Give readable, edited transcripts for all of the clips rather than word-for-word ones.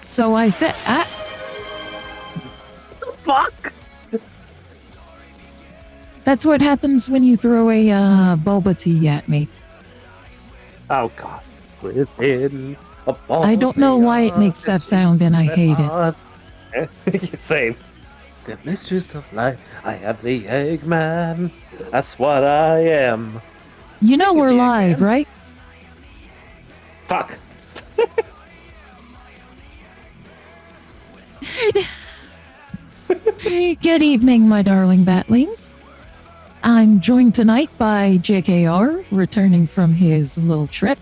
So I said, Fuck! That's what happens when you throw a boba tea at me. Oh god. Within a I don't know why it makes that sound, and I hate it. Same. The mistress of life, I am the Eggman. That's what I am. You know we're live, right? Fuck. Good evening, my darling batlings. I'm joined tonight by JKR, returning from his little trip.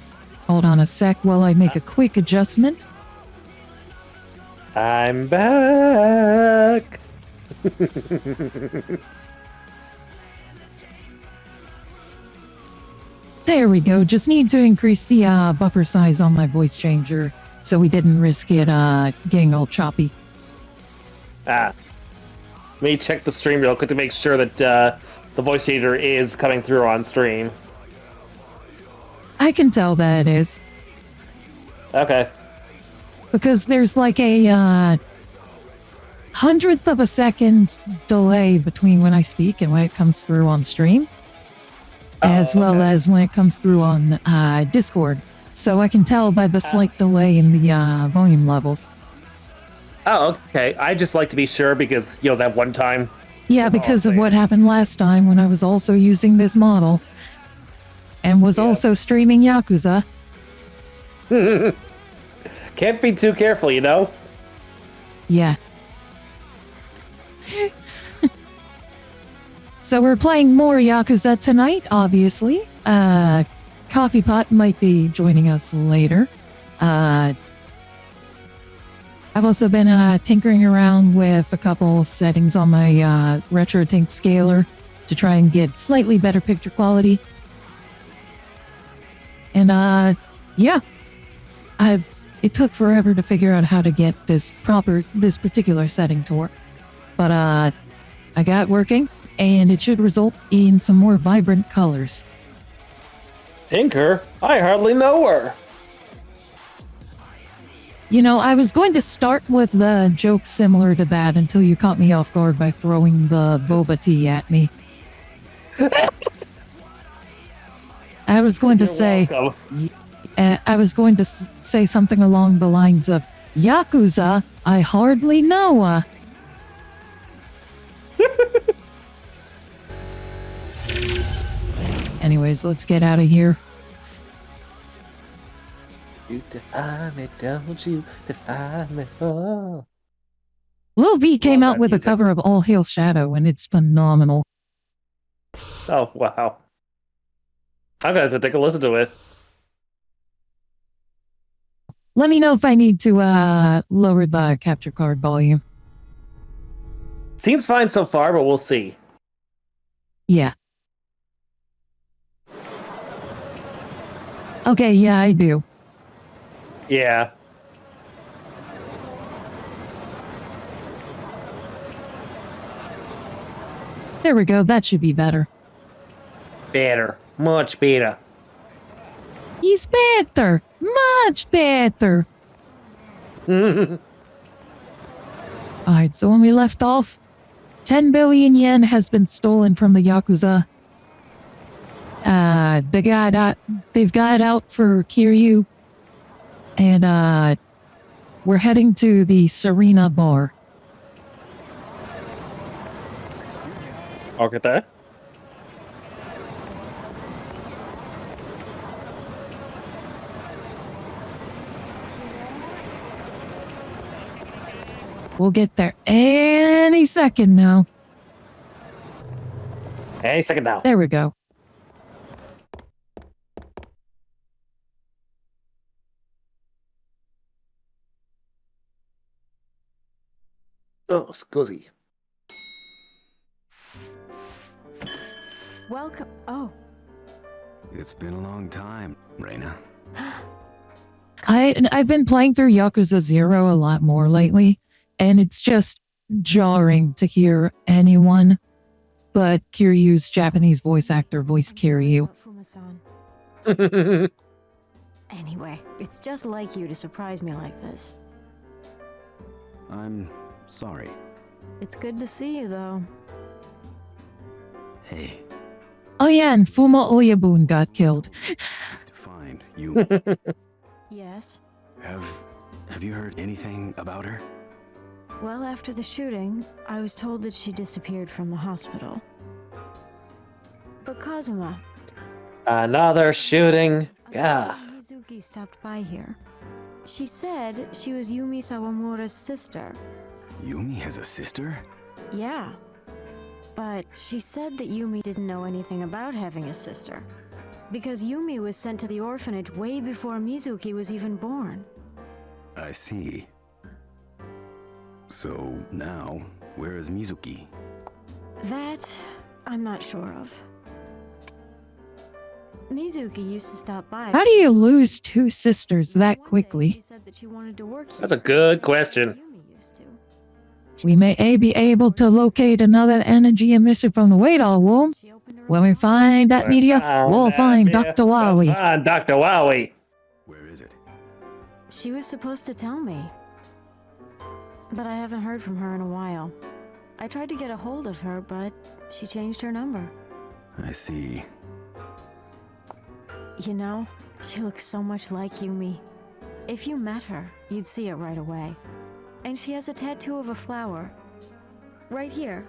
Hold on a sec while I make a quick adjustment. I'm back. There we go. Just need to increase the buffer size on my voice changer so we didn't risk it getting all choppy. Let me check the stream real quick to make sure that the voice changer is coming through on stream. I can tell that it is. Okay. Because there's like a hundredth of a second delay between when I speak and when it comes through on stream. As well as when it comes through on Discord. So I can tell by the slight delay in the volume levels. Oh, okay. I just like to be sure because, you know, that one time. Yeah, because of what happened last time when I was also using this model. And was also streaming Yakuza. Can't be too careful, you know? Yeah. So we're playing more Yakuza tonight, obviously. Coffee Pot might be joining us later. I've also been tinkering around with a couple settings on my RetroTink scaler to try and get slightly better picture quality. And yeah, it took forever to figure out how to get this particular setting to work. But I got it working, and it should result in some more vibrant colors. Tinker? I hardly know her. You know, I was going to start with the joke similar to that until you caught me off guard by throwing the boba tea at me. I was going to say... I was going to say something along the lines of, Yakuza, I hardly know. Anyways, let's get out of here. You define me, don't you define me. Oh. Lil V came out with a cover of All Hail Shadow, and it's phenomenal. Oh, wow. I'm going to take a listen to it. Let me know if I need to lower the capture card volume. Seems fine so far, but we'll see. Yeah. Okay, yeah, I do. Yeah. There we go, that should be better. Better. Much better. He's better! Much better! Alright, so when we left off, 10 billion yen has been stolen from the Yakuza. They've got it out for Kiryu. And we're heading to the Serena bar. I'll get that. We'll get there any second now. Any second now. There we go. Oh, scusi. Welcome. Oh. It's been a long time, Reina. I've been playing through Yakuza 0 a lot more lately, and it's just jarring to hear anyone but Kiryu's Japanese voice actor voice Kiryu. Anyway, it's just like you to surprise me like this. I'm sorry. It's good to see you, though. Hey, Oh yeah, and Fuma Oyabun got killed. to find you. Yes. Have you heard anything about her? Well, after the shooting, I was told that she disappeared from the hospital. But Kazuma, Another shooting. a Gah. girl named Mizuki stopped by here. She said she was Yumi Sawamura's sister. Yumi has a sister? Yeah. But she said that Yumi didn't know anything about having a sister. Because Yumi was sent to the orphanage way before Mizuki was even born. I see. So now, where is Mizuki? That, I'm not sure of. Mizuki used to stop by. How do you lose two sisters that One day, quickly? she said that she wanted to work That's a here, good just like question. Yumi used to. We may be able to locate another energy emission from the Wait All womb. She opened her When own we office. find that media, we'll find Dr. Wowie. Dr. Wowie. Where is it? She was supposed to tell me. But I haven't heard from her in a while. I tried to get a hold of her, but she changed her number. I see. You know, she looks so much like Yumi. If you met her, you'd see it right away. And she has a tattoo of a flower. Right here.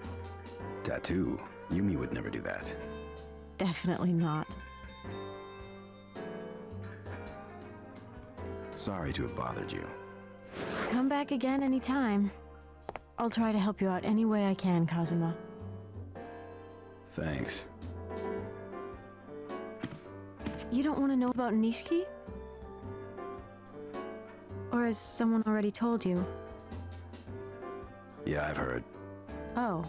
Tattoo. Yumi would never do that. Definitely not. Sorry to have bothered you. Come back again anytime. I'll try to help you out any way I can, Kazuma. Thanks. You don't want to know about Nishiki? Or has someone already told you? Yeah, I've heard. Oh,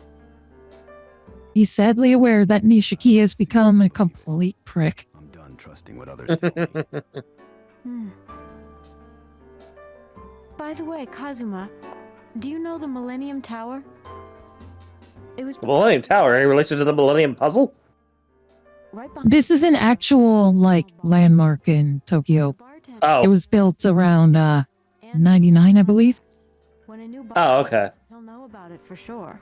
He's sadly aware that Nishiki has become a complete prick. I'm done trusting what others tell me. hmm. By the way, Kazuma, do you know the Millennium Tower? It was The Millennium Tower in relation to the Millennium Puzzle? right behind This is an actual, like, landmark in Tokyo. Oh. It was built around, 99, I believe. When a new Oh, okay. He'll know about it for sure.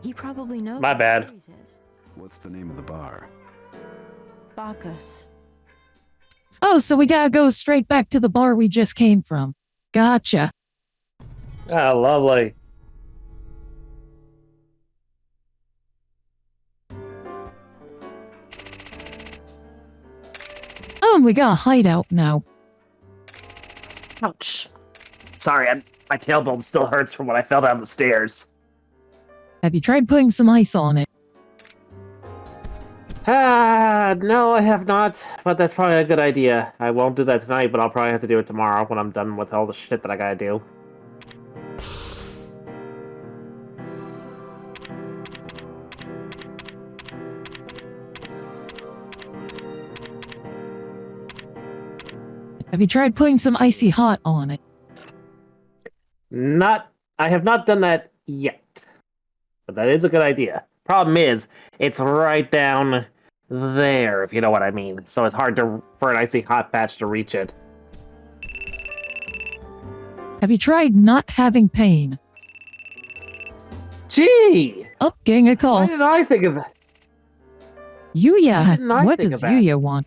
He probably knows. My what bad. Aries is. What's the name of the bar? Bacchus. Oh, so we gotta go straight back to the bar we just came from. Gotcha. Ah, lovely. Oh, and we got a hideout now. Ouch. Sorry, my tailbone still hurts from when I fell down the stairs. Have you tried putting some ice on it? No, I have not, but that's probably a good idea. I won't do that tonight, but I'll probably have to do it tomorrow when I'm done with all the shit that I gotta do. Have you tried putting some icy hot on it? I have not done that yet. But that is a good idea. Problem is, it's right down there, if you know what I mean. So it's hard for an icy hot patch to reach it. Have you tried not having pain? Gee! Oh, getting a Why call. didn't I think of that? Yuya, didn't I what think does of that? Yuya want?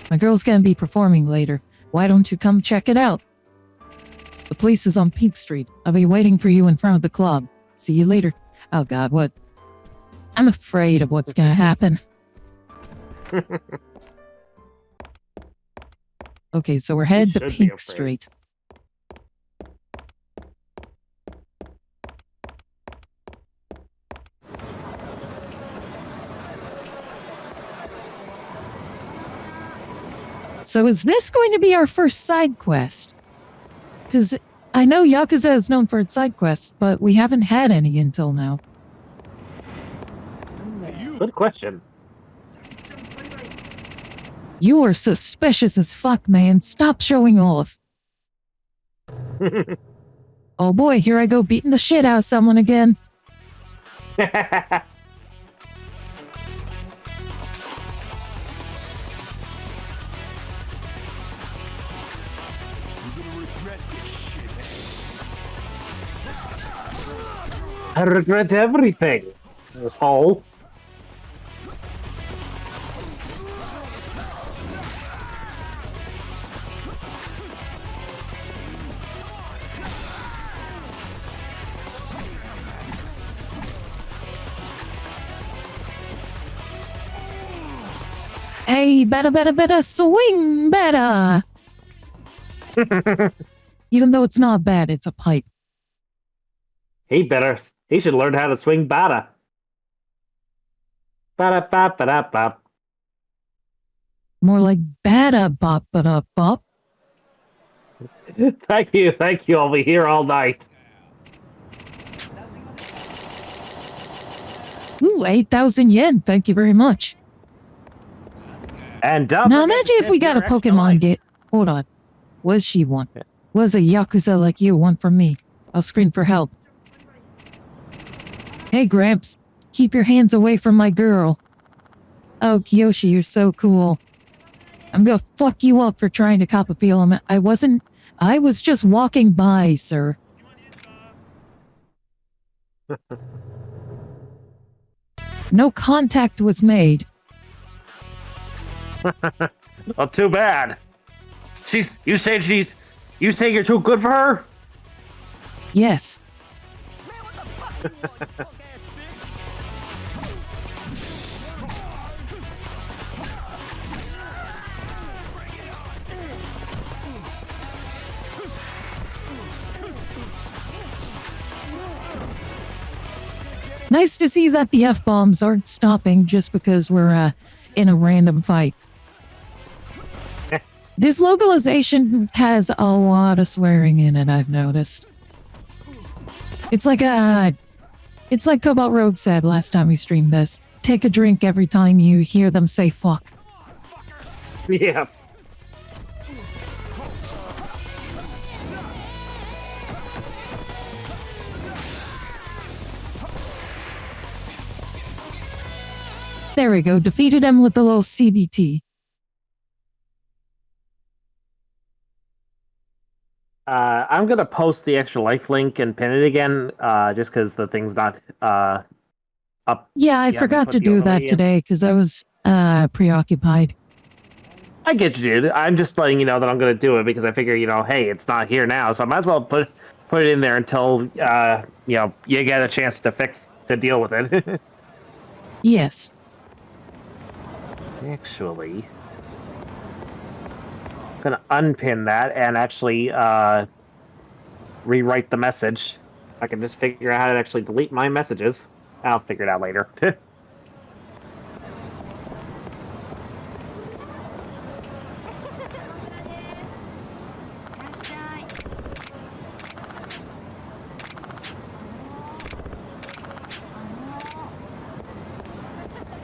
My girl's gonna be performing later. Why don't you come check it out? The place is on Pink Street. I'll be waiting for you in front of the club. See you later. Oh god, what? I'm afraid of what's gonna happen. Okay, so we're headed to should be Pink afraid. Street. So is this going to be our first side quest? Because I know Yakuza is known for its side quests, but we haven't had any until now. Good question. You are suspicious as fuck, man. Stop showing off. Oh boy, here I go beating the shit out of someone again. I regret everything. This hole. Hey, better, swing better. Even though it's not bad, it's a pipe. He should learn how to swing bada. Bada bop bada bop. More like bada bop bada bop. Thank you. I'll be here all night. Ooh, 8,000 yen. Thank you very much. And now imagine if we got a Pokemon get. Hold on. Was she one? Was a Yakuza like you one from me? I'll scream for help. Hey, Gramps. Keep your hands away from my girl. Oh, Kiyoshi, you're so cool. I'm gonna fuck you up for trying to cop a feel. I was just walking by, sir. No contact was made. Well, too bad. You say you're too good for her? Yes. Nice to see that the F-bombs aren't stopping just because we're in a random fight. This localization has a lot of swearing in it, I've noticed. It's like Cobalt Rogue said last time we streamed this. Take a drink every time you hear them say fuck. Yeah. There we go. Defeated him with the little CBT. I'm going to post the extra life link and pin it again, just because the thing's not up. Yeah, I forgot to do that today because I was preoccupied. I get you, dude. I'm just letting you know that I'm going to do it because I figure, hey, it's not here now, so I might as well put it in there until, you get a chance to deal with it. Yes. Actually, I'm going to unpin that and actually rewrite the message. I can just figure out how to actually delete my messages. I'll figure it out later.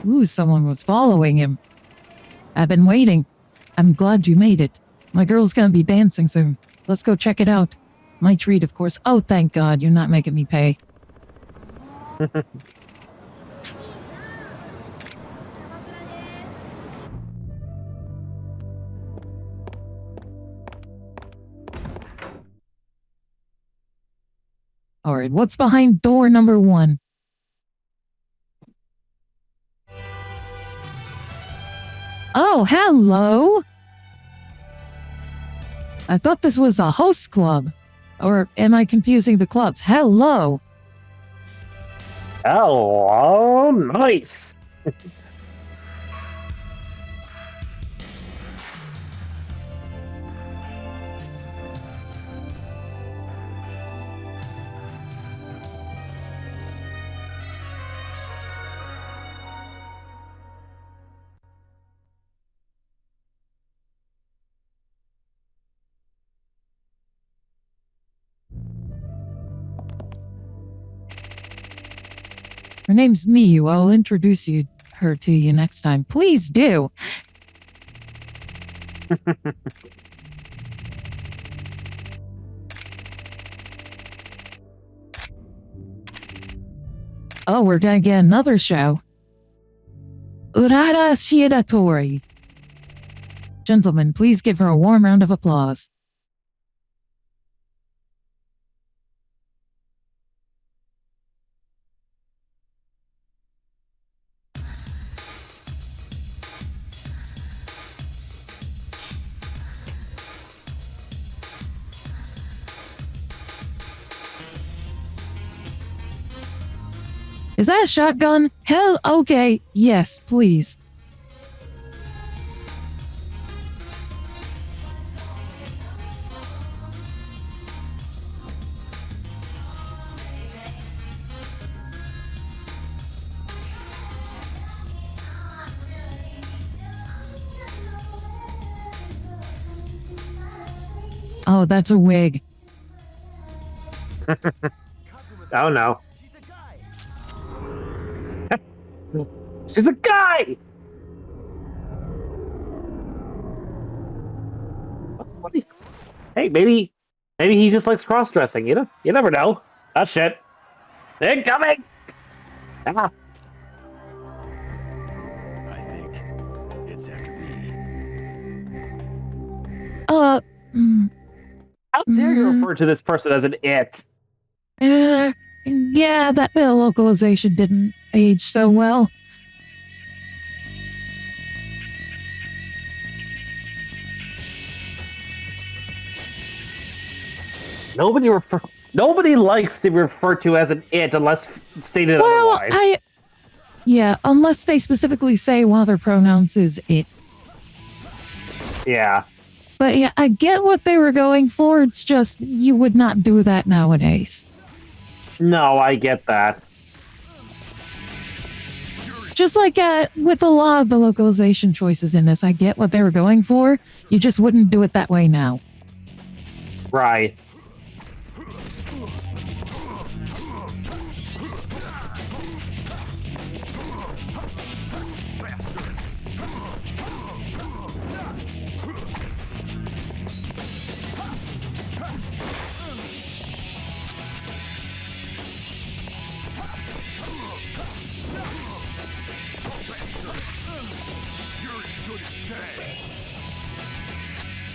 Ooh, someone was following him. I've been waiting. I'm glad you made it. My girl's gonna be dancing soon. Let's go check it out. My treat, of course. Oh, thank God, you're not making me pay. All right, what's behind door number 1? Oh, hello! I thought this was a host club. Or am I confusing the clubs? Hello! Oh, nice! Her name's Miyu. I'll introduce her to you next time. Please do! Oh, we're gonna get another show. Urara Shiratori. Gentlemen, please give her a warm round of applause. Is that a shotgun? Hell, okay. Yes, please. Oh, that's a wig. Oh no. She's a guy! What do you- Hey, maybe he just likes cross-dressing, you know? You never know. Oh shit. Incoming! Ah. I think it's after me. Mm, How dare you refer to this person as an it? yeah, that bit of localization didn't age so well. Nobody likes to be referred to as an it unless stated Well, otherwise. yeah, unless they specifically say one of their pronouns is it. Yeah. But yeah, I get what they were going for. It's just you would not do that nowadays. No, I get that. Just like with a lot of the localization choices in this, I get what they were going for. You just wouldn't do it that way now. Right.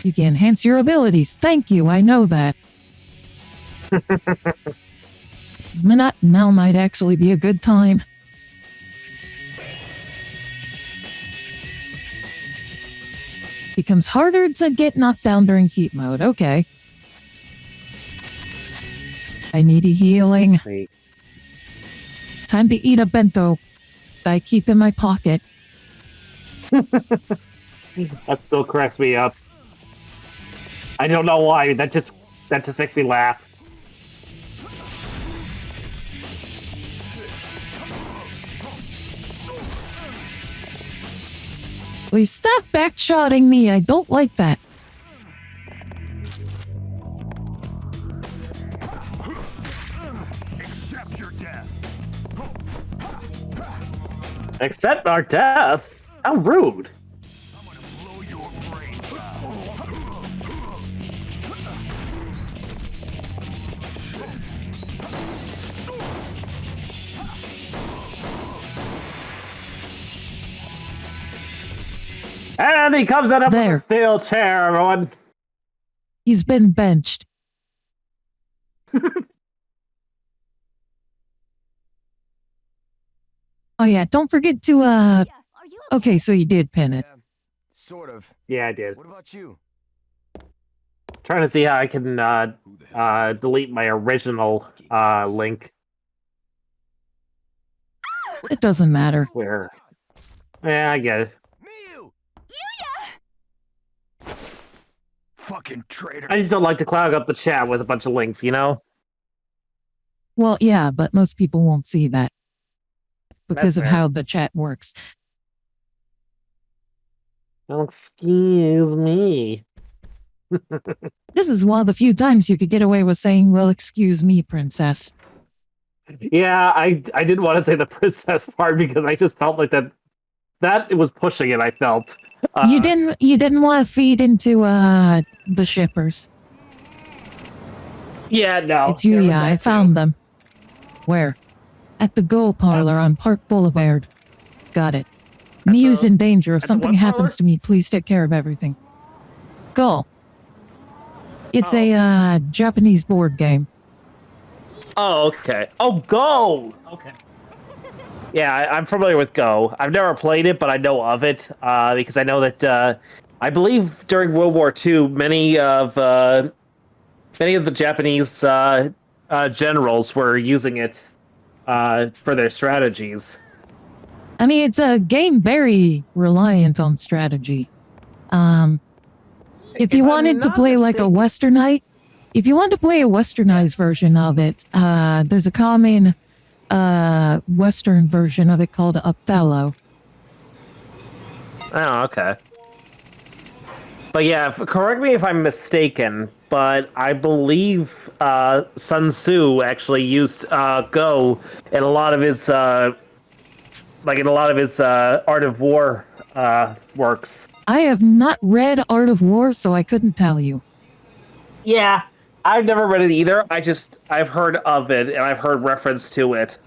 You can enhance your abilities. Thank you, I know that. Now might actually be a good time. Becomes harder to get knocked down during heat mode. Okay. I need a healing. Wait. Time to eat a bento that I keep in my pocket. That still cracks me up. I don't know why. That just makes me laugh. Will you stop backshotting me? I don't like that. Accept your death. Accept our death? How rude. I'm gonna blow your brains out. And he comes out of There. a steel chair, everyone. He's been benched. Oh yeah, don't forget to okay, so you did pin it. Sort of. Yeah, I did. What about you? Trying to see how I can delete my original link. It doesn't matter. Where? Yeah, I get it. Miyu! Fucking traitor. I just don't like to cloud up the chat with a bunch of links, you know? Well, yeah, but most people won't see that because of fair. how the chat works. Well, excuse me. This is one of the few times you could get away with saying, well, excuse me, princess. Yeah, I didn't want to say the princess part because I just felt like that it was pushing it, I felt. You didn't want to feed into the shippers. Yeah, no. It's you, there was yeah, I that too. found them. Where? At the Gold Parlor on Park Boulevard. Got it. Miyu's in danger. If at the something what happens parlor? to me, please take care of everything. Go. It's a Japanese board game. Oh, okay. Oh, Go! Okay. Yeah, I'm familiar with Go. I've never played it, but I know of it because I know that I believe during World War II, many of the Japanese generals were using it for their strategies. I mean, it's a game very reliant on strategy. If you I'm wanted to not play like a westernized, if you want to play a westernized version of it, there's a common western version of it called Othello. Oh, okay. But yeah, correct me if I'm mistaken, but I believe Sun Tzu actually used Go in a lot of his Art of War works. I have not read Art of War, so I couldn't tell you. Yeah, I've never read it either. I've heard of it and I've heard reference to it.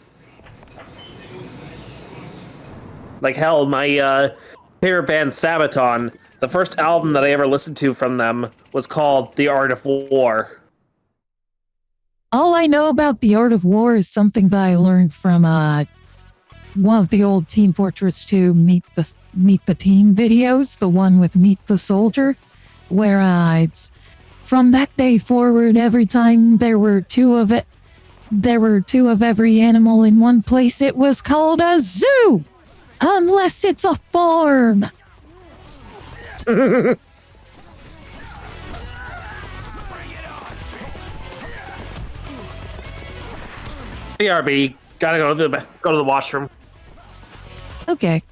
Like hell, my favorite band Sabaton, the first album that I ever listened to from them was called The Art of War. All I know about the Art of War is something that I learned from one of the old Team Fortress 2 Meet the Team videos, the one with Meet the Soldier, where it's from that day forward, every time there were two of every animal in one place, it was called a zoo, unless it's a farm. BRB, gotta go to the washroom. Okay.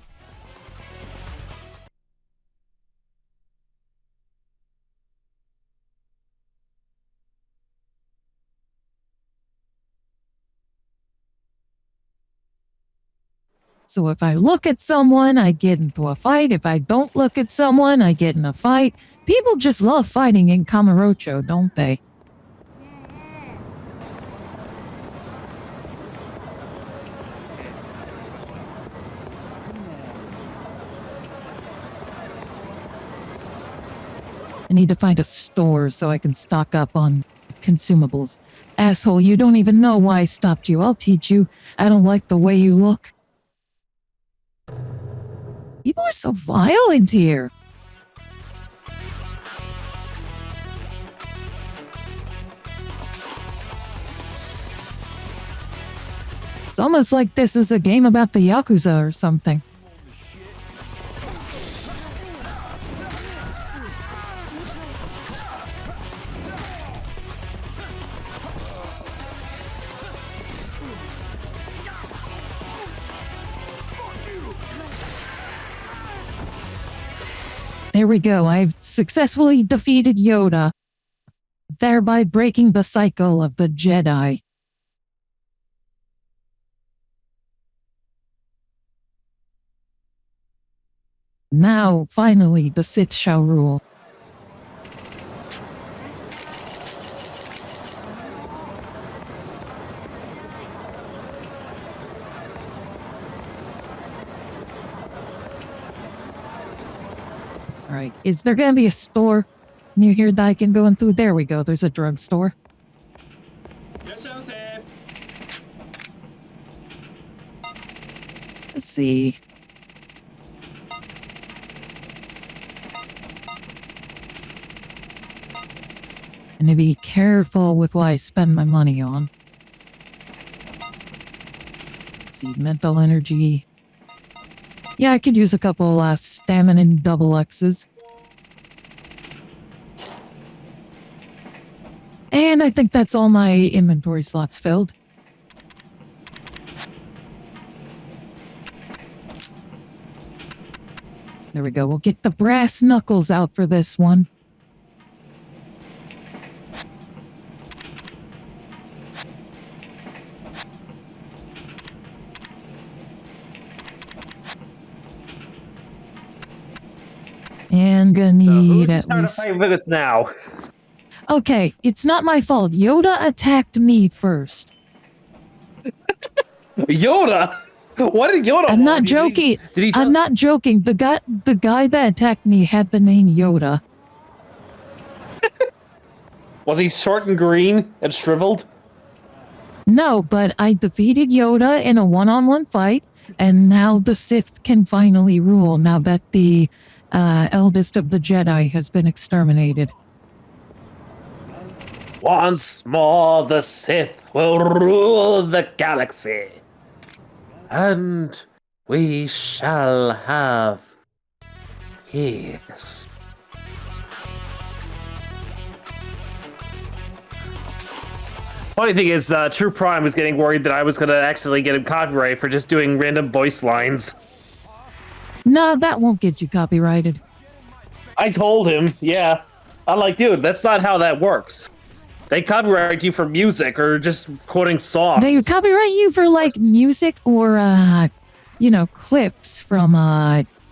So if I look at someone, I get into a fight. If I don't look at someone, I get in a fight. People just love fighting in Kamurocho, don't they? I need to find a store so I can stock up on consumables. Asshole, you don't even know why I stopped you. I'll teach you. I don't like the way you look. People are so violent here. It's almost like this is a game about the Yakuza or something. There we go. I've successfully defeated Yoda, thereby breaking the cycle of the Jedi. Now, finally, the Sith shall rule. Alright, is there gonna be a store near here that I can go in through? There we go, there's a drugstore. Let's see. And to be careful with what I spend my money on. Let's see, mental energy. Yeah, I could use a couple stamina and double X's. And I think that's all my inventory slots filled. There we go. We'll get the brass knuckles out for this one. And gonna need at least... So who's fight with now? Okay, it's not my fault. Yoda attacked me first. Yoda? What did Yoda? I'm not joking. I'm not joking. The guy that attacked me had the name Yoda. Was he short and green and shriveled? No, but I defeated Yoda in a one-on-one fight, and now the Sith can finally rule now that the eldest of the Jedi has been exterminated. Once more, the Sith will rule the galaxy. and we shall have peace. Funny thing is, True Prime was getting worried that I was going to accidentally get him copyright for just doing random voice lines. No, that won't get you copyrighted. I told him, yeah. I'm like, dude, that's not how that works. They copyright you for music or just quoting songs. They copyright you for like music or, clips from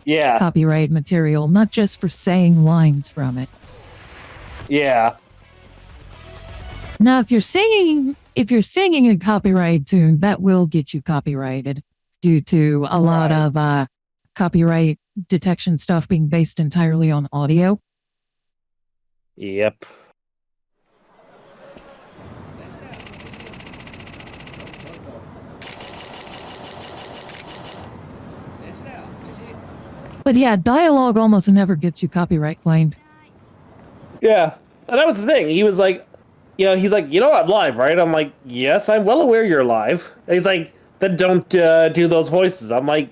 Yeah, copyright material, not just for saying lines from it. yeah. Now, if you're singing a copyright tune, that will get you copyrighted due to a lot of copyright detection stuff being based entirely on audio. Yep. But yeah, dialogue almost never gets you copyright claimed. Yeah. And that was the thing. He was like, he's like, I'm live, right? I'm like, yes, I'm well aware you're live. And he's like, then don't do those voices. I'm like,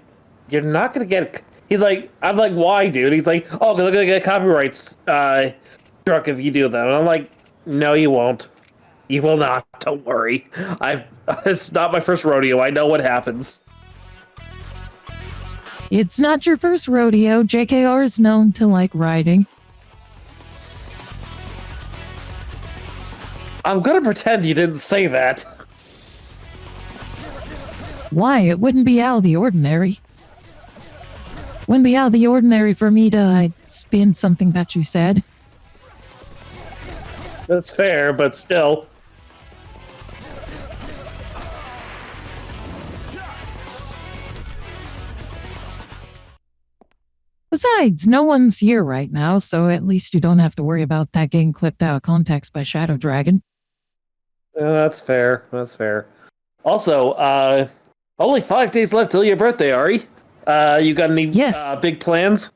you're not going to get... He's like, I'm like, why, dude? He's like, oh, because I'm going to get copyright struck if you do that. And I'm like, no, you won't. You will not. Don't worry. It's not my first rodeo. I know what happens. It's not your first rodeo. JKR is known to like riding. I'm going to pretend you didn't say that. Why? It wouldn't be out of the ordinary. Wouldn't be out of the ordinary for me to spin something that you said. That's fair, but still. Besides, no one's here right now, so at least you don't have to worry about that getting clipped out of context by Shadow Dragon. That's fair. That's fair. Also, only 5 days left till your birthday, Ari. You got any big plans?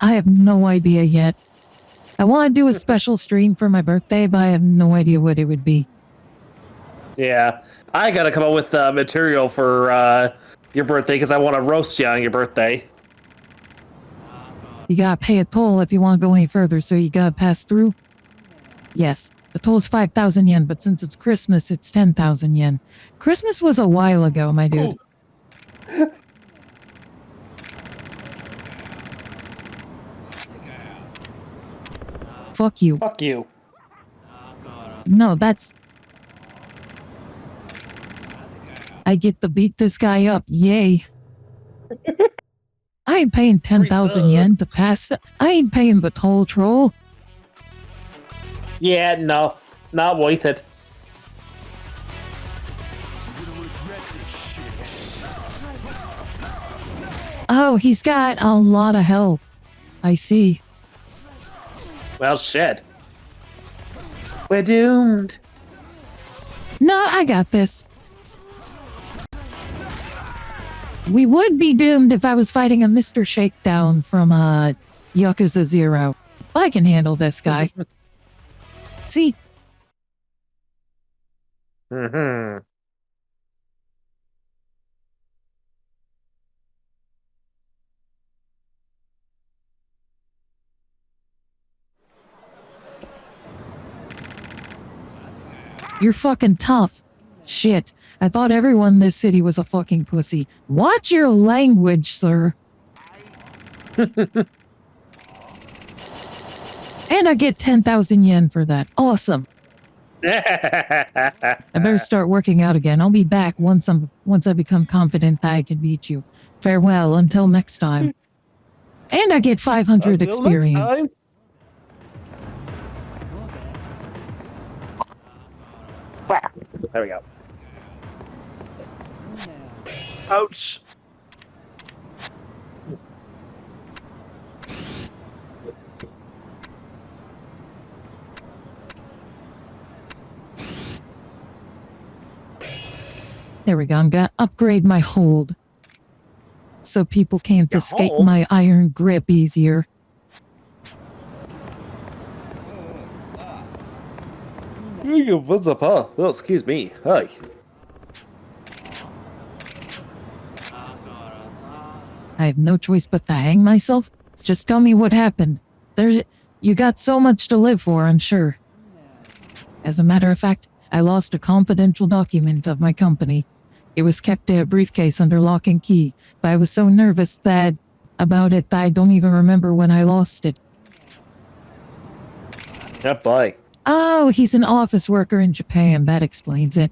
I have no idea yet. I want to do a special stream for my birthday, but I have no idea what it would be. Yeah, I gotta come up with material for your birthday because I want to roast you on your birthday. You gotta pay a toll if you want to go any further, so you gotta pass through. Yes, the toll's 5,000 yen, but since it's Christmas, it's 10,000 yen. Christmas was a while ago, my dude. Fuck you. Fuck you. No, that's... I get to beat this guy up, yay. I ain't paying 10,000 yen to pass. I ain't paying the toll troll. Yeah, no, not worth it. Oh, he's got a lot of health. I see. Well, shit. We're doomed. No, I got this. We would be doomed if I was fighting a Mr. Shakedown from Yakuza 0. I can handle this guy. See? Mm-hmm. You're fucking tough. Shit, I thought everyone in this city was a fucking pussy. Watch your language, sir. And I get 10,000 yen for that. Awesome. I better start working out again. I'll be back once I become confident that I can beat you. Farewell until next time. And I get 500 experience. There we go. Ouch. There we go. I'm gonna upgrade my hold so people can't escape hold? my iron grip easier. What's up, huh? Oh, excuse me. Hi. have no choice but to hang myself? Just tell me what happened. You got so much to live for, I'm sure. As a matter of fact, I lost a confidential document of my company. It was kept in a briefcase under lock and key, but I was so nervous about it that I don't even remember when I lost it. Yeah, boy. Oh, he's an office worker in Japan. That explains it.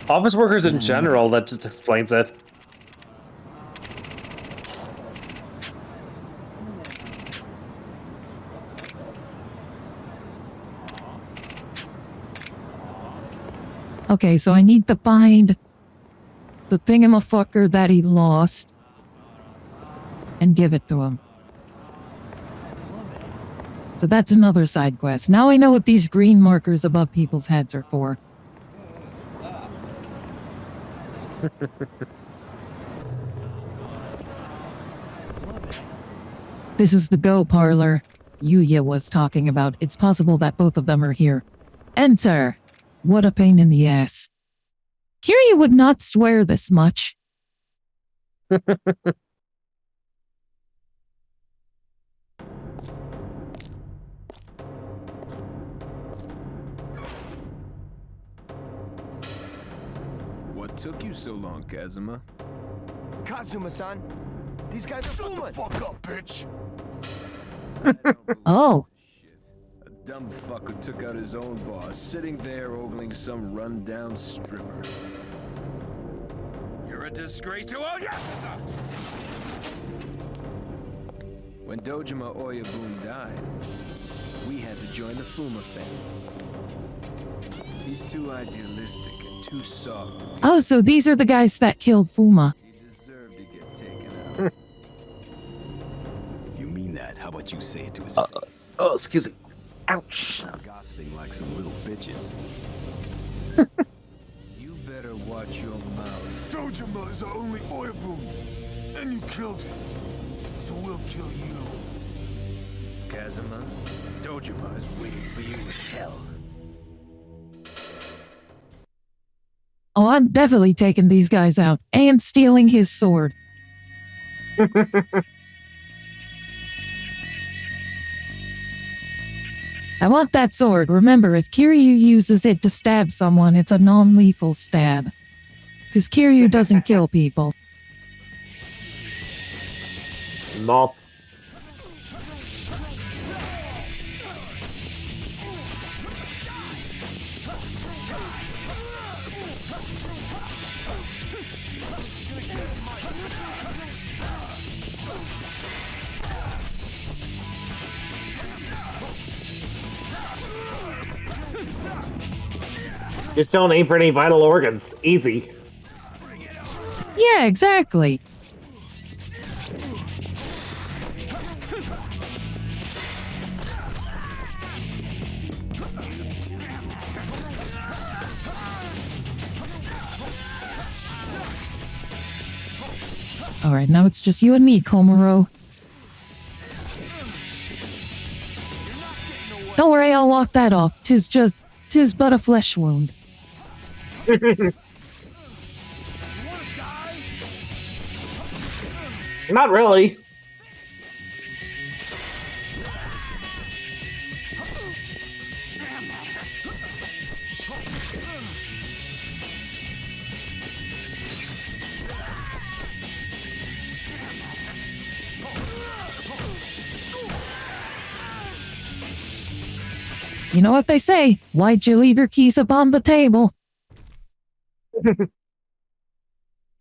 Office workers in general, that just explains it. Okay, so I need to find the thingamafucker that he lost and give it to him. So that's another side quest. Now I know what these green markers above people's heads are for. This is the Go parlor Yuya was talking about. It's possible that both of them are here. Enter! What a pain in the ass. Kiryu would not swear this much. What took you so long, Kazuma? Kazuma-san, these guys are Fumas. Shut the fuck up, bitch. Oh. A dumb fuck who took out his own boss, sitting there ogling some run-down stripper. You're a disgrace to all Yakuza! When Dojima Oyabun died, we had to join the Fuma family. He's too idealistic and too soft. Oh, so these are the guys that killed Fuma. He deserved to get taken out. If you mean that, how about you say it to his face? Oh, excuse me. Ouch. Gossiping like some little bitches. You better watch your mouth. Dojima is our only Oyabun, and you killed him. So we'll kill you. Kazuma, Dojima is waiting for you in hell. Oh, I'm definitely taking these guys out and stealing his sword. I want that sword. Remember, if Kiryu uses it to stab someone, it's a non-lethal stab. Because Kiryu doesn't kill people. Mop. Just don't aim for any vital organs. Easy. Yeah, exactly. Alright, now it's just you and me, Komuro. Don't worry, I'll walk that off. 'Tis but a flesh wound. Not really. You know what they say? Why'd you leave your keys up on the table?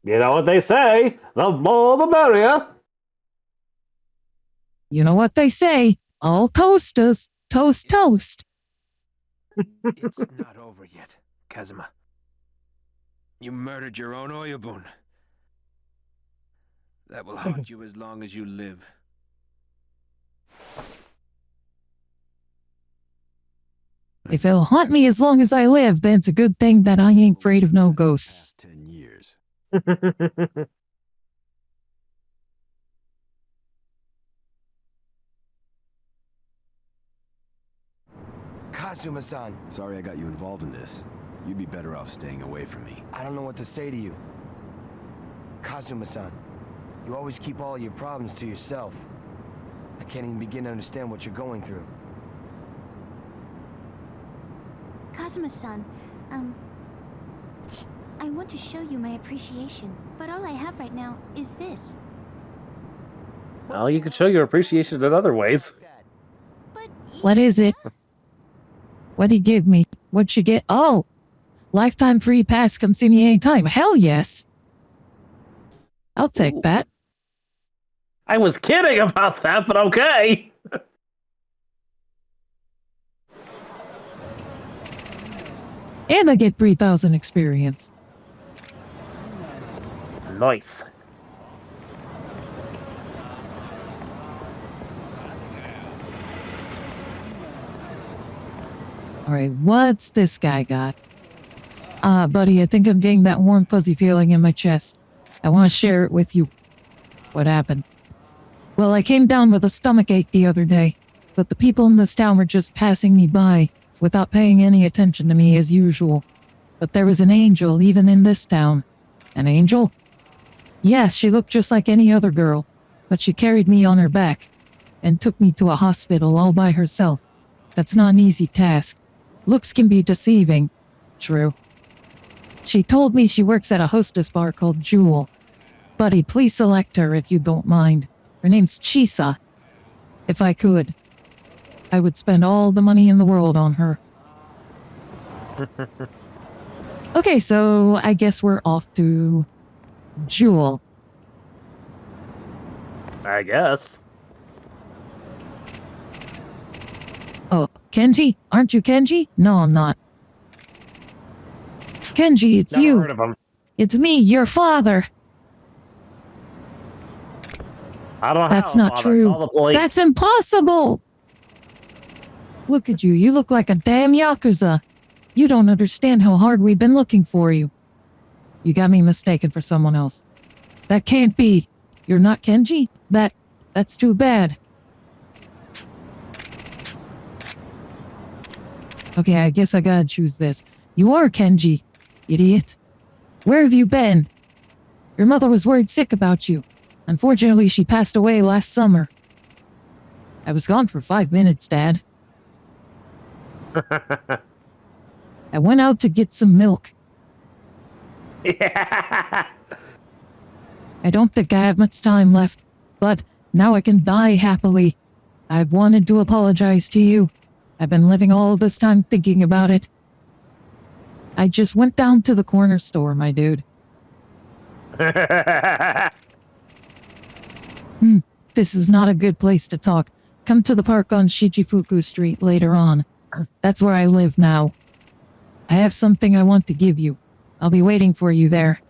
You know what they say, the more the merrier. You know what they say? All toasters, toast toast. It's not over yet, Kazuma. You murdered your own Oyabun. That will haunt you as long as you live. If it'll haunt me as long as I live, then it's a good thing that I ain't afraid of no ghosts. 10 years. Kazuma-san. Sorry I got you involved in this. You'd be better off staying away from me. I don't know what to say to you. Kazuma-san, you always keep all your problems to yourself. I can't even begin to understand what you're going through. Kazuma-san, I want to show you my appreciation, but all I have right now is this. Well, you can show your appreciation in other ways. But What is it? What'd he give me? What'd she get? Oh! Lifetime free pass, come see me anytime. Hell yes! I'll take that. I was kidding about that, but okay. And I get 3,000 experience. Nice. Alright, what's this guy got? Buddy, I think I'm getting that warm fuzzy feeling in my chest. I want to share it with you. What happened? Well, I came down with a stomachache the other day, but the people in this town were just passing me by, without paying any attention to me as usual. But there was an angel even in this town. An angel? Yes, she looked just like any other girl, but she carried me on her back, and took me to a hospital all by herself. That's not an easy task. Looks can be deceiving. True. She told me she works at a hostess bar called Jewel. Buddy, please select her if you don't mind. Her name's Chisa. If I could, I would spend all the money in the world on her. Okay, so I guess we're off to Jewel. I guess. Oh, Kenji? Aren't you Kenji? No, I'm not. Kenji, it's Never you. heard of him. It's me, your father. I don't know That's how, not Father. true. Call the police. That's impossible. Look at you. You look like a damn Yakuza. You don't understand how hard we've been looking for you. You got me mistaken for someone else. That can't be. You're not Kenji? That's too bad. Okay, I guess I gotta choose this. You are Kenji, idiot. Where have you been? Your mother was worried sick about you. Unfortunately, she passed away last summer. I was gone for 5 minutes, Dad. I went out to get some milk. Yeah. I don't think I have much time left, but now I can die happily. I've wanted to apologize to you. I've been living all this time thinking about it. I just went down to the corner store, my dude. This is not a good place to talk. Come to the park on Shichifuku Street later on. That's where I live now. I have something I want to give you. I'll be waiting for you there.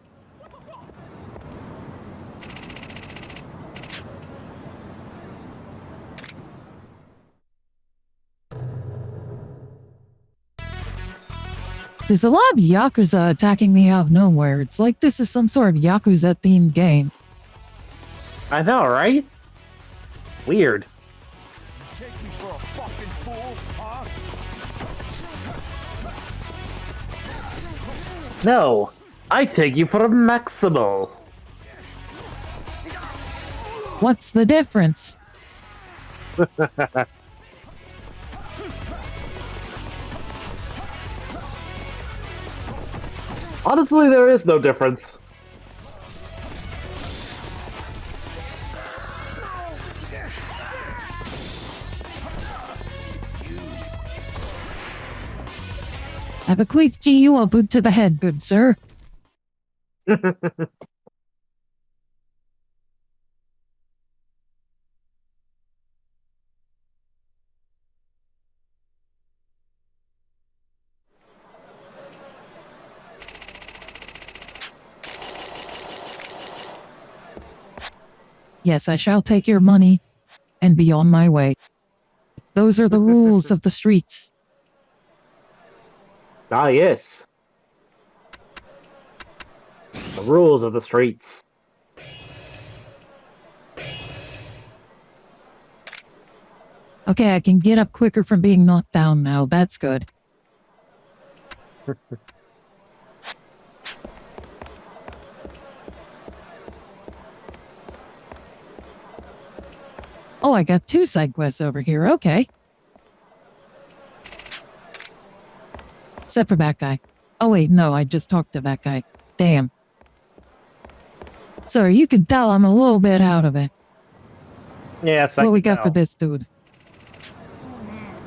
There's a lot of Yakuza attacking me out of nowhere. It's like this is some sort of Yakuza-themed game. I know, right? Weird. Take me for a fucking fool, huh? No, I take you for a Maximal. What's the difference? Honestly, there is no difference. I bequeath to you a boot to the head, good sir. Yes, I shall take your money and be on my way. Those are the rules of the streets. Ah, yes. The rules of the streets. Okay, I can get up quicker from being knocked down now. That's good. Oh, I got 2 side quests over here. Okay. Except for that guy. Oh, wait, no, I just talked to that guy. Damn. Sorry, you can tell I'm a little bit out of it. Yes, What we got for this dude?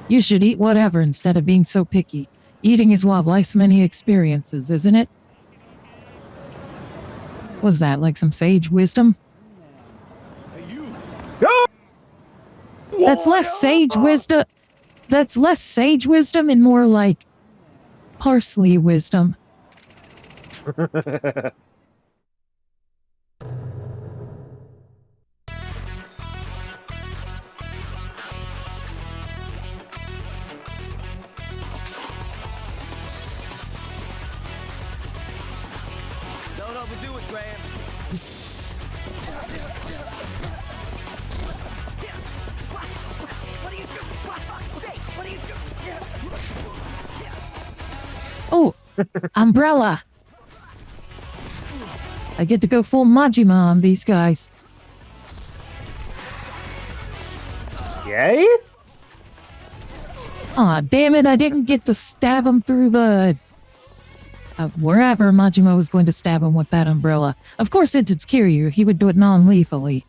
You should eat whatever instead of being so picky. Eating is one of life's many experiences, isn't it? Was that like some sage wisdom? That's less sage wisdom. That's less sage wisdom and more like parsley wisdom. Don't overdo it, Graham. What are you doing? For fuck's sake, what are you doing? Oh, umbrella. I get to go full Majima on these guys. Yay? Aw, damn it, I didn't get to stab him through the... wherever Majima was going to stab him with that umbrella. Of course, since it's Kiryu, he would do it non-lethally.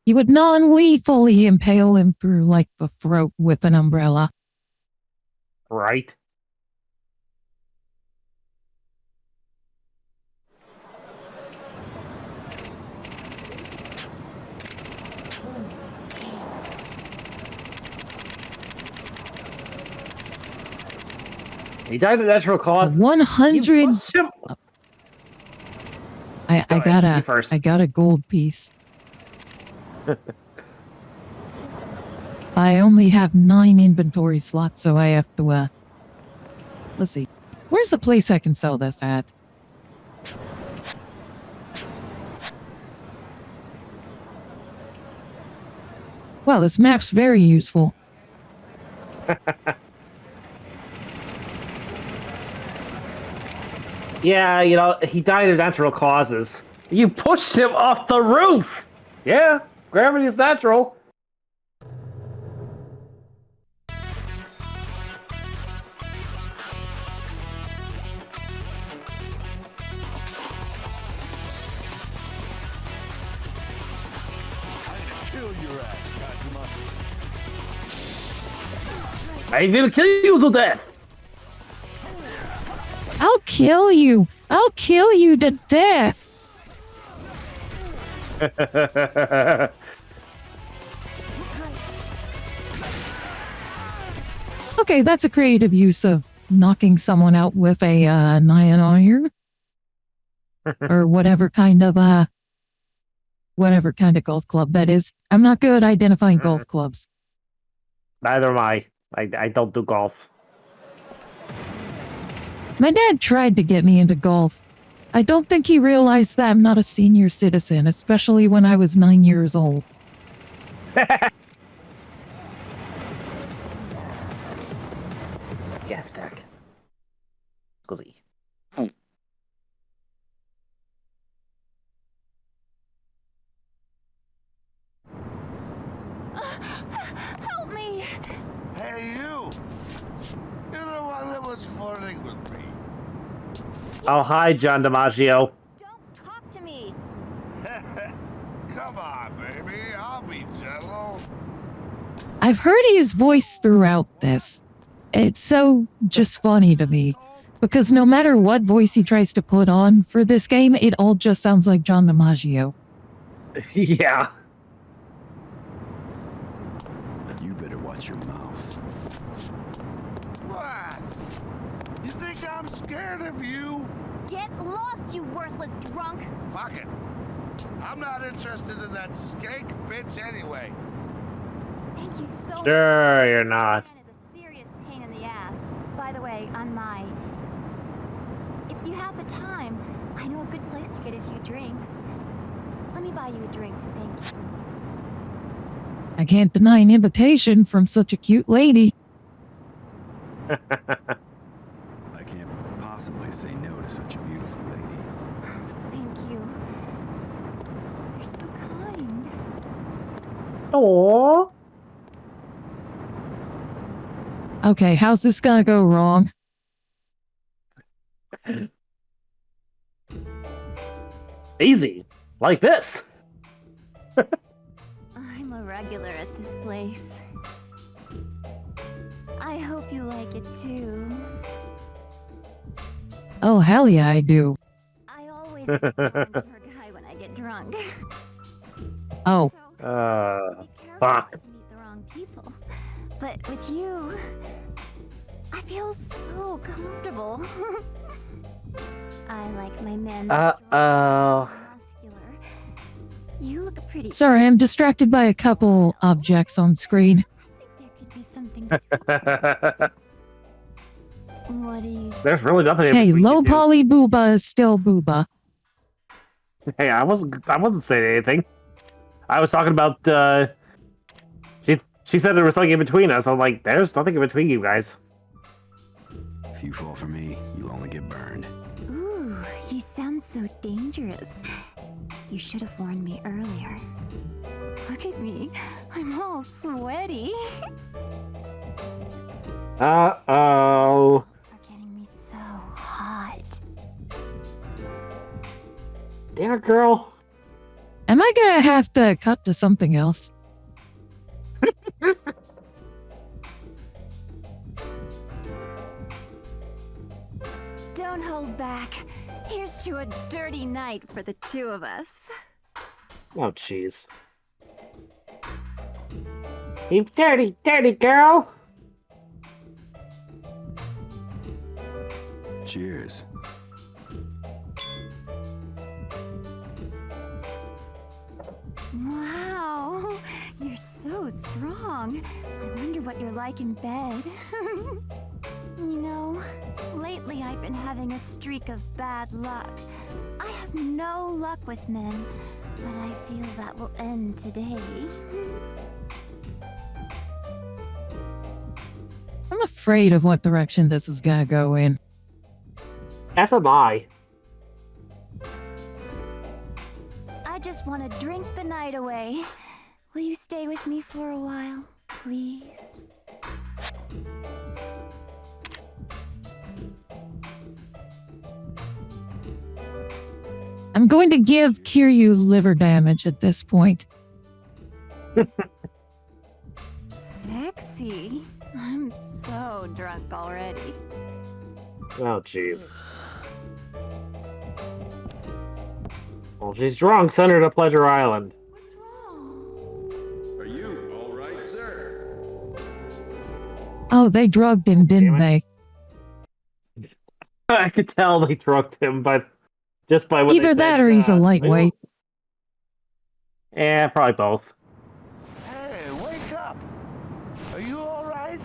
He would non-lethally impale him through, like, the throat with an umbrella. Right. He died of natural cause. 100... You pushed him- I Go ahead, got you a... first. I got a gold piece. I only have 9 inventory slots, so I have to, let's see. Where's the place I can sell this at? Well, this map's very useful. Yeah, you know, he died of natural causes. You pushed him off the roof! Yeah, gravity is natural. I will kill you to death! I'll kill you! I'll kill you to death! Okay, that's a creative use of knocking someone out with a 9 iron. Or whatever kind of golf club that is. I'm not good at identifying golf clubs. Neither am I. I don't do golf. My dad tried to get me into golf. I don't think he realized that I'm not a senior citizen, especially when I was 9 years old. Gas stack. Scusi. Help me! Hey, you! You're the one that was flirting with me. Oh, hi, John DiMaggio. Don't talk to me. Come on, baby. I'll be gentle. I've heard his voice throughout this. It's so just funny to me. Because no matter what voice he tries to put on for this game, it all just sounds like John DiMaggio. Yeah. You better watch your mouth. What? You think I'm scared of you? Get lost, you worthless drunk. Fuck it. I'm not interested in that skank bitch anyway. Thank you so much. Sure, you're not. Man is a serious pain in the ass. By the way, I'm Mai. If you have the time, I know a good place to get a few drinks. Let me buy you a drink to thank you. I can't deny an invitation from such a cute lady. I can't possibly say no to such a beautiful lady. Thank you. You're so kind. Aww. Okay, how's this gonna go wrong? Easy. Like this. I'm a regular at this place. I hope you like it too. Oh, hell yeah, I do. I always get the guy when I get drunk. Oh, So, be careful fuck. not to meet the wrong people. But with you, I feel so comfortable. I like my men Uh-oh. muscular. You look pretty. sorry, I'm distracted by a couple objects on screen. I think there could be something. What do you? There's really nothing. Hey, we low can do. poly booba is still booba. Hey, I wasn't saying anything. I was talking about. She said there was something in between us. I'm like, there's nothing in between you guys. If you fall for me, you'll only get burned. Ooh, you sound so dangerous. You should have warned me earlier. Look at me. I'm all sweaty. Uh-oh. For getting me so hot. Damn it, girl. Am I gonna have to cut to something else? Don't hold back. Here's to a dirty night for the two of us. Oh, jeez. You dirty, dirty girl. Cheers. Wow, you're so strong. I wonder what you're like in bed. You know, lately I've been having a streak of bad luck. I have no luck with men, but I feel that will end today. I'm afraid of what direction this is gonna go in. As am I. I just want to drink the night away. Will you stay with me for a while, please? I'm going to give Kiryu liver damage at this point. Sexy. I'm so drunk already. Oh, jeez. Well, she's drunk. Send her to Pleasure Island. What's wrong? Are you all right, sir? Oh, they drugged him, didn't they? I could tell they drugged him just by what Either they that said, or he's a lightweight. Yeah, probably both. Hey, wake up! Are you alright?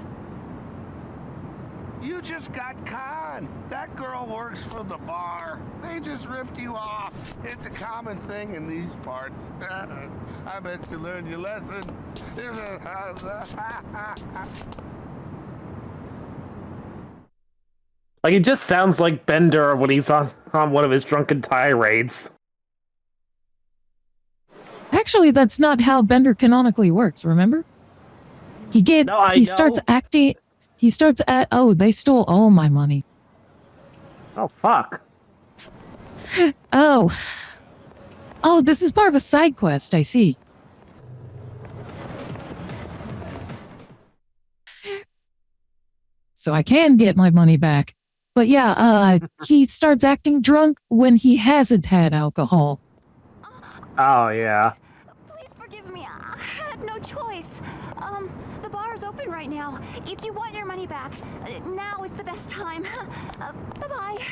You just got conned. That girl works for the bar. They just ripped you off. It's a common thing in these parts. I bet you learned your lesson. Like, it just sounds like Bender when he's on one of his drunken tirades. Actually, that's not how Bender canonically works, remember? He starts acting. He starts at. Oh, they stole all my money. Oh, fuck. Oh. Oh, this is part of a side quest, I see. So I can get my money back. But yeah, he starts acting drunk when he hasn't had alcohol. Oh, yeah. Please forgive me. I had no choice. The bar's open right now. If you want your money back, now is the best time. Bye-bye.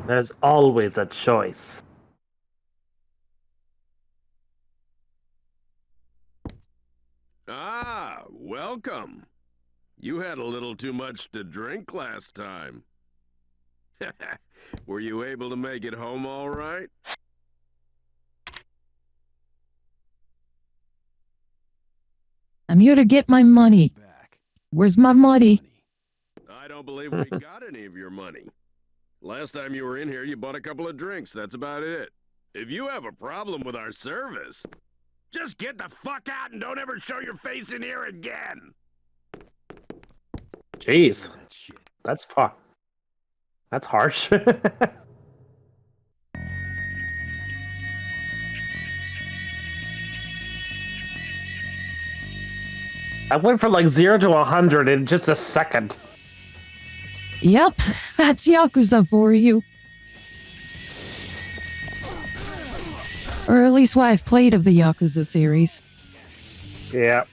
There's always a choice. Ah, welcome. You had a little too much to drink last time. Were you able to make it home all right? I'm here to get my money. Where's my money? I don't believe we got any of your money. Last time you were in here, you bought a couple of drinks. That's about it. If you have a problem with our service... Just get the fuck out and don't ever show your face in here again. Jeez, That shit. that's harsh. I went from like 0 to 100 in just a second. Yep, that's Yakuza for you. Or at least what I've played of the Yakuza series. Yeah.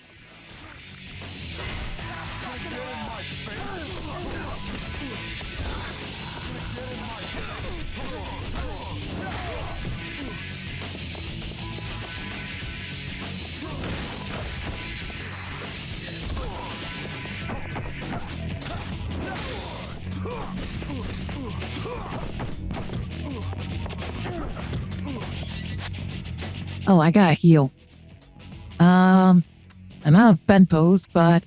Oh, I gotta heal. I'm out of bentos, but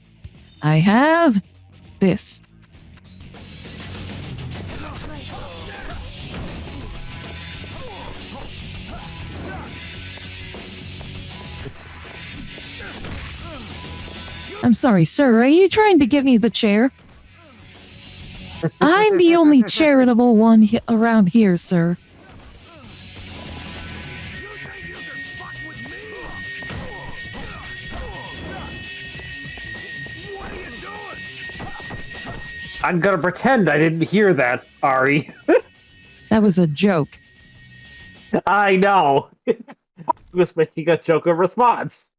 I have this. I'm sorry, sir. Are you trying to give me the chair? I'm the only charitable one around here, sir. I'm gonna pretend I didn't hear that, Ari. That was a joke. I know. Just making a joke of response.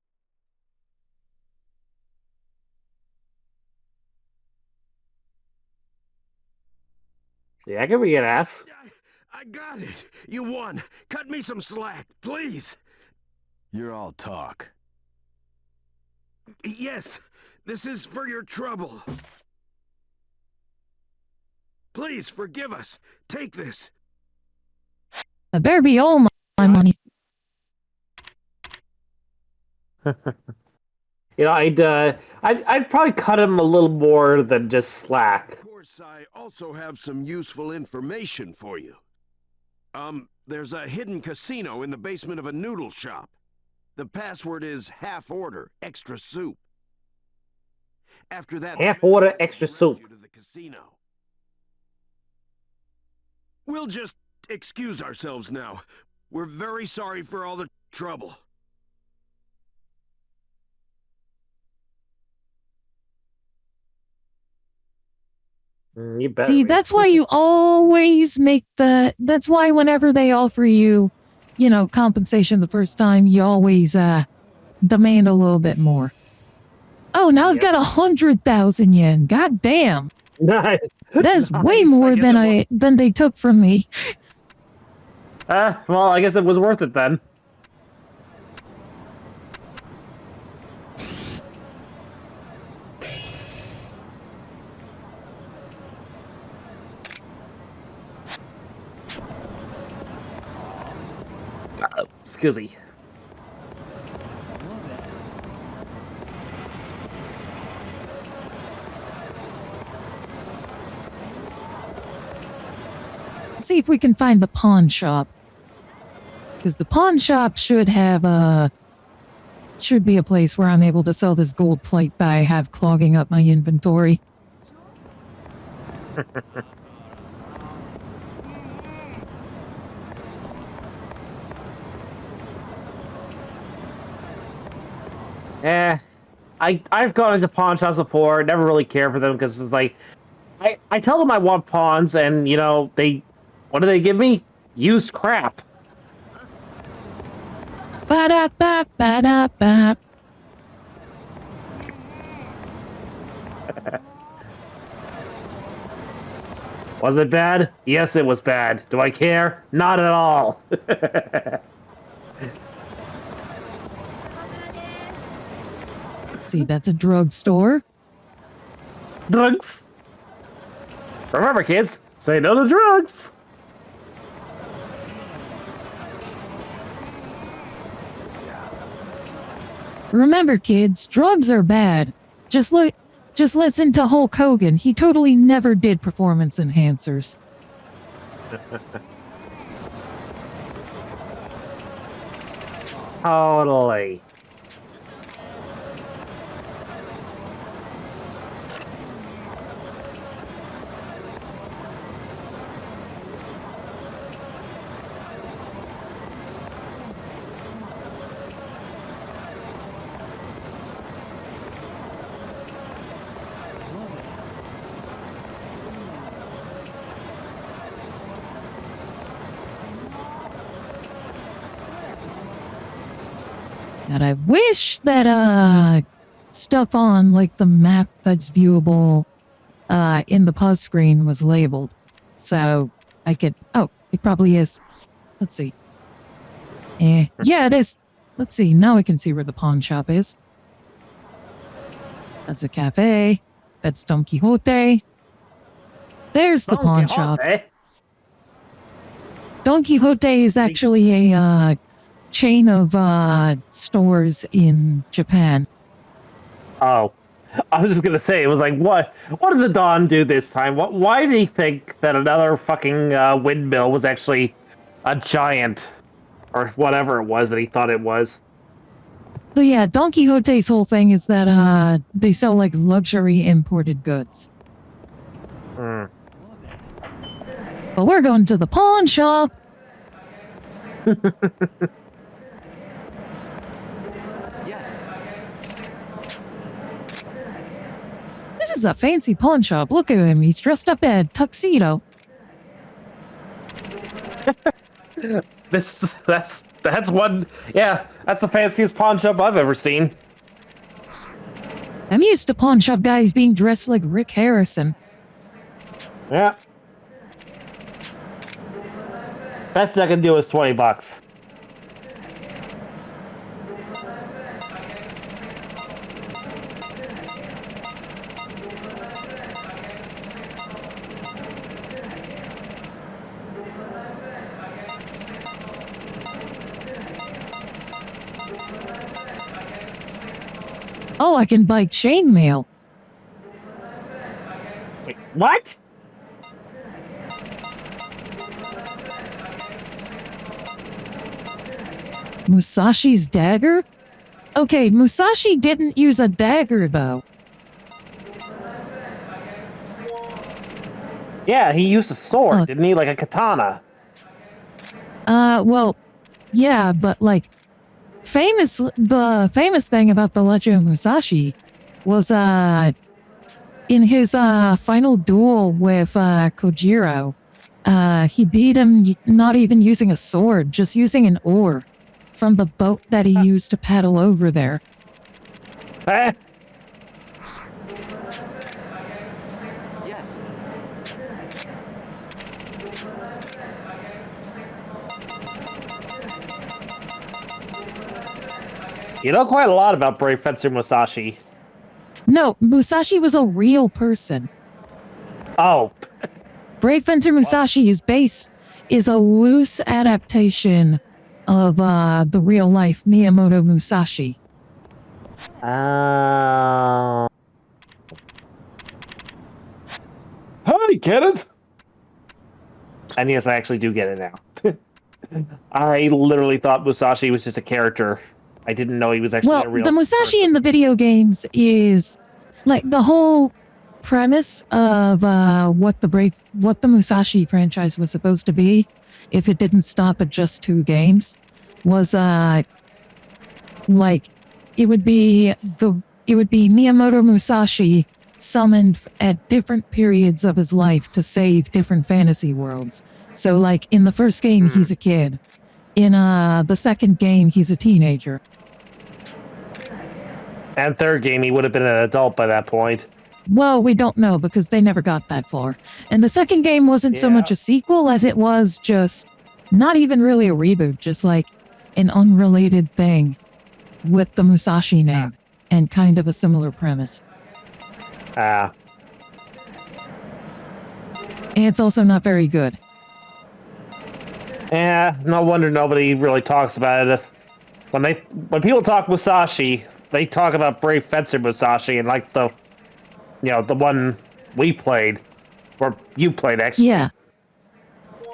See, I can be an ass. I got it. You won. Cut me some slack, please. You're all talk. Yes, this is for your trouble. Please forgive us. Take this. That better be all my money. You know, I'd probably cut him a little more than just slack. Of course, I also have some useful information for you. There's a hidden casino in the basement of a noodle shop. The password is half order, extra soup. After that, Half order, extra soup. you to the casino. We'll just excuse ourselves now. We're very sorry for all the trouble. You better See, be. that's why you always make that's why whenever they offer you, compensation the first time, you always demand a little bit more. Oh, now I've got 100,000 yen. God damn. Nice. That's way Nice. more I guess than they took from me. Well, I guess it was worth it then. Excuse me. Let's see if we can find the pawn shop. Because the pawn shop should be a place where I'm able to sell this gold plate that I have clogging up my inventory. I've gone into pawn shops before, never really cared for them because it's like, I tell them I want pawns and, what do they give me? Used crap. Ba-da-ba-ba-da-ba. Was it bad? Yes, it was bad. Do I care? Not at all. See, that's a drugstore. Drugs. Remember, kids, say no to drugs. Remember, kids, drugs are bad. Just listen to Hulk Hogan. He totally never did performance enhancers. Totally. And I wish that stuff on like the map that's viewable in the pause screen was labeled. So I could it probably is. Let's see. Yeah, it is. Let's see, now I can see where the pawn shop is. That's a cafe. That's Don Quixote. There's the pawn shop. Don Quixote is actually a chain of stores in Japan. Oh, I was just gonna say, it was like, what did the Don do this time? Why did he think that another fucking windmill was actually a giant, or whatever it was that he thought it was? So yeah, Don Quixote's whole thing is that they sell like luxury imported goods. But we're going to the pawn shop. This is a fancy pawn shop. Look at him. He's dressed up in a tuxedo. That's one. Yeah, that's the fanciest pawn shop I've ever seen. I'm used to pawn shop guys being dressed like Rick Harrison. Yeah. Best I can do is $20. Oh, I can buy chainmail. Wait, what? Musashi's dagger? Okay, Musashi didn't use a dagger, though. Yeah, he used a sword, didn't he? Like a katana. Well, yeah, but like, the famous thing about the Legend of Musashi was, in his, final duel with, Kojiro, he beat him not even using a sword, just using an oar from the boat that he used to paddle over there. Eh? You know quite a lot about Brave Fencer Musashi. No, Musashi was a real person. Oh. Brave Fencer Musashi is a loose adaptation of the real life Miyamoto Musashi. I get it. And yes, I actually do get it now. I literally thought Musashi was just a character. I didn't know he was actually a real the Musashi person. in the video games is like the whole premise of what the Musashi franchise was supposed to be, if it didn't stop at just 2 games, was like it would be Miyamoto Musashi summoned at different periods of his life to save different fantasy worlds. So like in the first game he's a kid. In the second game he's a teenager. And third game he would have been an adult by that point. Well, we don't know because they never got that far. And the second game wasn't so much a sequel as it was just not even really a reboot, just like an unrelated thing with the Musashi name and kind of a similar premise. And it's also not very good. Yeah, no wonder nobody really talks about it. When people talk Musashi, they talk about Brave Fencer Musashi and like the one we played, or you played actually.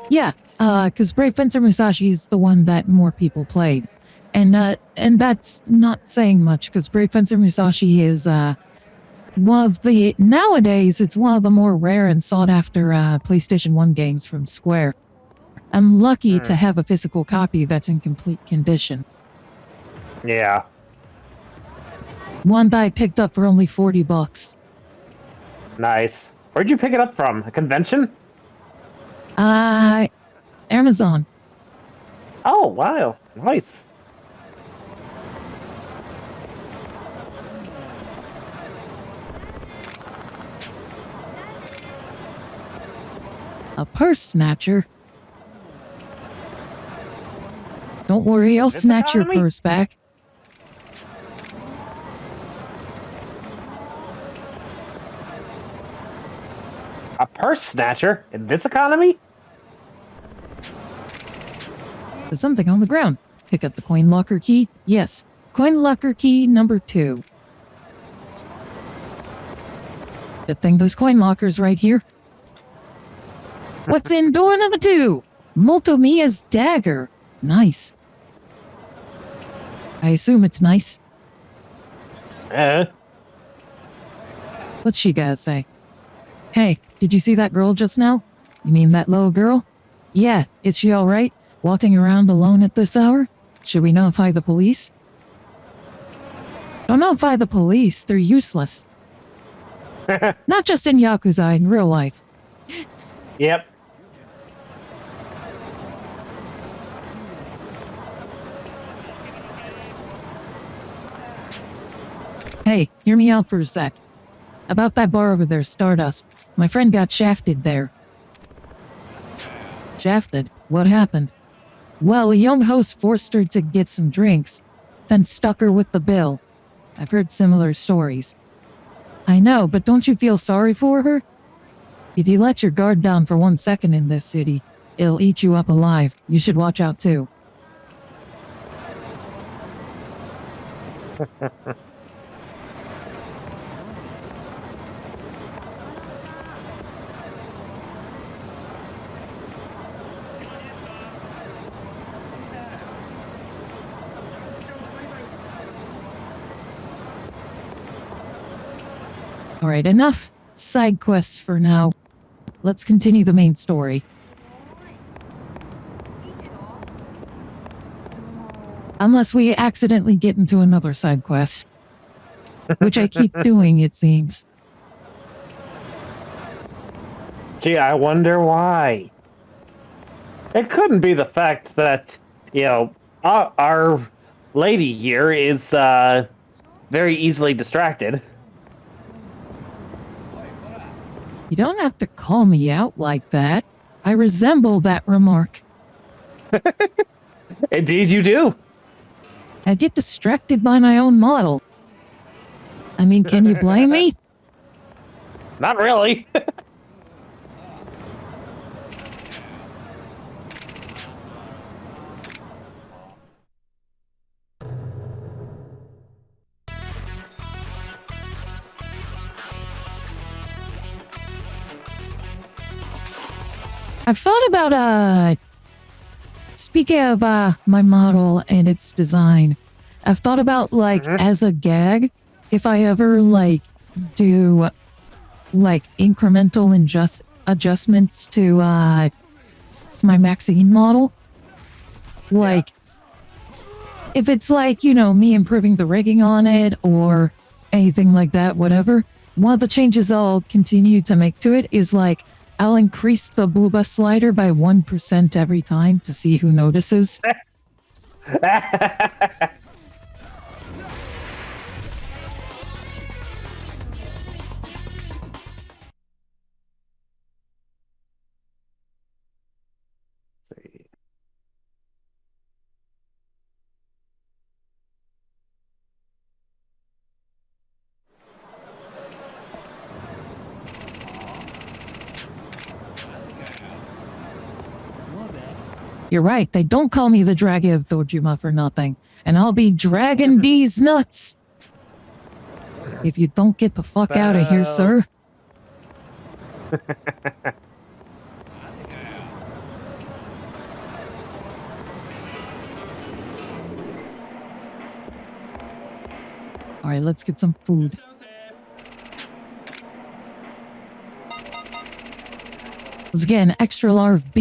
Yeah, because Brave Fencer Musashi is the one that more people played. And that's not saying much because Brave Fencer Musashi is nowadays it's one of the more rare and sought after PlayStation 1 games from Square. I'm lucky to have a physical copy that's in complete condition. Yeah. One that I picked up for only $40. Nice. Where'd you pick it up from? A convention? Amazon. Oh, wow. Nice. A purse snatcher? Don't worry, I'll This snatch your economy? purse back. A purse snatcher in this economy? There's something on the ground. Pick up the coin locker key. Yes, coin locker key number 2. Good thing those coin lockers right here. What's in door number 2? Motomiya's dagger. Nice. I assume it's nice. What's she gotta say? Hey, did you see that girl just now? You mean that little girl? Yeah, is she alright? Walking around alone at this hour? Should we notify the police? Don't notify the police, they're useless. Not just in Yakuza, in real life. Yep. Hey, hear me out for a sec. About that bar over there, Stardust. My friend got shafted there. Shafted? What happened? Well, a young host forced her to get some drinks, then stuck her with the bill. I've heard similar stories. I know, but don't you feel sorry for her? If you let your guard down for 1 second in this city, it'll eat you up alive. You should watch out too. Alright, enough side quests for now. Let's continue the main story. Unless we accidentally get into another side quest. Which I keep doing, it seems. Gee, I wonder why. It couldn't be the fact that, our lady here is very easily distracted. You don't have to call me out like that. I resemble that remark. Indeed you do. I get distracted by my own model. I mean, can you blame me? Not really. I've thought about, speaking of, my model and its design, I've thought about, as a gag, if I ever, do, incremental adjustments to, my Maxine model. If it's me improving the rigging on it or anything like that, whatever, one of the changes I'll continue to make to it is, I'll increase the booba slider by 1% every time to see who notices. You're right, they don't call me the Dragon of Dojima for nothing. And I'll be dragging these nuts! If you don't get the fuck out of here, sir. Alright, let's get some food. Once again, extra large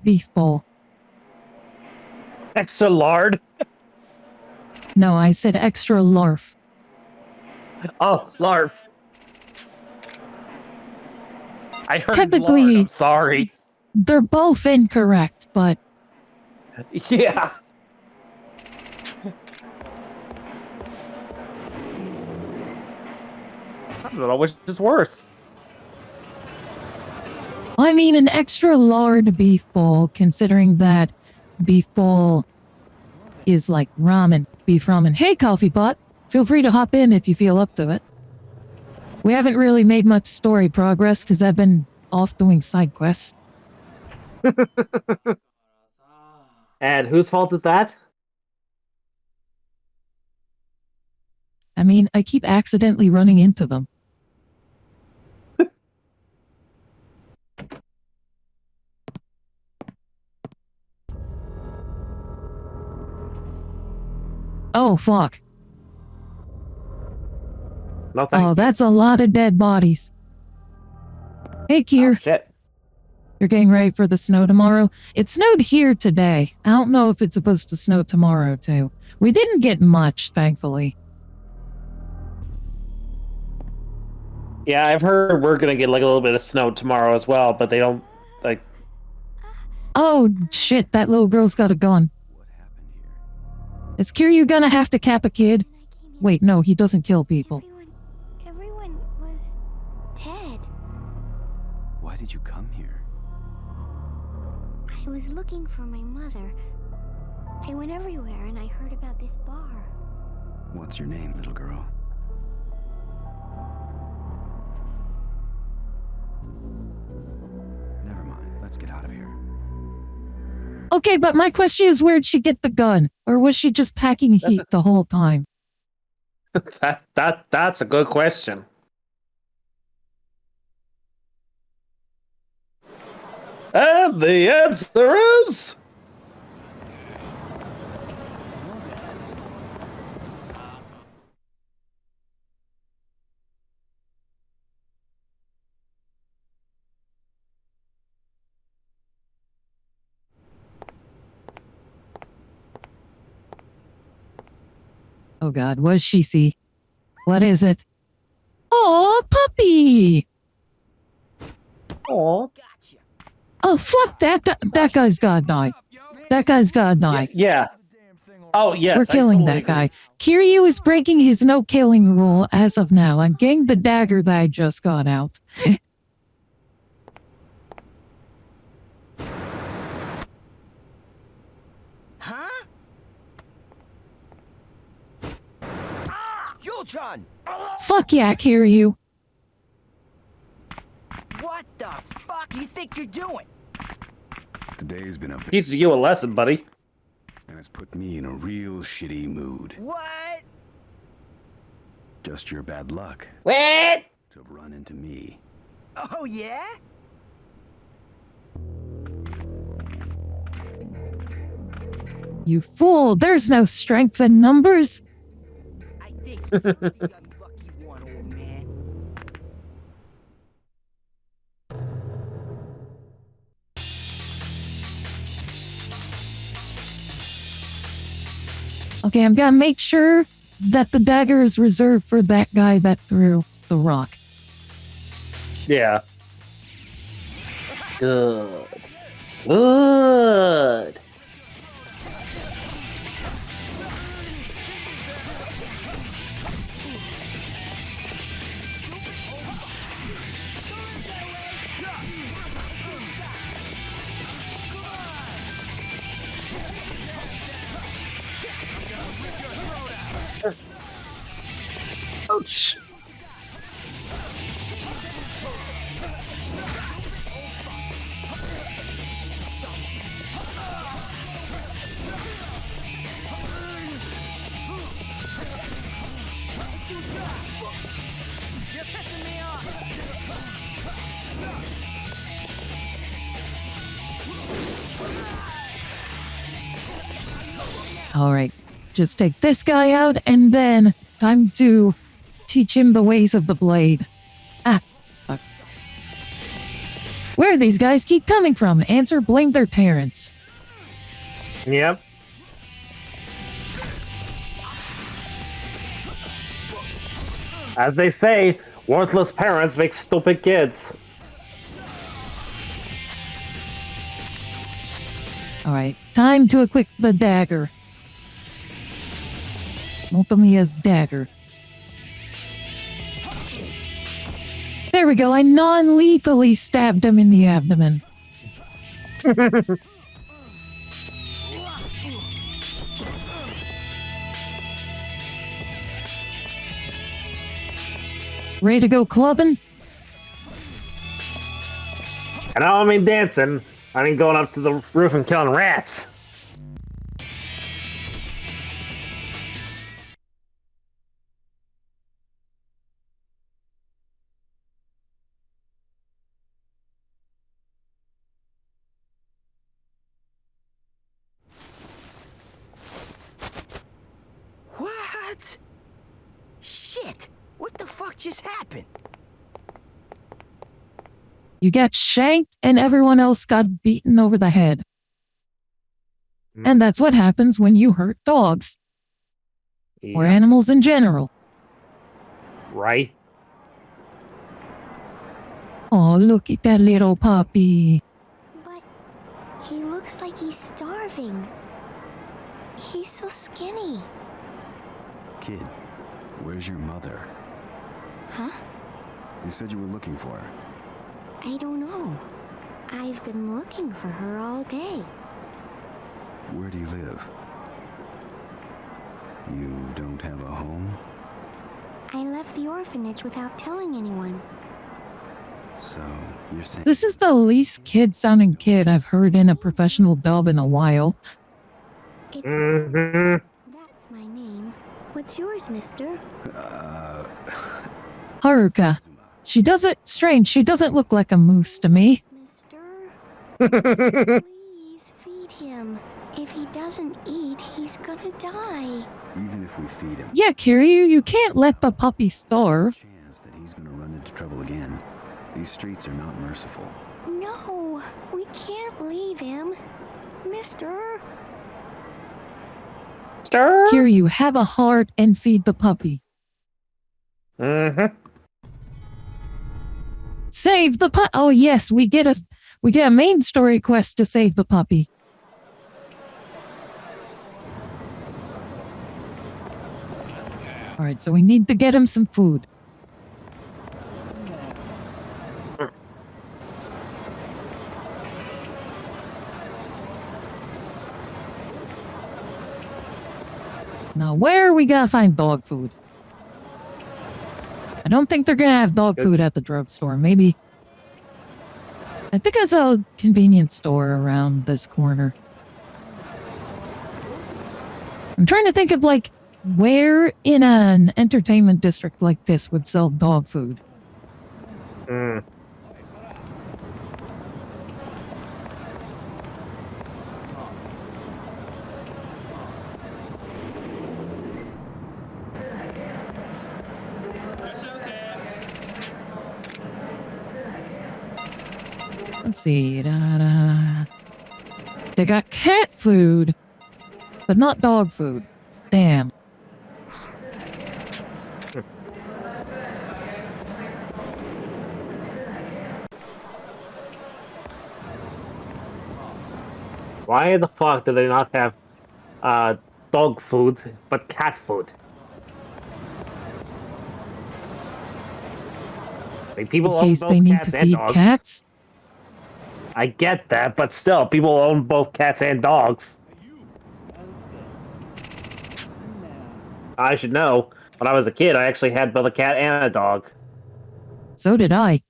beef bowl. Extra lard? No, I said extra larf. Oh, larf. I heard Technically- lard, I'm sorry. They're both incorrect, but Yeah. I don't know which is worse. I mean an extra lard beef bowl, considering that beef bowl is like ramen, beef ramen. Hey, coffee pot, feel free to hop in if you feel up to it. We haven't really made much story progress because I've been off doing side quests. And whose fault is that? I mean, I keep accidentally running into them. Oh, fuck. No thank Oh, that's a lot of dead bodies. Hey, Kier. Oh, shit. You're getting ready for the snow tomorrow? It snowed here today. I don't know if it's supposed to snow tomorrow, too. We didn't get much, thankfully. Yeah, I've heard we're gonna get like a little bit of snow tomorrow as well, but they don't like. Oh, shit, that little girl's got a gun. Is Kiryu gonna have to cap a kid? Wait, no, he doesn't kill people. Everyone was dead. Why did you come here? I was looking for my mother. I went everywhere and I heard about this bar. What's your name, little girl? Never mind. Let's get out of here. Okay, but my question is, where'd she get the gun? Or was she just packing heat the whole time? That's a good question. And the answer is Oh god, what does she see? What is it? Oh, puppy! oh Oh, fuck that! That guy's gotta die. That guy's gotta die. yeah. Oh yes, We're I killing totally that guy. Kiryu is breaking his no-killing rule as of now. I'm getting the dagger that I just got out. Huh? Ah! Yultron! Fuck yeah, Kiryu. What the fuck you think you're doing? Today's been a Teach you a lesson, buddy. and it's put me in a real shitty mood. What? Just your bad luck What? to have run into me. Oh yeah? You fool, there's no strength in numbers. I think you're the unlucky one, old man. Okay, I'm gonna make sure that the dagger is reserved for that guy that threw the rock. Yeah. Good. Good. Ouch. All right, just take this guy out and then Time to teach him the ways of the blade. Ah, fuck. Where these guys keep coming from? Answer, blame their parents. Yep. As they say, worthless parents make stupid kids. Alright, time to equip the dagger. Motomiya's dagger. There we go, I non-lethally stabbed him in the abdomen. Ready to go clubbing? And I don't mean dancing. I mean going up to the roof and killing rats. What? Shit! What the fuck just happened? You got shanked and everyone else got beaten over the head. And that's what happens when you hurt dogs. Or Yeah. animals in general. Right? Oh, look at that little puppy. But he looks like he's starving. He's so skinny. Kid, where's your mother? Huh? You said you were looking for her. I don't know. I've been looking for her all day. Where do you live? You don't have a home? I left the orphanage without telling anyone. So, you're saying... This is the least kid-sounding kid I've heard in a professional dub in a while. It's That's my name. What's yours, mister? Haruka. She doesn't... Strange, she doesn't look like a moose to me. Mister? Please feed him. If he doesn't eat, he's gonna die. Even if we feed him... Yeah, Kiryu, you can't let the puppy starve. chance that he's gonna run into trouble again. These streets are not merciful. No, we can't leave him. Mister? Kiryu, have a heart and feed the puppy. Save the puppy. Oh yes, we get a main story quest to save the puppy. All right, so we need to get him some food. Now, where are we gonna find dog food? I don't think they're gonna have dog food at the drugstore. Maybe. I think I saw a convenience store around this corner. I'm trying to think of, like, where in an entertainment district like this would sell dog food. Let's see. They got cat food, but not dog food. Damn. Why the fuck do they not have dog food, but cat food? Like, people In own case both they need cats to and feed dogs. cats. I get that, but still, people own both cats and dogs. I should know. When I was a kid, I actually had both a cat and a dog. So did I.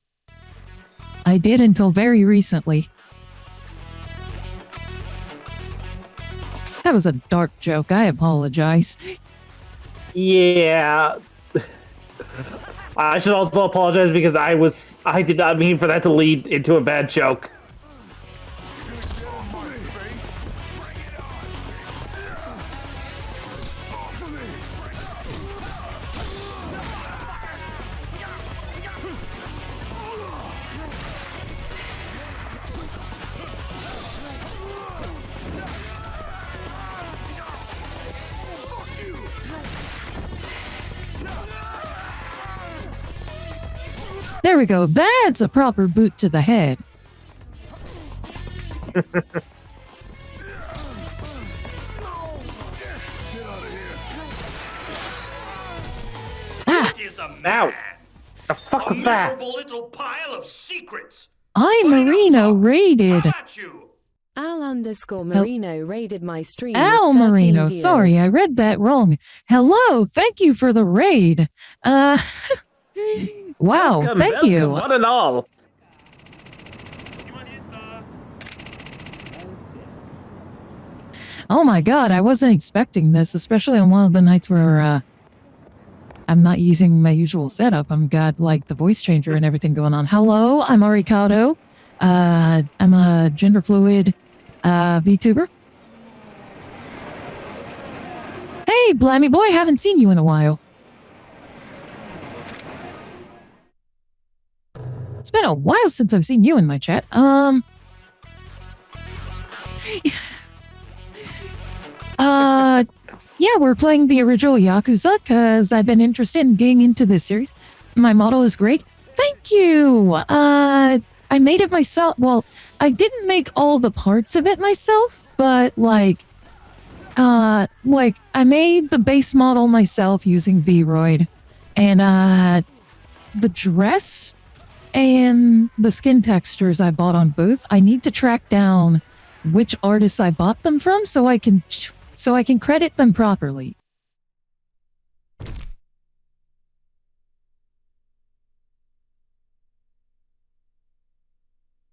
I did until very recently. That was a dark joke. I apologize. Yeah. I should also apologize because I did not mean for that to lead into a bad joke. There we go. That's a proper boot to the head. It is a man. The fuck A was that? miserable little pile of secrets. I Put it up Marino top. raided. How about you? Al_Marino raided my stream. Al with 13 Marino. viewers. Sorry, I read that wrong. Hello. Thank you for the raid. Wow. Welcome, Thank welcome, you. One and all. Oh my god, I wasn't expecting this, especially on one of the nights where I'm not using my usual setup. I've got like the voice changer and everything going on. Hello, I'm Arikado. I'm a gender fluid VTuber. Hey, Blammy boy, haven't seen you in a while. It's been a while since I've seen you in my chat. Yeah, we're playing the original Yakuza because I've been interested in getting into this series. My model is great. Thank you. I made it myself. Well, I didn't make all the parts of it myself, but like I made the base model myself using Vroid, and the dress and the skin textures I bought on both. I need to track down which artists I bought them from so I can credit them properly.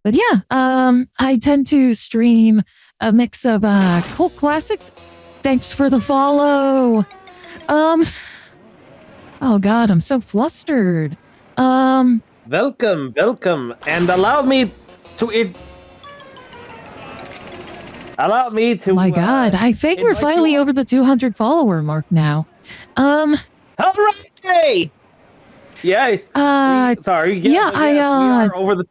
But yeah, I tend to stream a mix of cult classics. Thanks for the follow. Oh god, I'm so flustered. Welcome, welcome, and allow me to My god, I think we're finally over the 200 follower mark now. Hooray! Yeah. Sorry. Yeah, we are over the.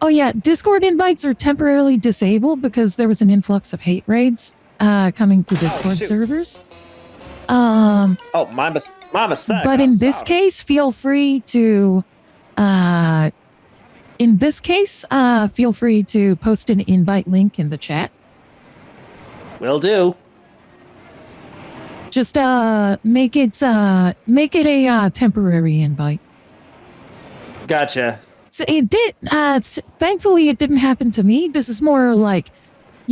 Oh yeah, Discord invites are temporarily disabled because there was an influx of hate raids coming to Discord servers. Oh, my mistake. But in this case, feel free to post an invite link in the chat. Will do. Just make it a temporary invite. Gotcha. So it did. Thankfully, it didn't happen to me. This is more like,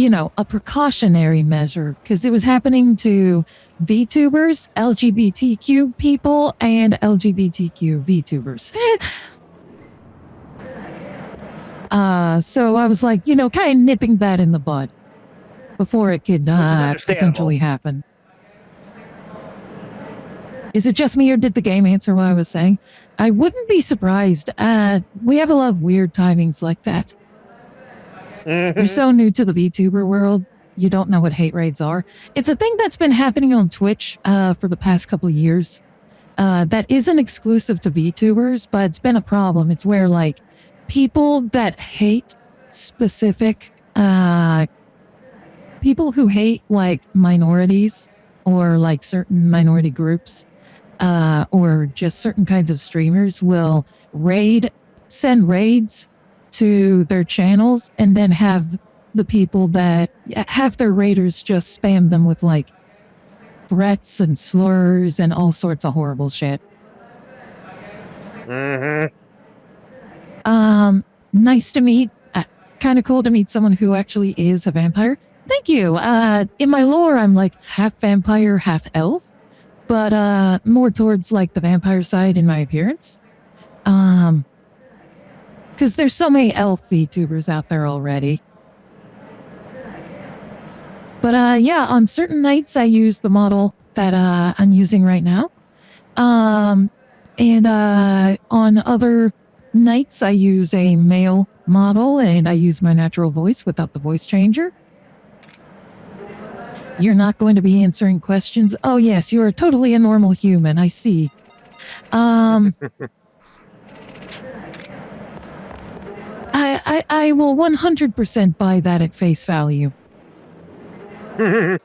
a precautionary measure because it was happening to VTubers, LGBTQ people, and LGBTQ VTubers. So I was like, kind of nipping that in the bud before it could potentially happen. Is it just me or did the game answer what I was saying? I wouldn't be surprised. We have a lot of weird timings like that. You're so new to the VTuber world, you don't know what hate raids are. It's a thing that's been happening on Twitch for the past couple of years. That isn't exclusive to VTubers, but it's been a problem. It's where, like, people that hate specific... people who hate, like, minorities or, like, certain minority groups or just certain kinds of streamers will send raids to their channels and then have the people that have their raiders just spam them with like threats and slurs and all sorts of horrible shit. Nice to meet. Kind of cool to meet someone who actually is a vampire. Thank you. In my lore, I'm like half vampire, half elf, but more towards like the vampire side in my appearance. Because there's so many elf VTubers out there already. But yeah, on certain nights I use the model that I'm using right now. And on other nights I use a male model and I use my natural voice without the voice changer. You're not going to be answering questions. Oh yes, you are totally a normal human, I see. I will 100% buy that at face value. But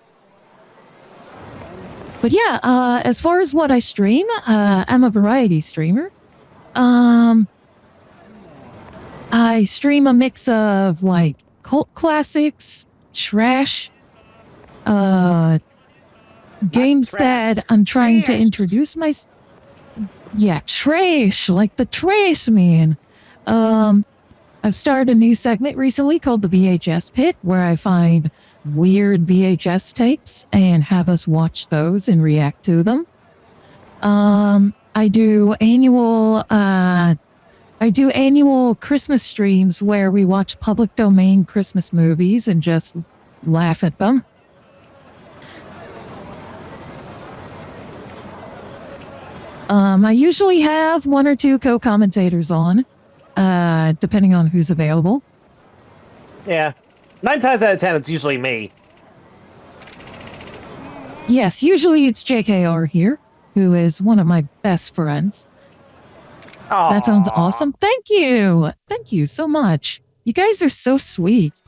yeah, as far as what I stream, I'm a variety streamer. I stream a mix of like cult classics, trash, games that I'm trying to introduce my. Yeah, trash, like the trash man. I've started a new segment recently called the VHS Pit, where I find weird VHS tapes and have us watch those and react to them. I do annual Christmas streams where we watch public domain Christmas movies and just laugh at them. I usually have one or two co-commentators on, depending on who's available. Yeah. 9 times out of 10, it's usually me. Yes, usually it's JKR here, who is one of my best friends. Aww. That sounds awesome. Thank you. Thank you so much. You guys are so sweet.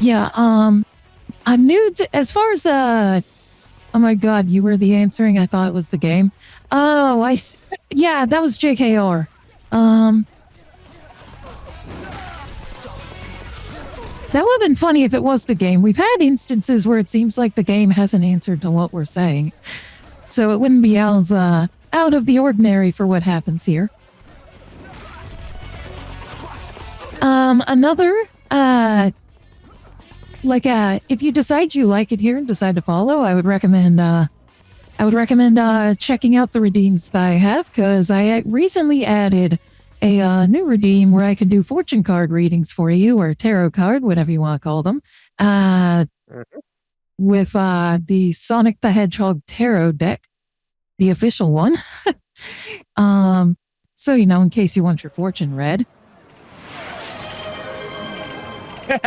Yeah, I'm new to, as far as, oh my god, you were the answering, I thought it was the game. Oh, yeah, that was JKR. That would have been funny if it was the game. We've had instances where it seems like the game hasn't answered to what we're saying. So it wouldn't be out of the ordinary for what happens here. If you decide you like it here and decide to follow, I would recommend checking out the redeems that I have, because I recently added a new redeem where I could do fortune card readings for you, or tarot card, whatever you want to call them, with the Sonic the Hedgehog tarot deck, the official one. So, in case you want your fortune read.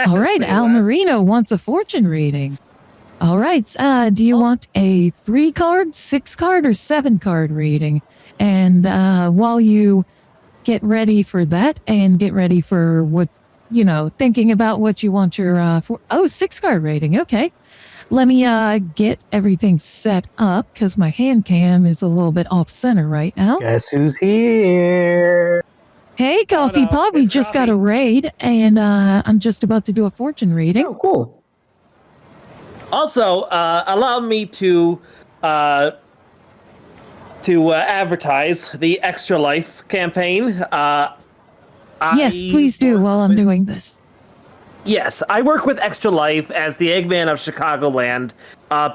All right, Al Marino wants a fortune reading. All right, do you want a 3-card, 6-card, or 7-card reading? And while you get ready for that and get ready for what, thinking about what you want your 6-card rating. Okay. Let me get everything set up, because my hand cam is a little bit off center right now. Guess who's here? Hey, Coffee Pot, we just got a raid, and I'm just about to do a fortune reading. Oh, cool. Also, allow me to advertise the Extra Life campaign. Yes, please do while I'm doing this. Yes, I work with Extra Life as the Eggman of Chicagoland.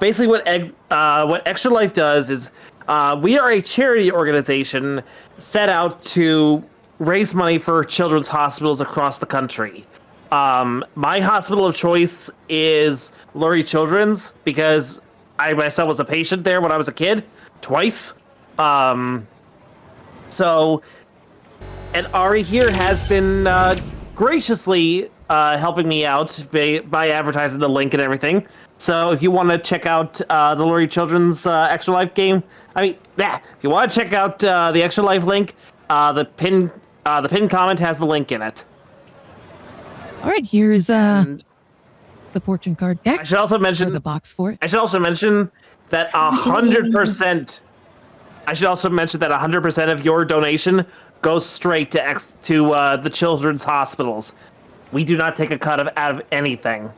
Basically, what Extra Life does is we are a charity organization set out to raise money for children's hospitals across the country. My hospital of choice is Lurie Children's, because I myself was a patient there when I was a kid, twice. And Ari here has been graciously helping me out by advertising the link and everything. So if you want to check out the Lurie Children's Extra Life game, if you want to check out the Extra Life link, the pinned comment has the link in it. All right, here's the fortune card deck. I should also mention the box for it. I should also mention that 100%. I should also mention that 100% of your donation goes straight to the children's hospitals. We do not take a cut out of anything.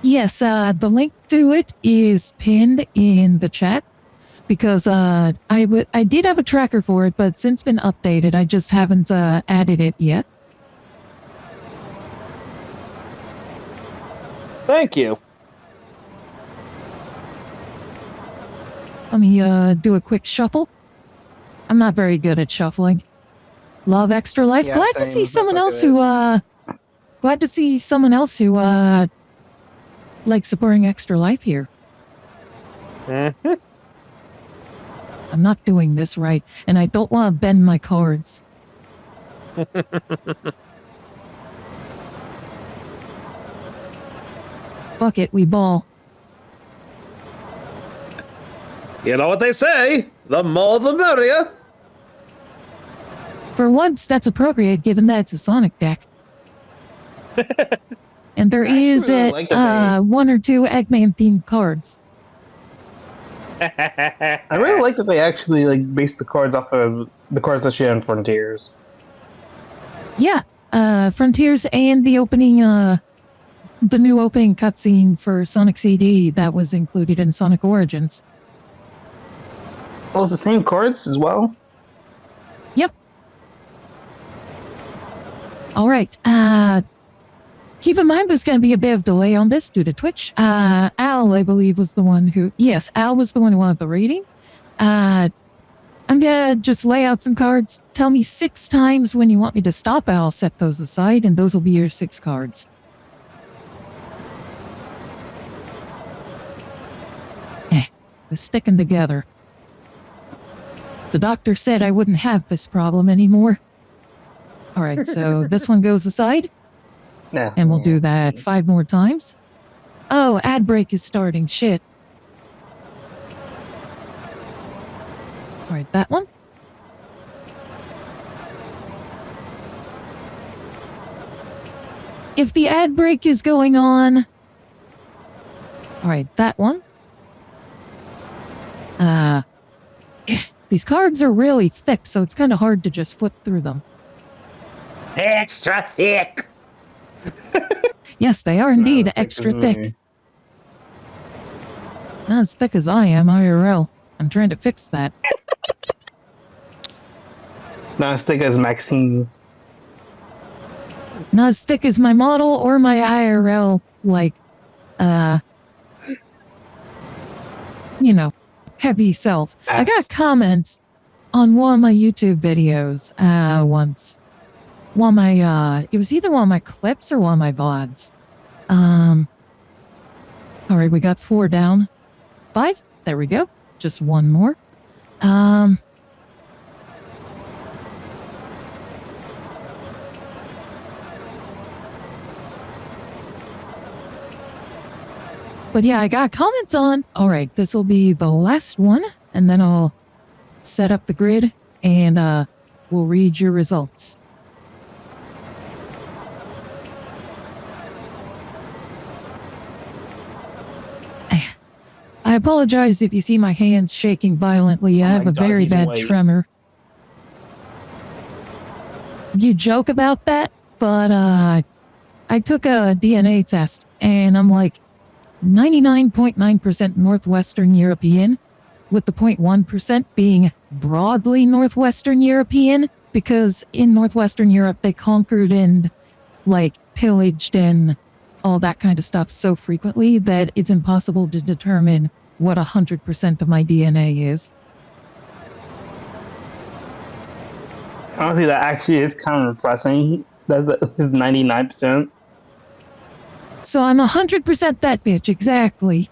Yes, the link to it is pinned in the chat, because I did have a tracker for it, but since been updated, I just haven't added it yet. Thank you. Let me do a quick shuffle. I'm not very good at shuffling. Love Extra Life. Yeah, Glad to see someone else who likes supporting Extra Life here. Mm-hmm. I'm not doing this right, and I don't want to bend my cards. Fuck it, we ball. You know what they say, the more the merrier. For once, that's appropriate, given that it's a Sonic deck. And there is really like that one or two Eggman themed cards. I really like that they actually like based the cards off of the cards that she had in Frontiers. Yeah, Frontiers and the opening, the new opening cutscene for Sonic CD that was included in Sonic Origins. Well, it's the same cards as well. Yep. All right. Keep in mind there's going to be a bit of delay on this due to Twitch. Al, I believe, was the one who... Yes, Al was the one who wanted the rating. I'm going to just lay out some cards. Tell me 6 times when you want me to stop. I'll set those aside, and those will be your 6 cards. We're sticking together. The doctor said I wouldn't have this problem anymore. All right, so this one goes aside. Yeah. And we'll do that 5 more times. Oh, ad break is starting. Shit. All right, that one. If the ad break is going on... All right, that one. These cards are really thick, so it's kind of hard to just flip through them. Extra thick. Yes, they are indeed extra thick. Not as thick as I am, IRL. I'm trying to fix that. Not as thick as Maxine. Not as thick as my model or my IRL, like, you know, heavy self. I got comments on one of my YouTube videos, once. One of my, it was either one of my clips or one of my VODs. All right, we got 4 down. 5, there we go. Just one more. But yeah, I got comments on. All right, this will be the last one, and then I'll set up the grid, and we'll read your results. I apologize if you see my hands shaking violently. I have a very bad tremor. You joke about that, but I took a DNA test, and I'm like 99.9% Northwestern European, with the 0.1% being broadly Northwestern European, because in Northwestern Europe they conquered and like pillaged and all that kind of stuff so frequently that it's impossible to determine what 100% of my DNA is. Honestly, that actually is kind of impressive. That is 99%. So I'm 100% that bitch, exactly.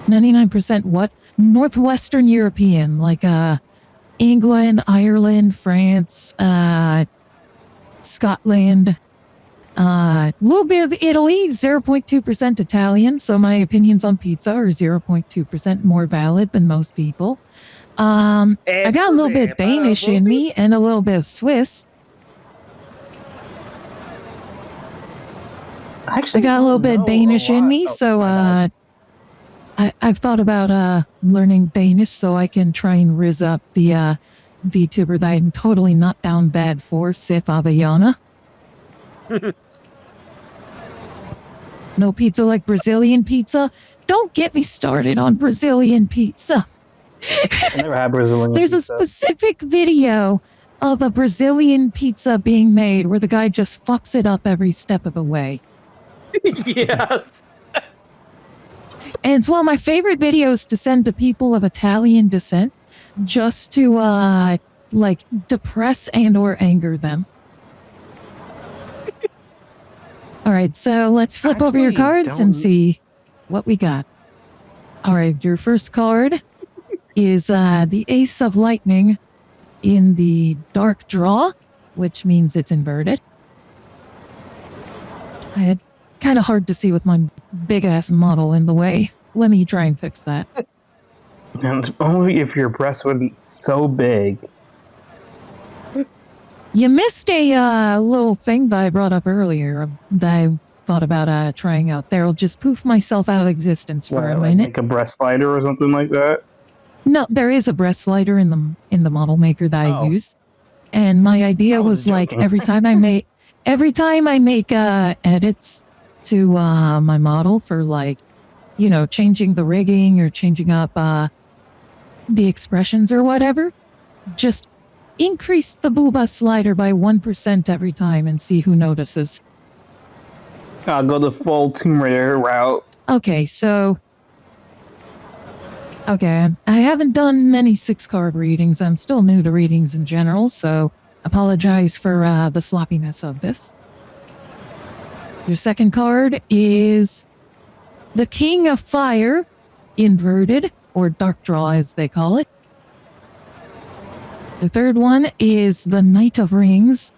99% what? Northwestern European, like England, Ireland, France, Scotland, little bit of Italy, 0.2% Italian, so my opinions on pizza are 0.2% more valid than most people. I got a little bit Danish in me and a little bit of Swiss. Actually, I got a little bit Danish in me, so I've thought about learning Danish so I can try and rizz up the VTuber that I'm totally not down bad for, Sif Avellana. No pizza like Brazilian pizza? Don't get me started on Brazilian pizza. I never had Brazilian There's pizza. a specific video of a Brazilian pizza being made where the guy just fucks it up every step of the way. Yes. And it's one of my favorite videos to send to people of Italian descent just to, like, depress and or anger them. All right, so let's flip over your cards and see what we got. All right, your first card is the Ace of Lightning in the Dark Draw, which means it's inverted. I had kind of hard to see with my big-ass model in the way. Let me try and fix that. And only if your breast wasn't so big. You missed a little thing that I brought up earlier that I thought about trying out. There, I'll just poof myself out of existence for a minute. Like a breast slider or something like that? No, there is a breast slider in the model maker that I use. And my idea was like every time I make edits to my model for like, you know, changing the rigging or changing up the expressions or whatever, just increase the booba slider by 1% every time and see who notices. I'll go the full Tomb Raider route. Okay, so... Okay, I haven't done many 6-card readings. I'm still new to readings in general, so apologize for the sloppiness of this. Your second card is the King of Fire, inverted, or dark draw as they call it. The third one is the Knight of Rings.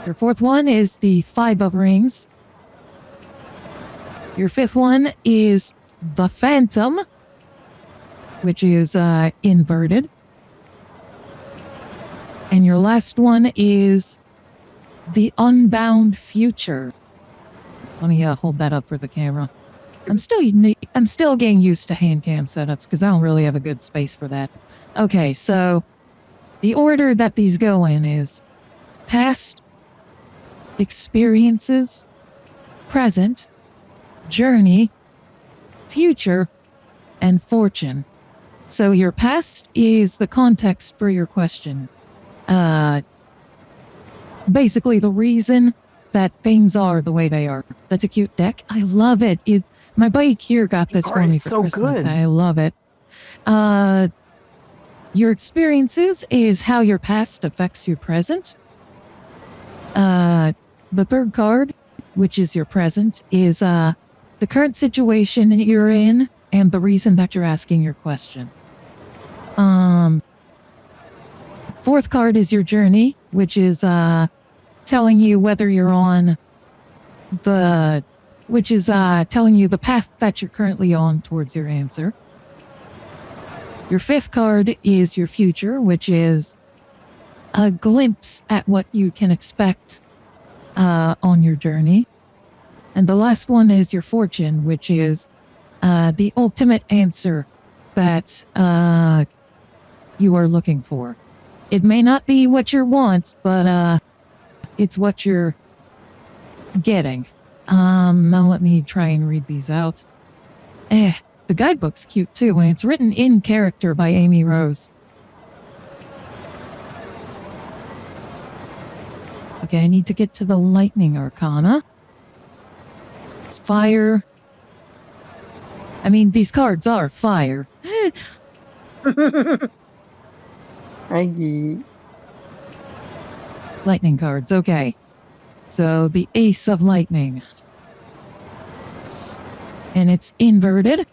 Your fourth one is the Five of Rings. Your fifth one is the Phantom, which is inverted. And your last one is the Unbound Future. Let me hold that up for the camera. I'm still getting used to hand cam setups because I don't really have a good space for that. Okay, so the order that these go in is past, experiences, present, journey, future, and fortune. So your past is the context for your question. Basically the reason that things are the way they are. That's a cute deck. I love it. My buddy Kiryu got this for me for Christmas. Good. I love it. Your experiences is how your past affects your present. The third card, which is your present, is the current situation you're in and the reason that you're asking your question. Fourth card is your journey, which is telling you whether you're on telling you the path that you're currently on towards your answer. Your fifth card is your future, which is a glimpse at what you can expect on your journey. And the last one is your fortune, which is the ultimate answer that you are looking for. It may not be what you want, but it's what you're getting. Now let me try and read these out. The guidebook's cute too, and it's written in character by Amy Rose. Okay, I need to get to the Lightning Arcana. It's fire. I mean, these cards are fire. Lightning cards, okay. So, the Ace of Lightning. And it's inverted.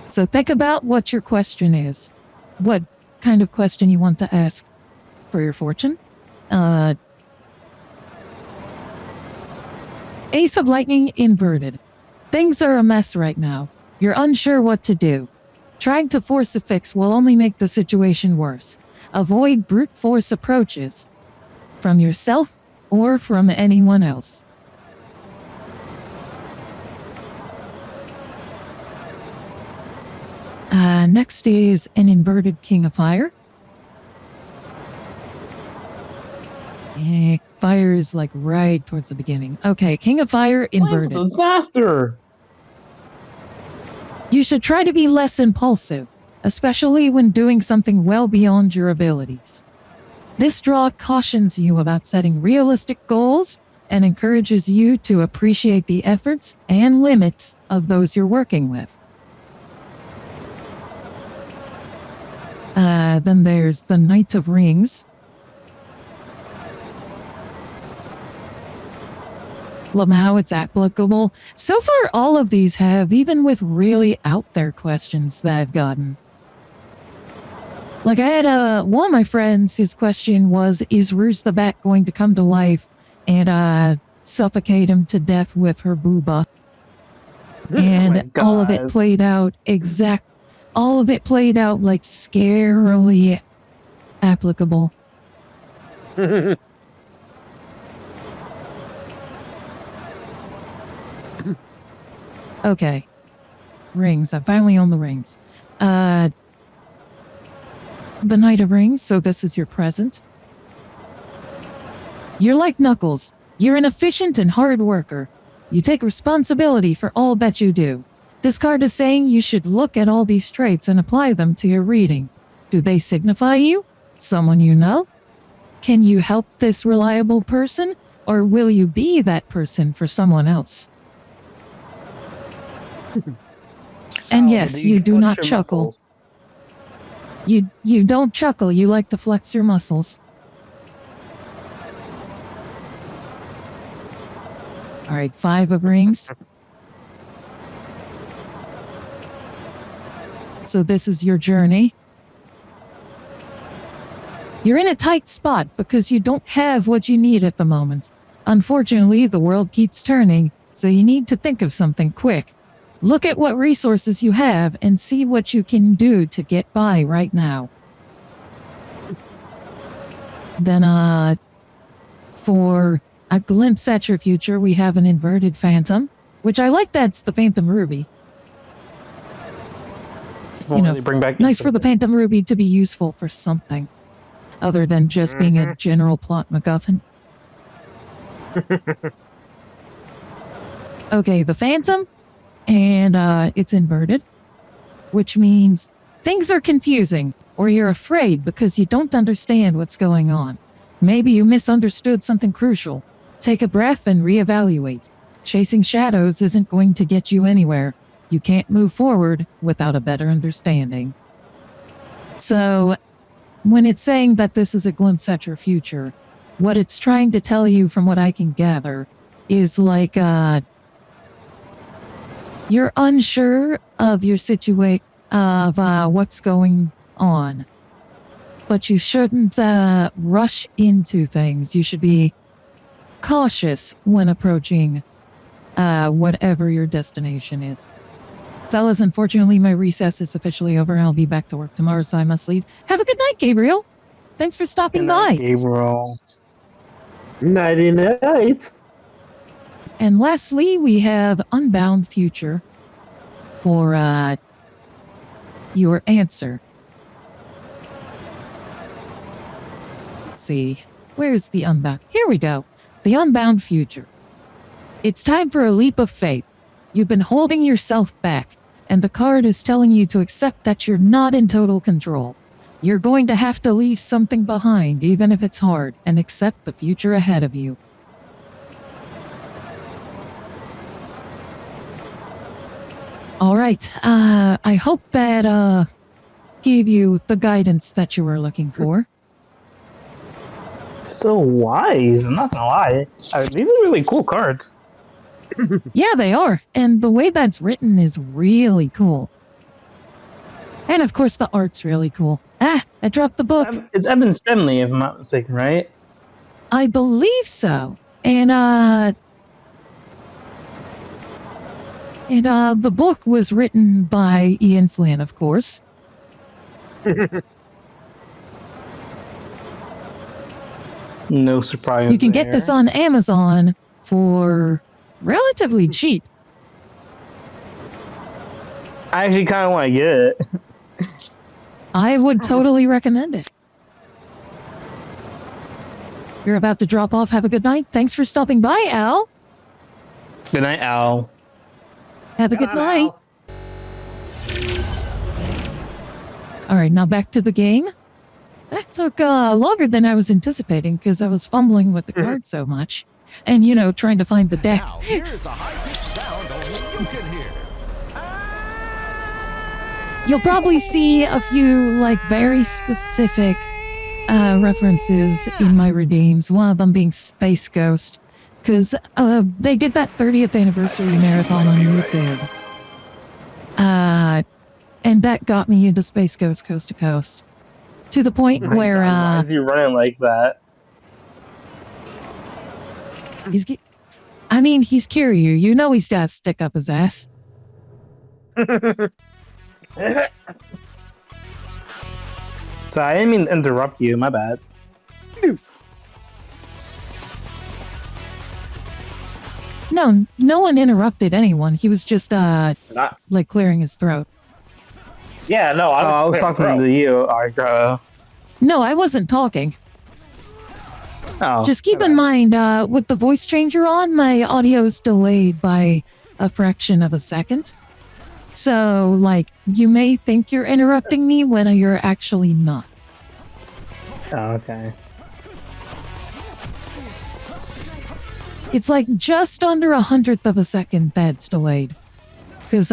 So think about what your question is. What kind of question you want to ask for your fortune. Ace of Lightning inverted. Things are a mess right now. You're unsure what to do. Trying to force a fix will only make the situation worse. Avoid brute force approaches from yourself or from anyone else. Next is an inverted King of Fire. Fire is like right towards the beginning. Okay, King of Fire inverted. Disaster! You should try to be less impulsive, especially when doing something well beyond your abilities. This draw cautions you about setting realistic goals and encourages you to appreciate the efforts and limits of those you're working with. Then there's the Knight of Rings. Love how it's applicable. So far, all of these have, even with really out there questions that I've gotten. Like I had one of my friends, his question was, is Rouge the Bat going to come to life and suffocate him to death with her booba? And all of it played out all of it played out like scarily applicable. Okay. Rings. I finally own the rings. The Knight of Rings, so this is your present. You're like Knuckles. You're an efficient and hard worker. You take responsibility for all that you do. This card is saying you should look at all these traits and apply them to your reading. Do they signify you? Someone you know? Can you help this reliable person? Or will you be that person for someone else? And yes, you do not chuckle. You don't chuckle, you like to flex your muscles. Alright, 5 of rings. So this is your journey. You're in a tight spot because you don't have what you need at the moment. Unfortunately, the world keeps turning, so you need to think of something quick. Look at what resources you have and see what you can do to get by right now. Then, for a glimpse at your future, we have an inverted phantom, which I like that's the Phantom Ruby. You know, bring back nice for the Phantom Ruby to be useful for something other than just being a general plot MacGuffin. Okay, the Phantom, and it's inverted, which means things are confusing, or you're afraid because you don't understand what's going on. Maybe you misunderstood something crucial. Take a breath and reevaluate. Chasing shadows isn't going to get you anywhere. You can't move forward without a better understanding. So, when it's saying that this is a glimpse at your future, what it's trying to tell you from what I can gather is like, you're unsure of your what's going on. But you shouldn't rush into things. You should be cautious when approaching whatever your destination is. Fellas, unfortunately, my recess is officially over. I'll be back to work tomorrow, so I must leave. Have a good night, Gabriel. Thanks for stopping by. Gabriel. Nighty night. And lastly, we have Unbound Future for your answer. Let's see. Where's the Unbound? Here we go. The Unbound Future. It's time for a leap of faith. You've been holding yourself back, and the card is telling you to accept that you're not in total control. You're going to have to leave something behind, even if it's hard, and accept the future ahead of you. All right. I hope that gave you the guidance that you were looking for. So wise, I'm not gonna lie. These are really cool cards. Yeah, they are. And the way that's written is really cool. And of course, the art's really cool. Ah, I dropped the book. It's Evan Stemley, if I'm not mistaken, right? I believe so. And the book was written by Ian Flynn, of course. No surprise. You can get this on Amazon for relatively cheap. I actually kind of want to get it. I would totally recommend it. You're about to drop off. Have a good night. Thanks for stopping by, Al. Good night, Al. Have a good night. All right, now back to the game. That took longer than I was anticipating because I was fumbling with the card so much. And, you know, trying to find the deck. Now, here's a high-pitched sound only you can hear. You'll probably see a few, like, very specific references in my redeems. One of them being Space Ghost. Because they did that 30th anniversary marathon on YouTube. And that got me into Space Ghost Coast to Coast. To the point where... why is he running like that? He's Kiryu. You know he's got to stick up his ass. So I didn't mean to interrupt you. My bad. No one interrupted anyone. He was just Not. like clearing his throat. Yeah, no, I was talking to you, Arikado. No, I wasn't talking. Oh, Just keep in mind, with the voice changer on, my audio's delayed by a fraction of a second. So, like, you may think you're interrupting me when you're actually not. Oh, okay. It's like just under 100th of a second that's delayed. Because,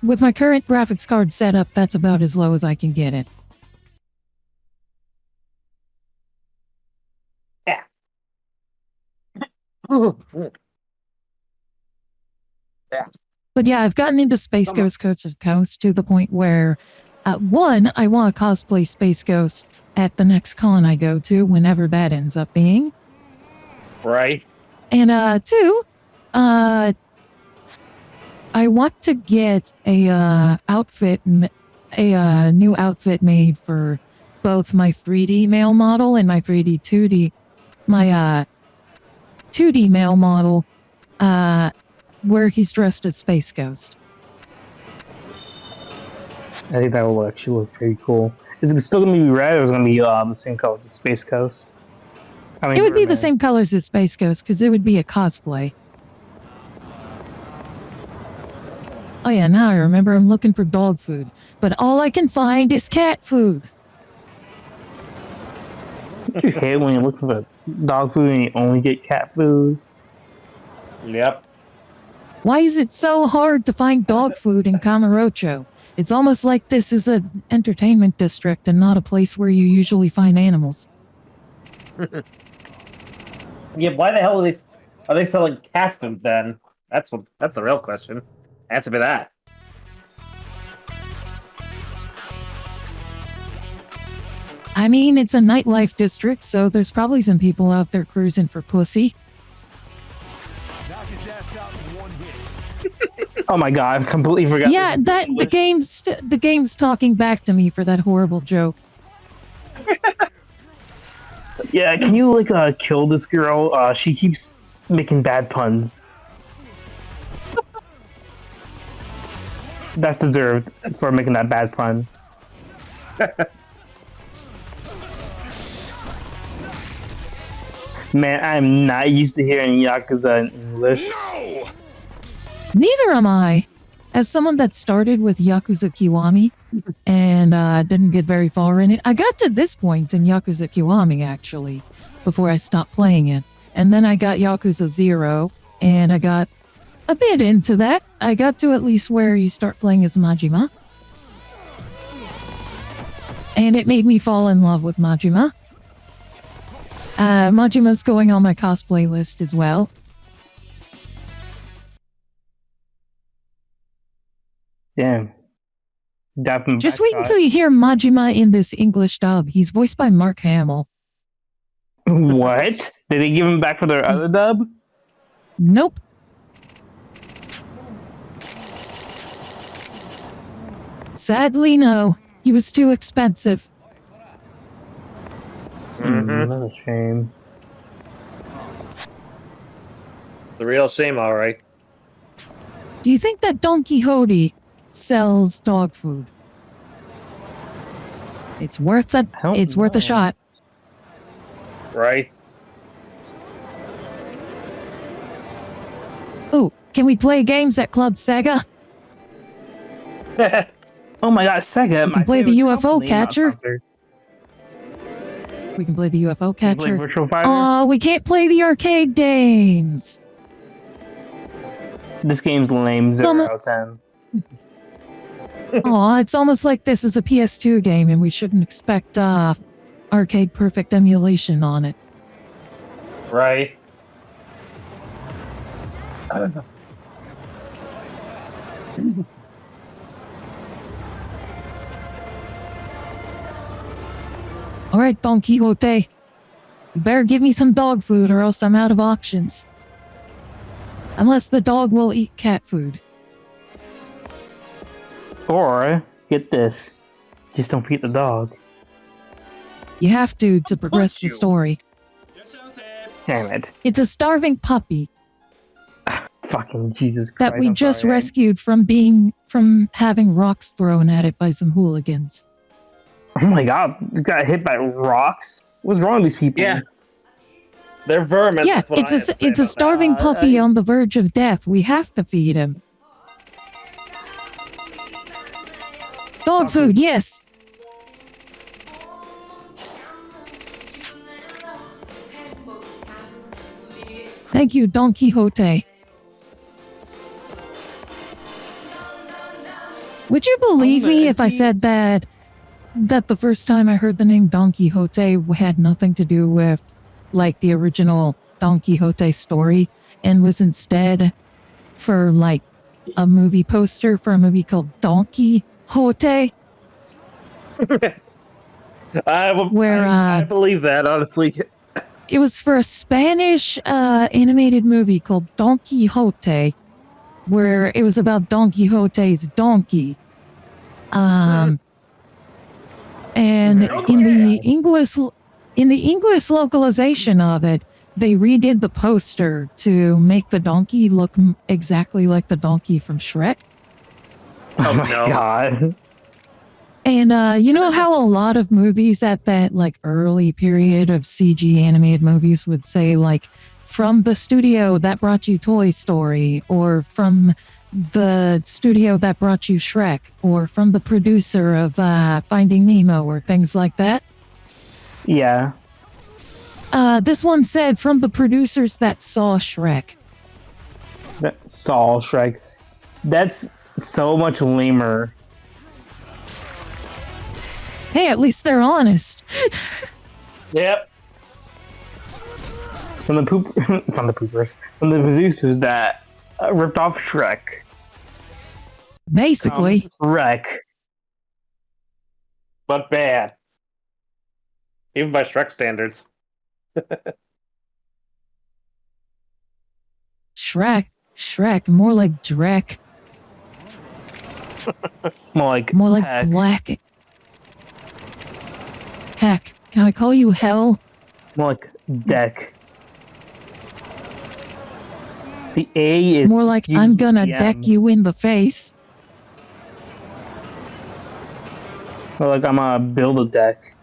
with my current graphics card setup, that's about as low as I can get it. Yeah. But yeah, I've gotten into Space Ghost Coast to Coast to the point where, one, I want to cosplay Space Ghost at the next con I go to, whenever that ends up being. Right. And two, I want to get a new outfit made for both my 3D male model and my 3D 2D, my 2D male model, where he's dressed as Space Ghost. I think that will actually look pretty cool. Is it still gonna be red, or is it gonna be the same color as Space Ghost? I mean, It would be the same colors as Space Ghost, because it would be a cosplay. Oh yeah, now I remember I'm looking for dog food, but all I can find is cat food. Don't you hate when you're looking for dog food and you only get cat food? Yep. Why is it so hard to find dog food in Kamurocho? It's almost like this is an entertainment district and not a place where you usually find animals. Yeah, why the hell are they selling cat food then? That's the real question. Answer me that. I mean, it's a nightlife district, so there's probably some people out there cruising for pussy. Oh my god, I completely forgot. Yeah, that the game's talking back to me for that horrible joke. Yeah, can you like kill this girl? She keeps making bad puns. That's deserved for making that bad pun. Man, I'm not used to hearing Yakuza in English. No! Neither am I. As someone that started with Yakuza Kiwami and didn't get very far in it, I got to this point in Yakuza Kiwami actually, before I stopped playing it. And then I got Yakuza 0, and I got a bit into that. I got to at least where you start playing as Majima. And it made me fall in love with Majima. Majima's going on my cosplay list as well. Damn. Just wait until you hear Majima in this English dub. He's voiced by Mark Hamill. What? Did they give him back for their other dub? Nope. Sadly, no. He was too expensive. That's a shame. It's a real shame, alright. Do you think that Don Quixote sells dog food? It's worth it. It's worth a shot. Right? Ooh, can we play games at Club Sega? Oh my god, Sega! We can play the UFO catcher. We can play the UFO catcher. Virtual Fighter? Oh, we can't play the arcade games. This game's lame. 0 out of 10. Oh, it's almost like this is a PS2 game and we shouldn't expect arcade perfect emulation on it. Right. I don't know. All right, Don Quixote. You better give me some dog food or else I'm out of options. Unless the dog will eat cat food. Or Get this. Just don't feed the dog. You have to progress the story. Damn it. It's a starving puppy Fucking Jesus Christ. that we I'm just sorry. rescued from having rocks thrown at it by some hooligans. Oh my god, it got hit by rocks? What's wrong with these people? Yeah. They're vermin. Yeah, that's what I had to say it's a about starving that. puppy on the verge of death. We have to feed him. Dog food, yes. Thank you, Don Quixote. Would you believe me if I said that the first time I heard the name Don Quixote had nothing to do with like the original Don Quixote story and was instead for like a movie poster for a movie called Donkey Quixote? I believe that, honestly. It was for a Spanish animated movie called Don Quixote, where it was about Don Quixote's donkey. And in the English localization of it, they redid the poster to make the donkey look exactly like the donkey from Shrek. Oh my god. And you know how a lot of movies at that like early period of CG animated movies would say like from the studio that brought you Toy Story, or from the studio that brought you Shrek, or from the producer of Finding Nemo, or things like that? Yeah. This one said from the producers that saw Shrek. That saw Shrek. That's so much lamer. Hey, at least they're honest. Yep. From the producers that ripped off Shrek. Basically. Shrek. But bad. Even by Shrek standards. Shrek, more like Drek. More like Black. Heck, can I call you Hell? More like Deck. The A is more like I'm gonna DM. deck you in the face. More like I'm gonna build a deck.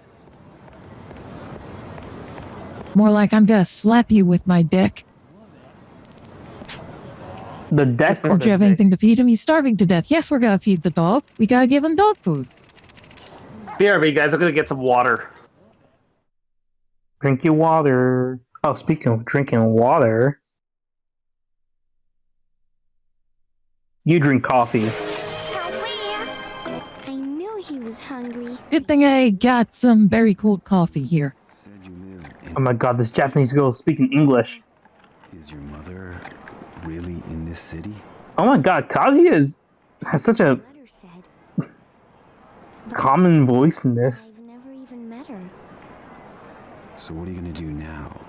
More like I'm gonna slap you with my dick. The deck. Or do you have anything to feed him? He's starving to death. Yes, we're gonna feed the dog. We gotta give him dog food. BRB, guys, I'm gonna get some water. Drink your water. Oh, speaking of drinking water, you drink coffee. I knew he was hungry. Good thing I got some very cold coffee here. Oh my god, this Japanese girl is speaking English. Is your mother really in this city? Oh my god, Kazuya has such a common voice in this. Never even met her. So what are you gonna do now?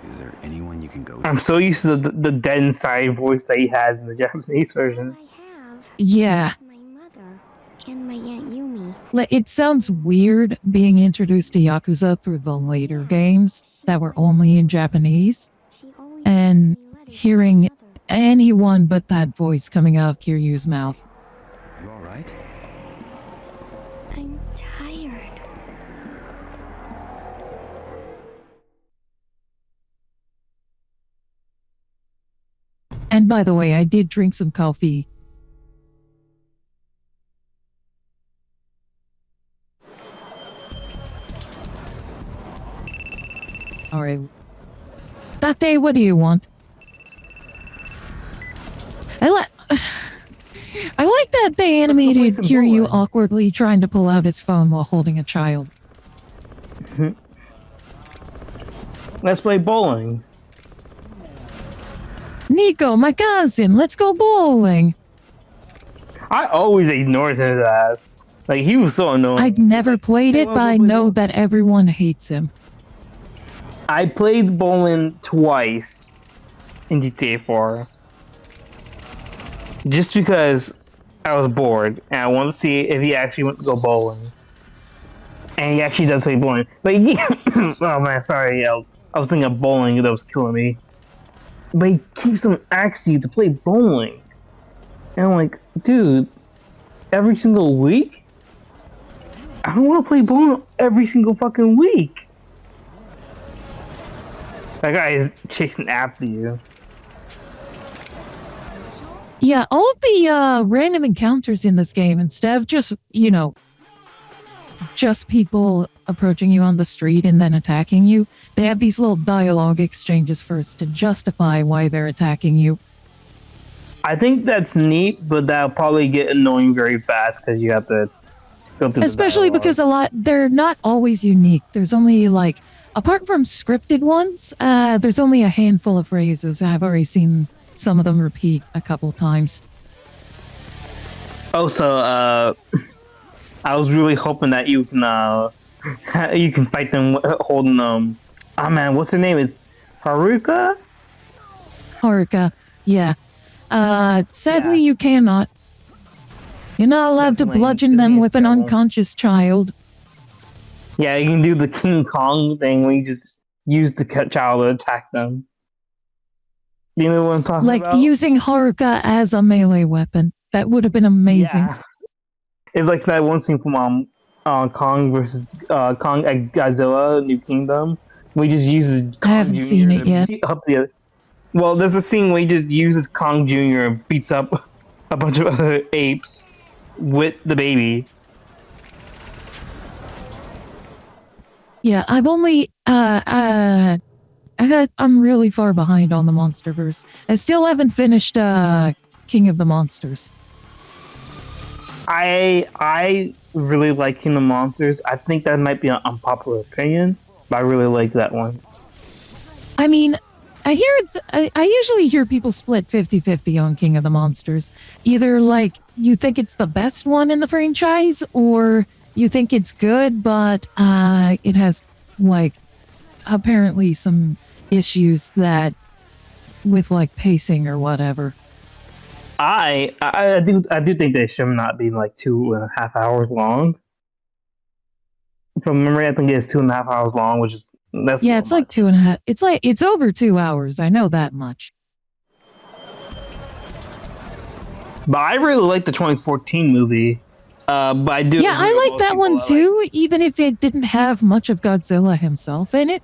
Is there anyone you can go to? I'm so used to the dead inside voice that he has in the Japanese version. Yeah. My mother and my Aunt Yumi. It sounds weird being introduced to Yakuza through the later games that were only in Japanese. And hearing anyone but that voice coming out of Kiryu's mouth. You alright? I'm tired. And by the way, I did drink some coffee. Alright. Date, what do you want? I like that they animated Kiryu awkwardly trying to pull out his phone while holding a child. Let's play bowling. Nico, my cousin, let's go bowling. I always ignored his ass. Like, he was so annoying. I'd never played it, but I know that everyone hates him. I played bowling twice in GTA 4. Just because I was bored, and I wanted to see if he actually went to go bowling. And he actually does play bowling. But oh man, sorry, I was thinking of bowling that was killing me. But he keeps on asking you to play bowling. And I'm like, dude, every single week? I don't want to play bowling every single fucking week. That guy is chasing after you. Yeah, all the random encounters in this game, instead of just, just people approaching you on the street and then attacking you, they have these little dialogue exchanges first to justify why they're attacking you. I think that's neat, but that'll probably get annoying very fast because you have to go through Especially because they're not always unique. There's only apart from scripted ones, there's only a handful of phrases. I've already seen some of them repeat a couple times. Also, I was really hoping that you can fight them holding oh man, what's her name? Is Haruka? Haruka, yeah. Sadly, you cannot. You're not allowed to bludgeon them with an unconscious child. Yeah, you can do the King Kong thing where you just use the child to attack them. You know what I'm talking about? Like using Haruka as a melee weapon. That would have been amazing. Yeah. It's like that one scene from Kong versus Kong at Godzilla New Kingdom. We just uses Kong I haven't seen it yet. Well, there's a scene where he just uses Kong Jr. and beats up a bunch of other apes with the baby. Yeah, I've only I'm really far behind on the Monsterverse. I still haven't finished King of the Monsters. I really like King of Monsters. I think that might be an unpopular opinion, but I really like that one. I mean, I usually hear people split 50-50 on King of the Monsters. Either you think it's the best one in the franchise, or you think it's good, but it has apparently some issues that with pacing or whatever. I do think they should not be 2.5 hours long. From memory, I think it's 2.5 hours long, which is it's like 2.5. It's over 2 hours. I know that much. But I really like the 2014 movie. But I do. Yeah, I like that one too, even if it didn't have much of Godzilla himself in it.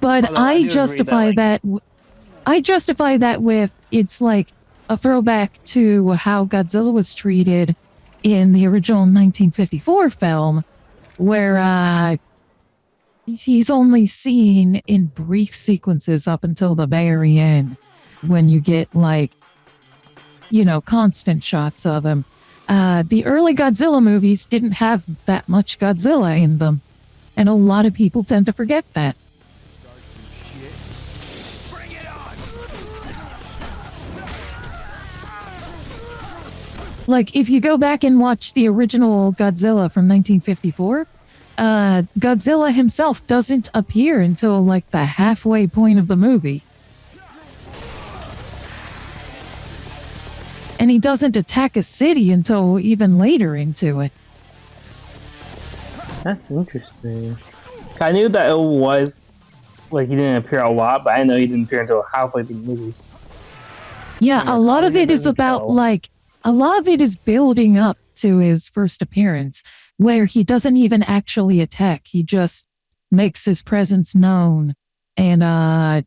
But I justify that. I justify that with it's like a throwback to how Godzilla was treated in the original 1954 film, where he's only seen in brief sequences up until the very end, when you get constant shots of him. The early Godzilla movies didn't have that much Godzilla in them, and a lot of people tend to forget that. If you go back and watch the original Godzilla from 1954, Godzilla himself doesn't appear until the halfway point of the movie. And he doesn't attack a city until even later into it. That's interesting. I knew that it was he didn't appear a lot, but I know he didn't appear until halfway through the movie. Yeah, a lot of it is about a lot of it is building up to his first appearance, where he doesn't even actually attack. He just makes his presence known and,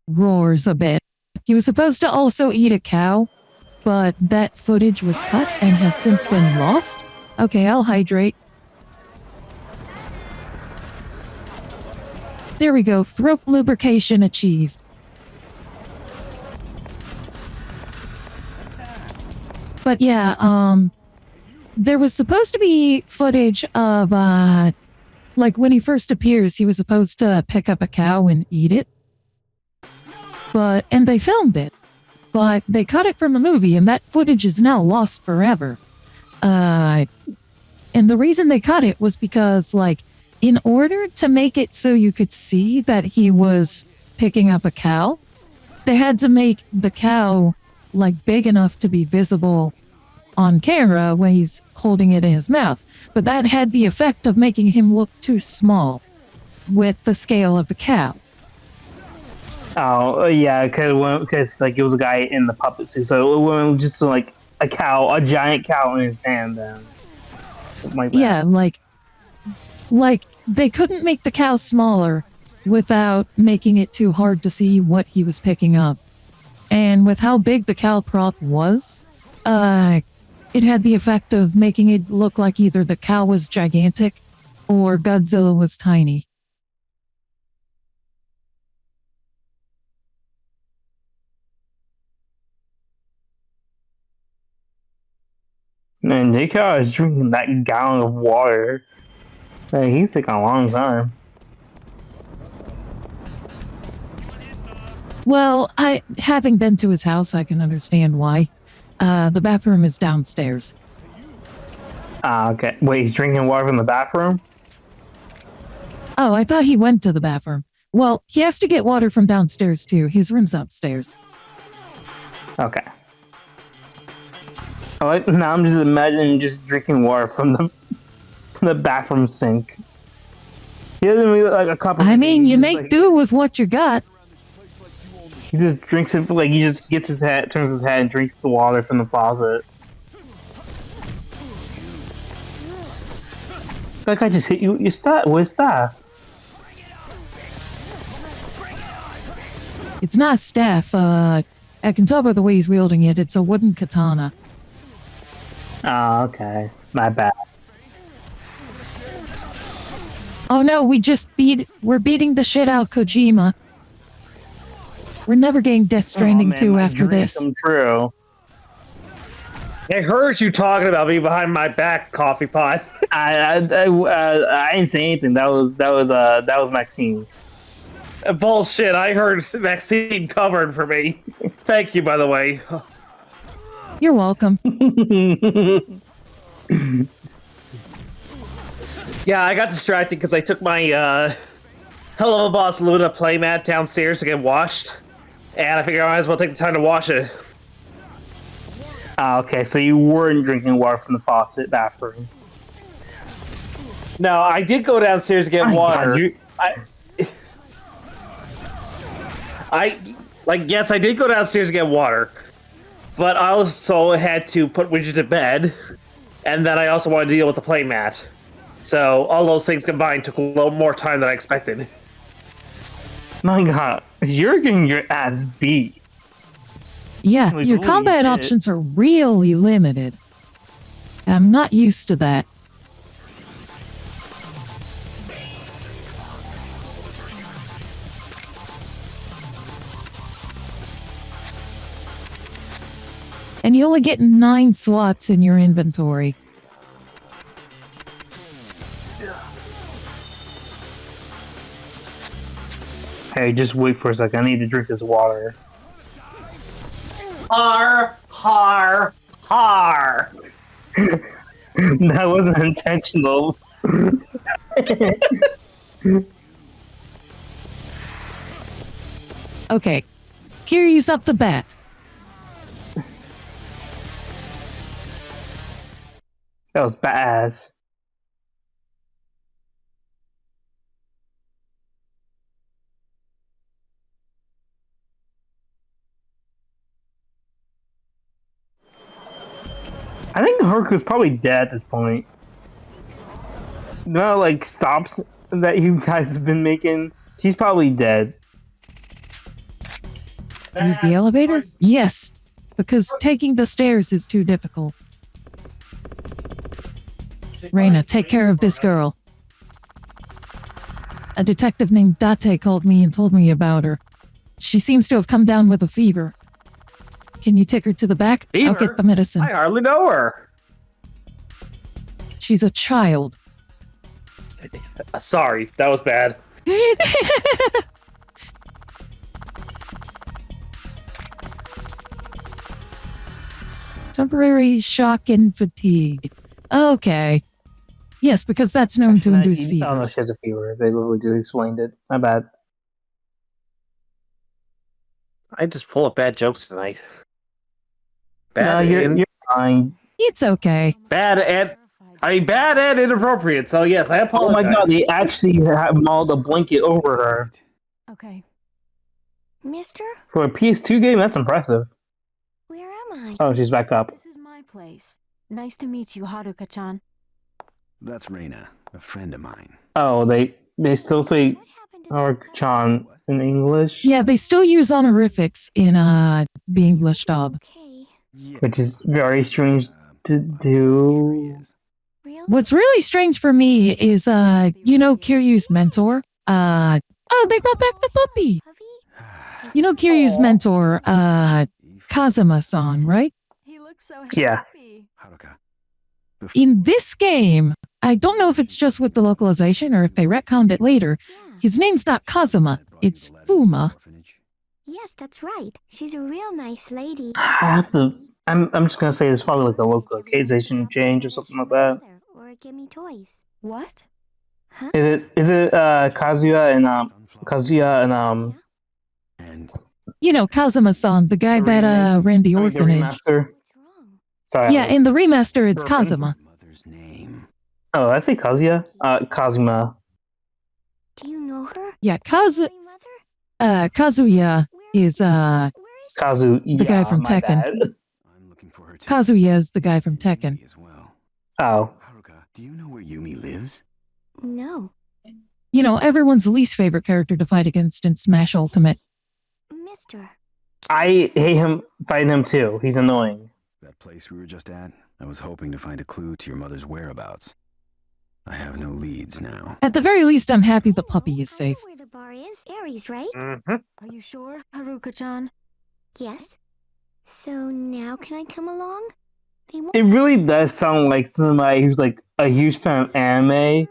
roars a bit. He was supposed to also eat a cow, but that footage was cut and has since been lost. Okay, I'll hydrate. There we go. Throat lubrication achieved. But yeah, there was supposed to be footage of, when he first appears, he was supposed to pick up a cow and eat it. And they filmed it, but they cut it from the movie, and that footage is now lost forever. And the reason they cut it was because, in order to make it so you could see that he was picking up a cow, they had to make the cow like big enough to be visible on camera when he's holding it in his mouth, but that had the effect of making him look too small with the scale of the cow. Oh, yeah, because like it was a guy in the puppet suit, so it wasn't just like a cow, a giant cow in his hand then. Like that. Yeah, like they couldn't make the cow smaller without making it too hard to see what he was picking up. And with how big the cow prop was, it had the effect of making it look like either the cow was gigantic or Godzilla was tiny. Man, J.K. is drinking that gallon of water. Hey, he's taking a long time. Well, having been to his house, I can understand why. The bathroom is downstairs. Ah, okay. Wait, he's drinking water from the bathroom? Oh, I thought he went to the bathroom. Well, he has to get water from downstairs too. His room's upstairs. Okay. Now I'm just imagining just drinking water from the bathroom sink. He doesn't really like a cup of I mean, you make like, do with what you got. He just drinks it, like he just gets his head, turns his head, and drinks the water from the faucet. That guy just hit you. Your staff. With staff. It's not staff. I can tell by the way he's wielding it. It's a wooden katana. Oh, okay. My bad. Oh no, we're beating the shit out of Kojima. We're never getting Death Stranding 2 after this. Come true. I heard you talking about me behind my back, coffee pot. I didn't say anything. That was Maxine. Bullshit. I heard Maxine covered for me. Thank you, by the way. You're welcome. Yeah, I got distracted because I took my Hello Boss Luna playmat downstairs to get washed, and I figured I might as well take the time to wash it. Okay, so you weren't drinking water from the faucet bathroom. No, I did go downstairs to get water. Yes, I did go downstairs to get water, but I also had to put Widget to bed, and then I also wanted to deal with the playmat. So all those things combined took a little more time than I expected. My God, you're getting your ass beat. Yeah, Like, your holy combat shit. options are really limited. I'm not used to that. And you only get 9 slots in your inventory. Hey, just wait for a second. I need to drink this water. Har, har, har. That wasn't intentional. Okay, Kiryu's up to bat. That was badass. I think Haruka's probably dead at this point. No, like stops that you guys have been making. She's probably dead. Use the elevator? Yes, because taking the stairs is too difficult. Reina, take care of this girl. A detective named Date called me and told me about her. She seems to have come down with a fever. Can you take her to the back? Fever? I'll get the medicine. I hardly know her. She's a child. Sorry, that was bad. Temporary shock and fatigue. Okay. Yes, because that's known to induce Oh no, fevers. she has a fever. They literally just explained it. My bad. I'm just full of bad jokes tonight. Bad you're fine. It's okay. bad and inappropriate. So yes, I Oh apologize. my god, they actually have mauled a blanket over her. Okay. Mister, For a PS2 game, that's impressive. where am I? Oh, she's back up. This is my place. Nice to meet you, Haruka-chan. That's Reina, a friend of mine. Oh, they still say Arikado in English? Yeah, they still use honorifics in the English dub. Okay. Which is very strange to do. Really? What's really strange for me is, Kiryu's mentor. They brought back the puppy. You know Kiryu's mentor, Kazuma-san, right? He looks so Yeah. happy. Haruka. In this game, I don't know if it's just with the localization or if they retconned it later. His name's not Kazuma, it's Fuma. Yes, that's right. She's a real nice lady. I have to. I'm just gonna say there's probably like a localization change or something like that. Or give me toys. What? Is it Kazuya and And You know, Kazuma-san, the guy that ran the orphanage. remaster? Sorry. Yeah, in the remaster, it's Kazuma. mother's name. Oh, did I say Kazuya? Kazuma. Do you know her? Yeah, My mother? Kazuya is, Kazu. The guy from my Tekken. bad. I'm looking for her too. Kazuya is the guy from Tekken. Yumi as well. Oh. Haruka, do you know where Yumi lives? No. You know, everyone's least favorite character to fight against in Smash Ultimate. Mister. I hate him fighting him too. He's annoying. That place we were just at? I was hoping to find a clue to your mother's whereabouts. I have no leads now. At the very least, I'm happy the puppy is safe. I know where the bar is. Aries, right? Mm-hmm. Are you sure, Haruka-chan? Yes. So now can I come along? They won't. It really does sound like somebody who's like a huge fan of anime,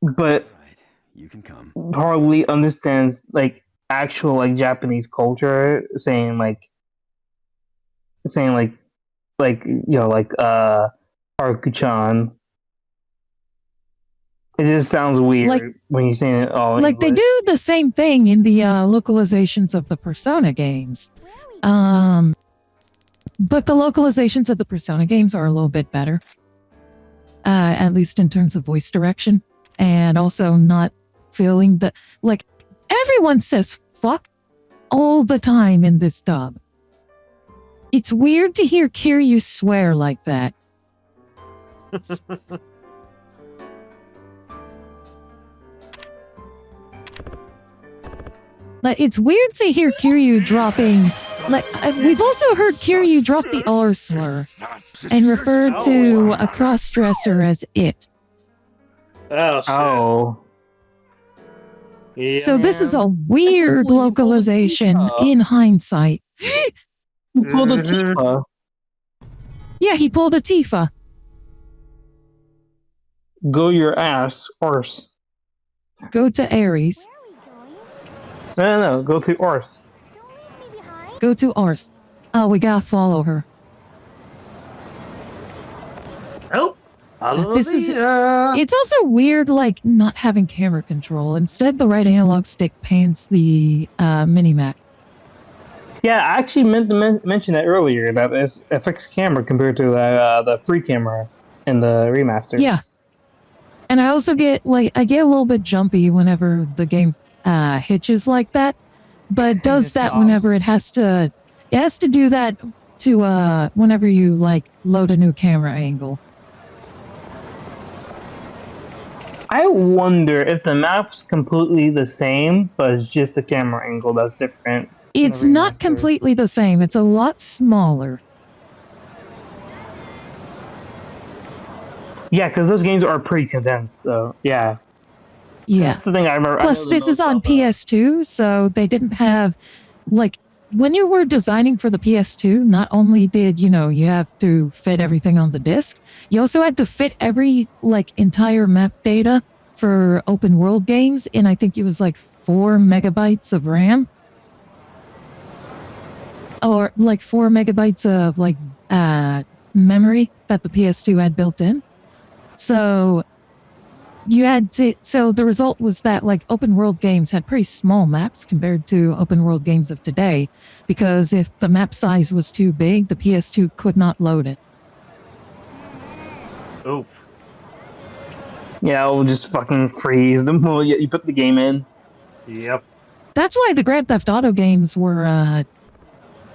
but Right, you can come. hardly understands like actual like Japanese culture. Saying like Haruka-chan. It just sounds weird Like- when you're saying it all. in Like, they English. do the same thing in the localizations of the Persona games. But the localizations of the Persona games are a little bit better. At least in terms of voice direction. And also not feeling the... Like, everyone says fuck all the time in this dub. It's weird to hear Kiryu swear like that. Like, it's weird to hear Kiryu dropping... Like, we've also heard Kiryu drop the R slur and refer to a cross-dresser as it. Oh, shit. Oh. Yeah. So this is a weird localization in hindsight. He pulled a Mhm. Tifa. Yeah, he pulled a Tifa. Go your ass, horse. Go to Ares. No, go to Ors. Go to Ars. Oh, we gotta follow her. Oh, This is- Hallelujah. It's also weird, like, not having camera control. Instead, the right analog stick pans the mini-map. Yeah, I actually meant to mention that earlier, that it's a fixed camera compared to the free camera in the remaster. Yeah. And I also get, like, I get a little bit jumpy whenever the game hitches like that. But it does It that stops. whenever it has to do that to, whenever you, like, load a new camera angle. I wonder if the map's completely the same, but it's just the camera angle that's different. in It's the not remaster. completely the same. It's a lot smaller. Yeah, because those games are pretty condensed, though. Yeah. Yeah. That's the thing I remember. I Plus, know the this is most on about that. PS2, so they didn't have, like, when you were designing for the PS2, not only did, you have to fit everything on the disc, you also had to fit every, like, entire map data for open world games in, I think it was like 4 megabytes of RAM. Or, like, 4 megabytes of, like, memory that the PS2 had built in. So, you had to, so the result was that like open world games had pretty small maps compared to open world games of today, because if the map size was too big, the PS2 could not load it. Oof. Yeah, it'll just fucking freeze the moment you put the game in. Yep. That's why the Grand Theft Auto games were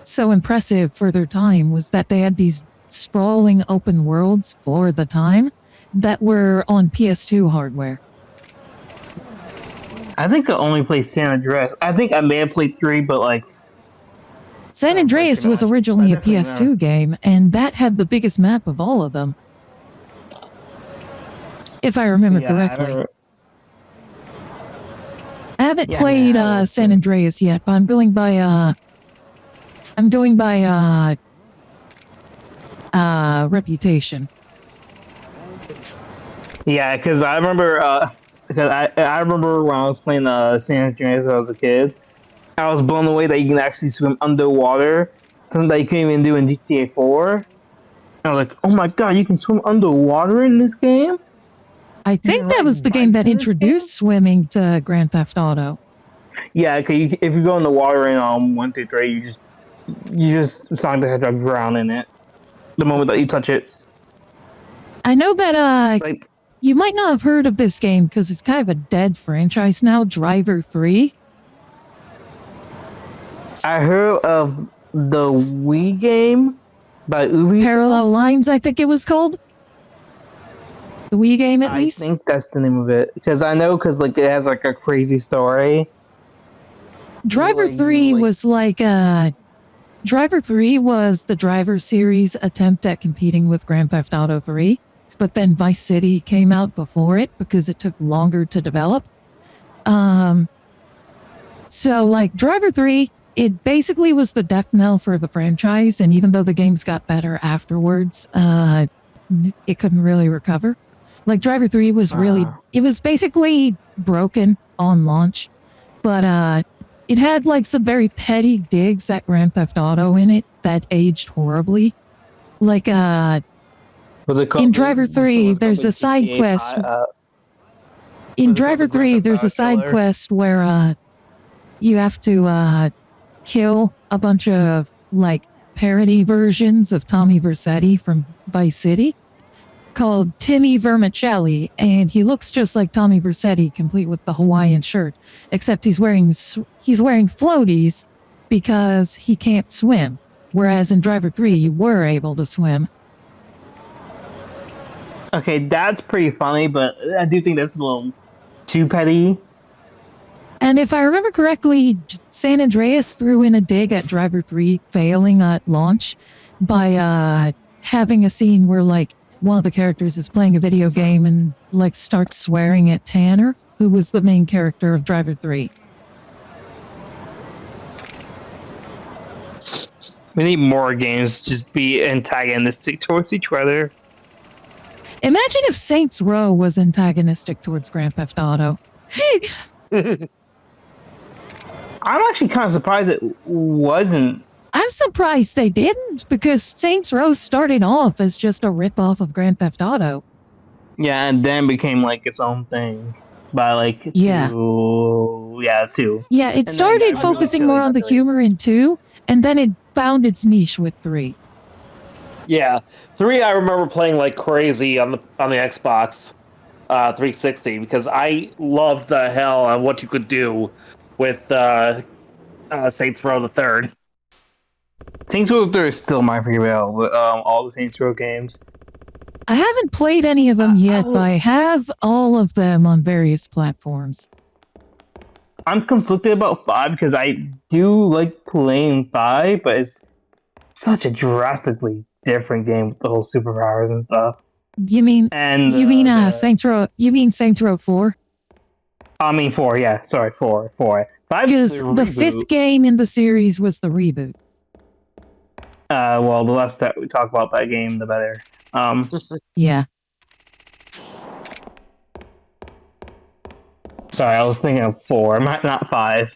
so impressive for their time, was that they had these sprawling open worlds for the time that were on PS2 hardware. I think I only played San Andreas. I think I may have played 3, but like... San Andreas was originally a PS2 game, and that had the biggest map of all of them. If I remember correctly. I haven't played San Andreas yet, but I'm going by reputation. Yeah, because I remember, I remember when I was playing San Andreas when I was a kid, I was blown away that you can actually swim underwater, something that you couldn't even do in GTA 4. And I was like, oh my god, you can swim underwater in this game? I think that was the game that introduced swimming to Grand Theft Auto. Yeah, because if you go in the water in 1, 2, 3, you just Sonic the Hedgehog drown in it the moment that you touch it. I know that you might not have heard of this game because it's kind of a dead franchise now, Driver 3. I heard of the Wii game by Ubisoft. Parallel Lines, I think it was called. The Wii game, at least? I think that's the name of it. Because I know, it has like a crazy story. Driver 3 was like Driver 3 was the Driver series attempt at competing with Grand Theft Auto 3, but then Vice City came out before it because it took longer to develop. So like Driver 3, it basically was the death knell for the franchise, and even though the games got better afterwards, it couldn't really recover. Like Driver 3 was it was basically broken on launch, but it had like some very petty digs at Grand Theft Auto in it that aged horribly. Like was it called, in Driver 3, there's a side quest. In Driver 3, there's a side quest where you have to kill a bunch of like parody versions of Tommy Vercetti from Vice City called Timmy Vermicelli, and he looks just like Tommy Vercetti, complete with the Hawaiian shirt, except he's wearing floaties because he can't swim, whereas in Driver 3 you were able to swim. Okay, that's pretty funny, but I do think that's a little too petty. And if I remember correctly, San Andreas threw in a dig at Driver 3 failing at launch by having a scene where like one of the characters is playing a video game and like starts swearing at Tanner, who was the main character of Driver 3. We need more games just be antagonistic towards each other. Imagine if Saints Row was antagonistic towards Grand Theft Auto. I'm actually kind of surprised it wasn't. I'm surprised they didn't, because Saints Row started off as just a ripoff of Grand Theft Auto. Yeah, and then became like its own thing by like 2. Yeah, it started focusing more on the humor in 2, and then it found its niche with 3. Yeah, 3 I remember playing like crazy on the Xbox 360 because I loved the hell on what you could do with Saints Row the Third. Saints Row 3 is still my favorite with all the Saints Row games. I haven't played any of them yet, but I have all of them on various platforms. I'm conflicted about 5 because I do like playing 5, but it's such a drastically different game with the whole superpowers and stuff. You mean Saints Row? You mean Saints Row 4? I mean 4, yeah. Sorry, 4. 5 because the 5th game in the series was the reboot. Well, the less that we talk about that game, the better. Yeah. Sorry, I was thinking of 4, not 5.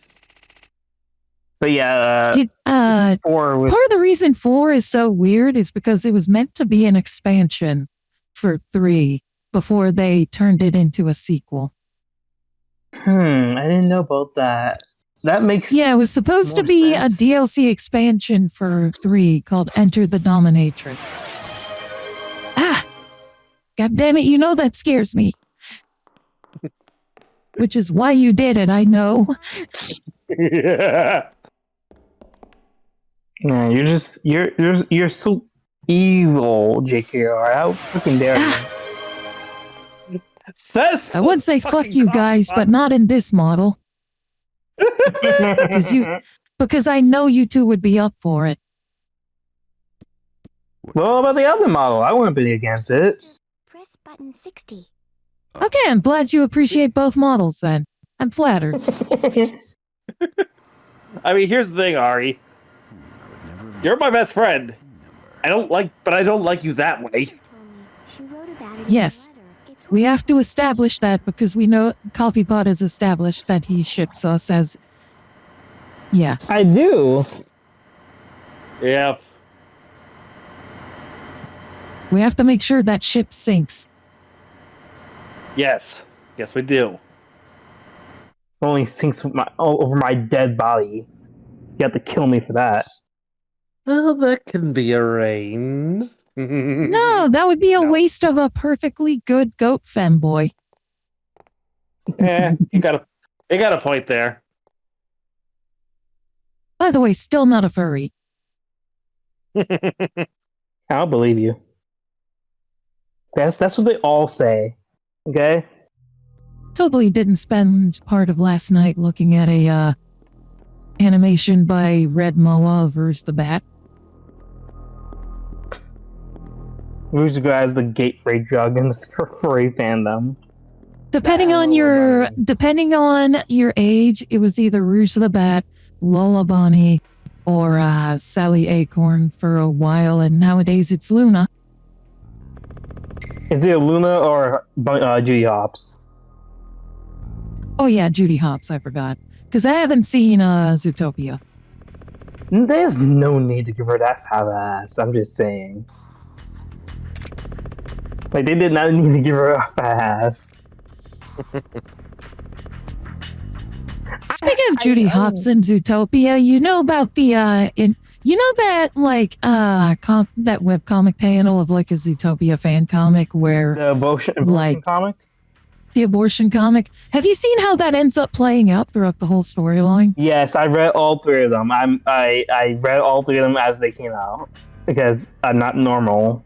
But yeah, 4 was... Part of the reason 4 is so weird is because it was meant to be an expansion for 3, before they turned it into a sequel. I didn't know about that. That makes Yeah, it was supposed to more be sense. a DLC expansion for 3 called Enter the Dominatrix. Ah! God damn it, you know that scares me. Which is why you did it, I know. Yeah. Yeah, you're so evil, JKR. How freaking dare you? Says I would say fuck you guys, but not in this model. Because I know you two would be up for it. Well, about the other model, I wouldn't be against it. Press button 60. Okay, I'm glad you appreciate both models then. I'm flattered. I mean, here's the thing, Ari. You're my best friend. I don't like you that way. She wrote about it in Yes. a letter. It's We have to establish that because we know Coffee Pot has established that he ships us as... Yeah. I do. Yep. We have to make sure that ship sinks. Yes. Yes, we do. Only sinks over my dead body. You have to kill me for that. Well, that can be arranged. No, that would be a waste of a perfectly good goat femboy. You got a point there. By the way, still not a furry. I'll believe you. That's what they all say. Okay? Totally didn't spend part of last night looking at a animation by Red Moa versus the Bat. Who's the guy as the gateway drug in the furry fandom? Depending on your age, it was either Rouge the Bat, Lola Bunny, or Sally Acorn for a while, and nowadays it's Luna. Is it Luna or Judy Hopps? Oh yeah, Judy Hopps, I forgot. Because I haven't seen Zootopia. There's no need to give her that fat ass, I'm just saying. Like, they did not need to give her a fat ass. Speaking of Judy Hopps and Zootopia, you know about the you know that that webcomic panel of like a Zootopia fan comic where the abortion comic? The abortion comic. Have you seen how that ends up playing out throughout the whole storyline? Yes, I read all 3 of them. I read all 3 of them as they came out because I'm not normal.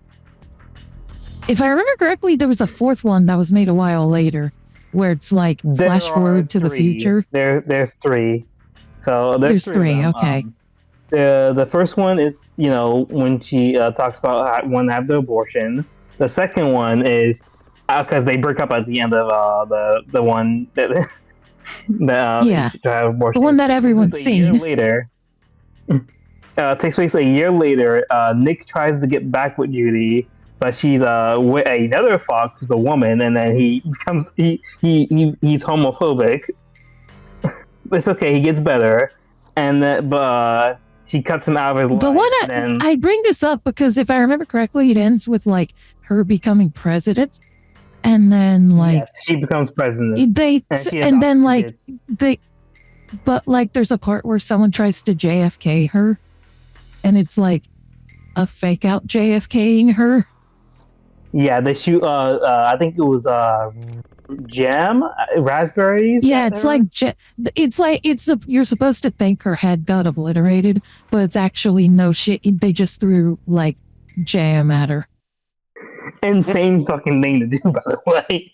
If I remember correctly, there was a 4th one that was made a while later, where it's like flash forward to the future. There's 3. So there's 3. Okay. The first one is, you know, when she talks about when to have the abortion. The second one is because they break up at the end of the one that to have abortion. The one that everyone's seen. Later, takes place a year later. Nick tries to get back with Judy, but she's with another fox who's a woman, and then he becomes he's homophobic. It's okay, he gets better, and but she cuts him out of his life. The one I bring this up because if I remember correctly, it ends with like her becoming president, and then like she becomes president. But like there's a part where someone tries to JFK her, and it's like a fake out JFKing her. Yeah, they shoot. I think it was jam, raspberries. Yeah, you're supposed to think her head got obliterated, but it's actually no shit. They just threw like jam at her. Insane fucking thing to do, by the way.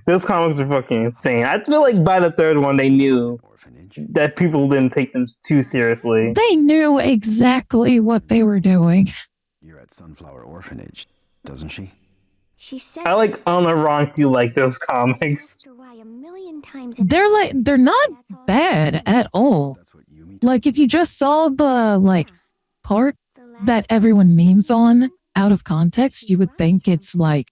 Those comics are fucking insane. I feel like by the 3rd one, they knew that people didn't take them too seriously. They knew exactly what they were doing. You're at Sunflower Orphanage, doesn't she? She said I like on the wrong feel like those comics. They're not bad at all. Like if you just saw the like part that everyone memes on out of context, you would think it's like,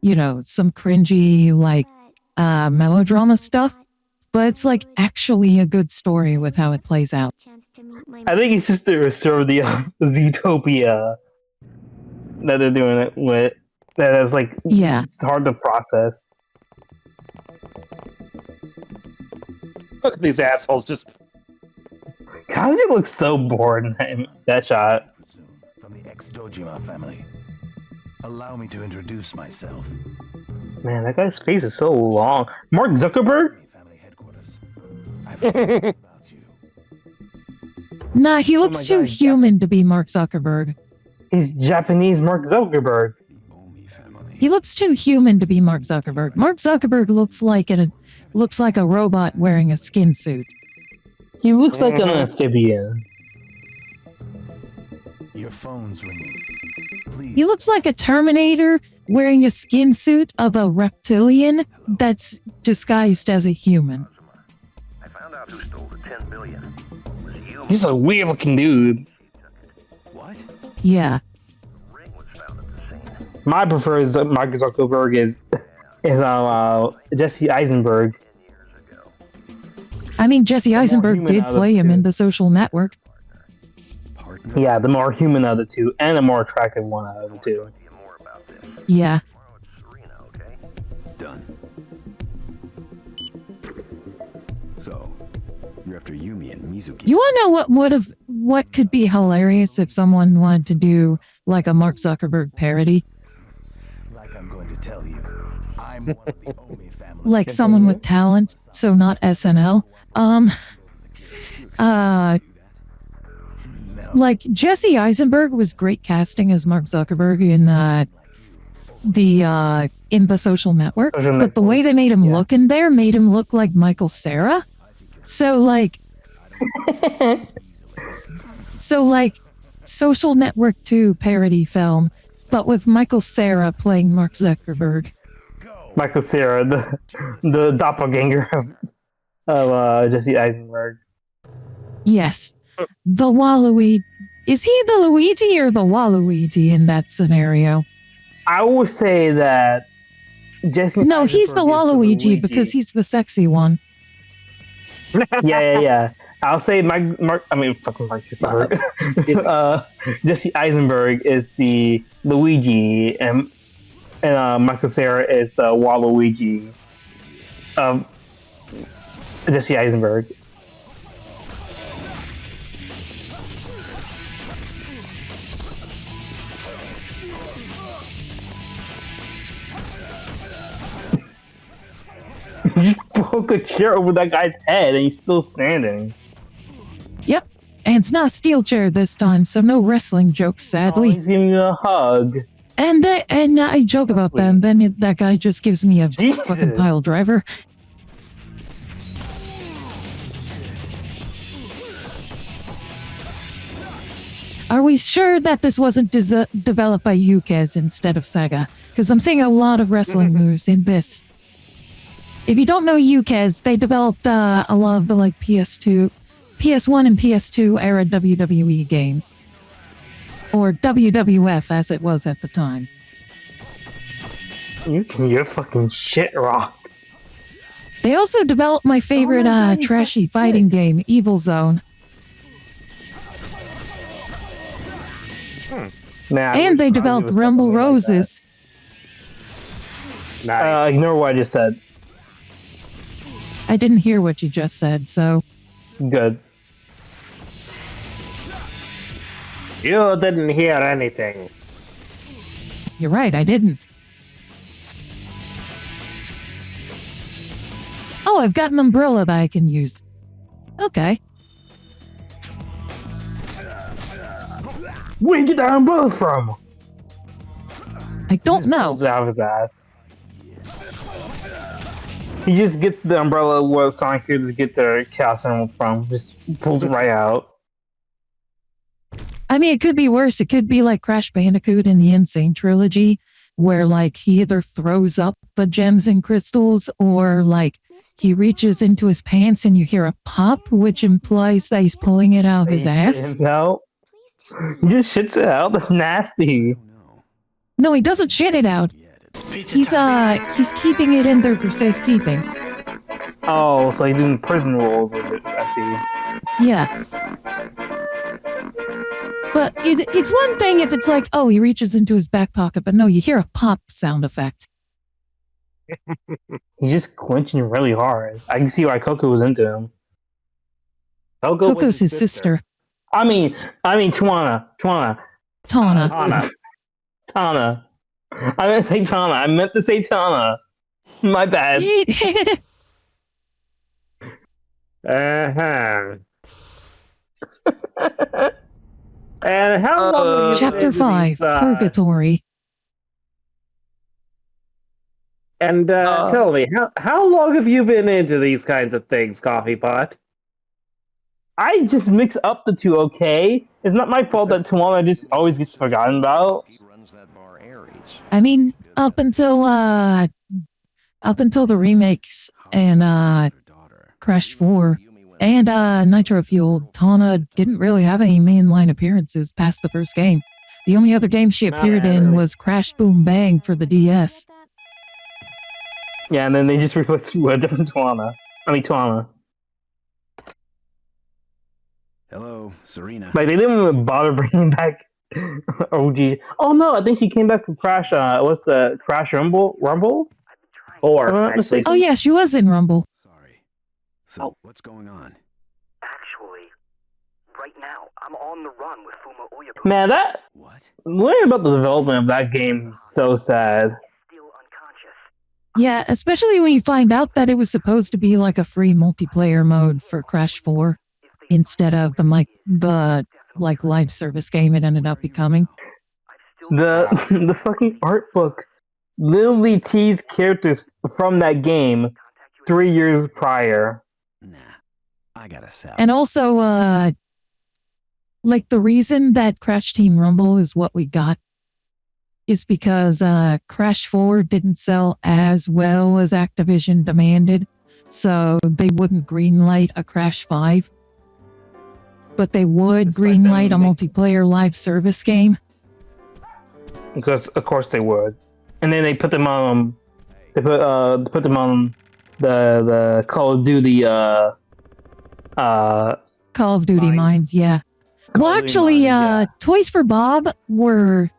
you know, some cringy like melodrama stuff, but it's like actually a good story with how it plays out. I think it's just to restore the Zootopia that they're doing it with. That is like, Yeah. it's hard to process. Look at these assholes just. Kazuya looks so bored in that shot. From the ex-Dojima family. Allow me to introduce myself. Man, that guy's face is so long. Mark Zuckerberg? Nah, he looks too human to be Mark Zuckerberg. He's Japanese Mark Zuckerberg. He looks too human to be Mark Zuckerberg. Mark Zuckerberg looks like a robot wearing a skin suit. He looks like an amphibian. Your phone's ringing. Please. He looks like a Terminator wearing a skin suit of a reptilian that's disguised as a human. I found out who stole the 10 million. It was you. He's a weird looking dude. What? Yeah. My preferred Mark Zuckerberg is Jesse Eisenberg. I mean, Jesse Eisenberg did play him in The Social Network. Yeah, the more human of the two, and the more attractive one out of the two. Yeah. Done. So, you're after Yumi and Mizuki. You want to know what could be hilarious if someone wanted to do like a Mark Zuckerberg parody? Like I'm going to tell you, I'm one of the only family. Like someone with talent, so not SNL. Like Jesse Eisenberg was great casting as Mark Zuckerberg in the Social Network, but the way they made him look in there made him look like Michael Cera. So like Social Network 2 parody film, but with Michael Cera playing Mark Zuckerberg. Michael Cera, the doppelganger of Jesse Eisenberg. Yes. The Waluigi. Is he the Luigi or the Waluigi in that scenario? I would say that Jesse. No, he's the Waluigi because he's the sexy one. Yeah. I'll say fucking Mark Zuckerberg. Jesse Eisenberg is the Luigi, and Michael Cera is the Waluigi. Jesse Eisenberg. You broke a chair over that guy's head and he's still standing. Yep. And it's not a steel chair this time, so no wrestling jokes, sadly. Oh, he's giving you a hug. And I joke about that, and then that guy just gives me a fucking pile driver. Are we sure that this wasn't developed by Yukes instead of Sega? Because I'm seeing a lot of wrestling moves in this. If you don't know Yukes, they developed a lot of the like PS1 and PS2 era WWE games. Or WWF as it was at the time. You're fucking shit rock. They also developed my favorite trashy fighting game, Evil Zone. And they developed Rumble Roses. Ignore what I just said. I didn't hear what you just said, so... Good. You didn't hear anything. You're right, I didn't. Oh, I've got an umbrella that I can use. Okay. Where'd you get that umbrella from? I don't know. Pulls it out of his ass. He just gets the umbrella where Sonic kids get their Chaos Emerald from. Just pulls it right out. I mean, it could be worse. It could be like Crash Bandicoot in the Insane Trilogy, where like he either throws up the gems and crystals, or like he reaches into his pants and you hear a pop, which implies that he's pulling it out of his ass. No. He just shits it out. That's nasty. No, he doesn't shit it out. He's keeping it in there for safekeeping. Oh, so he's doing prison rules with it. I see. Yeah. But it's one thing if it's like, oh, he reaches into his back pocket, but no, you hear a pop sound effect. He's just clenching really hard. I can see why Coco was into him. Coco's his sister. I mean, Twana. Tana. Tana. I meant to say Tana. I meant to say Tana. My bad. And how long? Chapter 5, Purgatory. And tell me, how long have you been into these kinds of things, Coffee Pot? I just mix up the two, okay? It's not my fault that Tawana just always gets forgotten about. I mean, up until the remakes and Crash 4 and Nitro Fuel, Tana didn't really have any mainline appearances past the first game. The only other game she appeared in was Crash Boom Bang for the DS. Yeah, and then they just replaced with a different Twana. Hello, Serena. Like, they didn't even bother bringing back OG. Oh no, I think she came back from Crash. What's the Crash Rumble? Or oh yeah, she was in Rumble. Sorry. So what's going on? Actually, right now, I'm on the run with Fuma Oyabun. Man, learning about the development of that game is so sad. Yeah, especially when you find out that it was supposed to be like a free multiplayer mode for Crash 4 instead of the live service game it ended up becoming. The fucking art book literally teased characters from that game 3 years prior. Nah, I gotta sell. And also, the reason that Crash Team Rumble is what we got is because Crash 4 didn't sell as well as Activision demanded, so they wouldn't greenlight a Crash 5. But they would greenlight a multiplayer live service game. Because of course they would. And then they put them on put them on the Call of Duty Call of Duty Mines, yeah. Well, actually, Toys for Bob were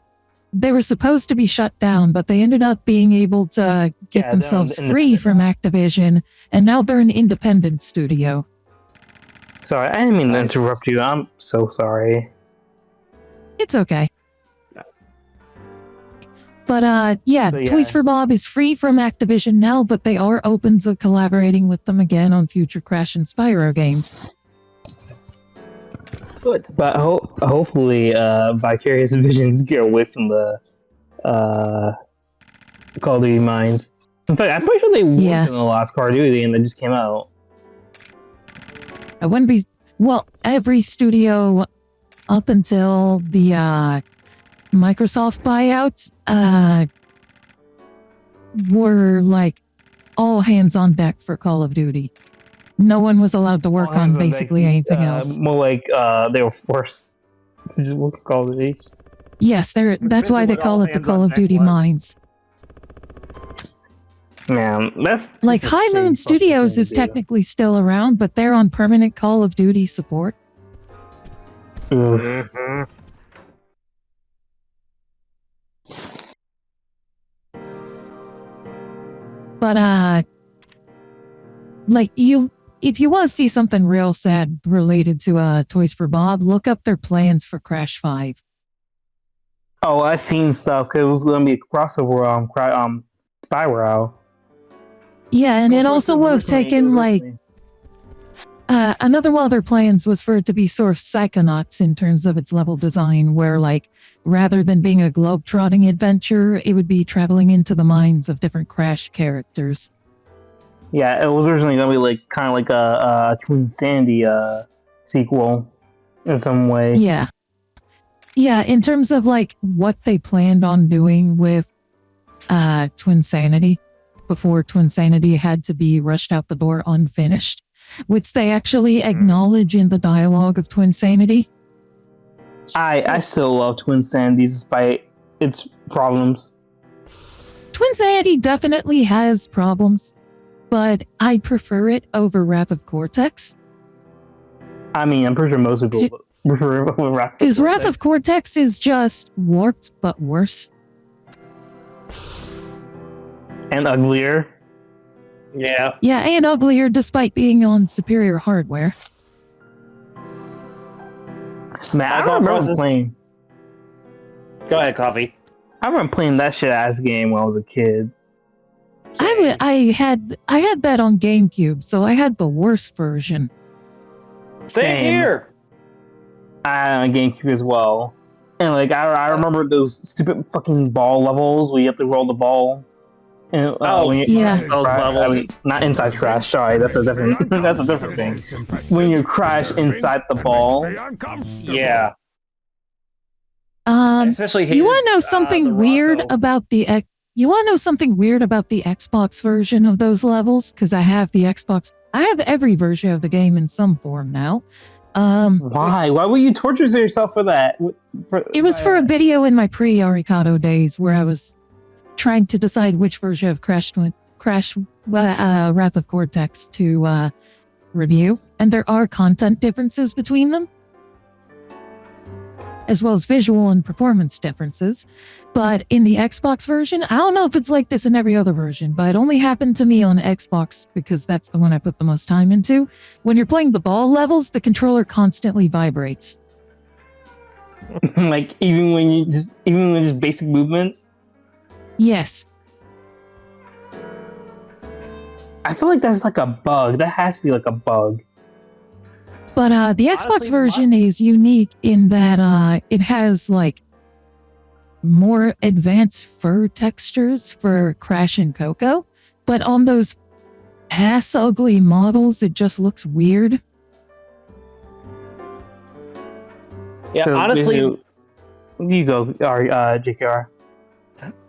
supposed to be shut down, but they ended up being able to get themselves free from Activision, and now they're an independent studio. Sorry, I didn't mean to interrupt you. I'm so sorry. It's okay. But Toys for Bob is free from Activision now, but they are open to collaborating with them again on future Crash and Spyro games. Good. But hopefully Vicarious Visions get away from the Call of Duty Mines. In fact, I'm pretty sure they worked in the last Call of Duty and they just came out. I wouldn't be... Well, every studio up until the Microsoft buyouts were like all hands on deck for Call of Duty. No one was allowed to work on basically anything else. More like they were forced to just work on Call of Duty. Yes, that's why they call it the Call of Duty Mines. Man, that's... Like, High Moon Studios is technically still around, but they're on permanent Call of Duty support. Mm-hmm. But, if you want to see something real sad related to Toys for Bob, look up their plans for Crash 5. Oh, I've seen stuff, because it was going to be a crossover on Spyro. Yeah, and it also would have taken, another one of their plans was for it to be sort of Psychonauts in terms of its level design, where, rather than being a globe-trotting adventure, it would be traveling into the minds of different Crash characters. Yeah, it was originally going to be, kind of like a Twin Sandy sequel in some way. Yeah. Yeah, in terms of, what they planned on doing with Twin Sanity, before Twin Sanity had to be rushed out the door unfinished, which they actually acknowledge in the dialogue of Twin Sanity. I still love Twin Sanity despite its problems. Twin Sanity definitely has problems, but I prefer it over Wrath of Cortex. I mean, I'm pretty sure most people Because Wrath of Cortex is just warped, but worse. And uglier. Yeah. Yeah, and uglier despite being on superior hardware. Man, I remember playing. Go ahead, Coffee. I remember playing that shit ass game when I was a kid. I had that on GameCube, so I had the worst version. Same here. On GameCube as well. And like I remember those stupid fucking ball levels where you have to roll the ball. And, yeah, those levels. I mean, not inside crash. Sorry, that's a different thing. When you crash inside the ball. Yeah. Especially you want to know something weird about the You want to know something weird about the Xbox version of those levels? Because I have the Xbox. I have every version of the game in some form now. Why? Why would you torture yourself for that? It was for a video in my pre-Arikado days where I was trying to decide which version of Wrath of Cortex to review, and there are content differences between them, as well as visual and performance differences. But in the Xbox version, I don't know if it's like this in every other version, but it only happened to me on Xbox because that's the one I put the most time into. When you're playing the ball levels, the controller constantly vibrates. Like even when just basic movement? Yes. I feel like that's like a bug. That has to be like a bug. But the Xbox version is unique in that it has like more advanced fur textures for Crash and Coco. But on those ass ugly models, it just looks weird. Yeah, So honestly, you go, JKR.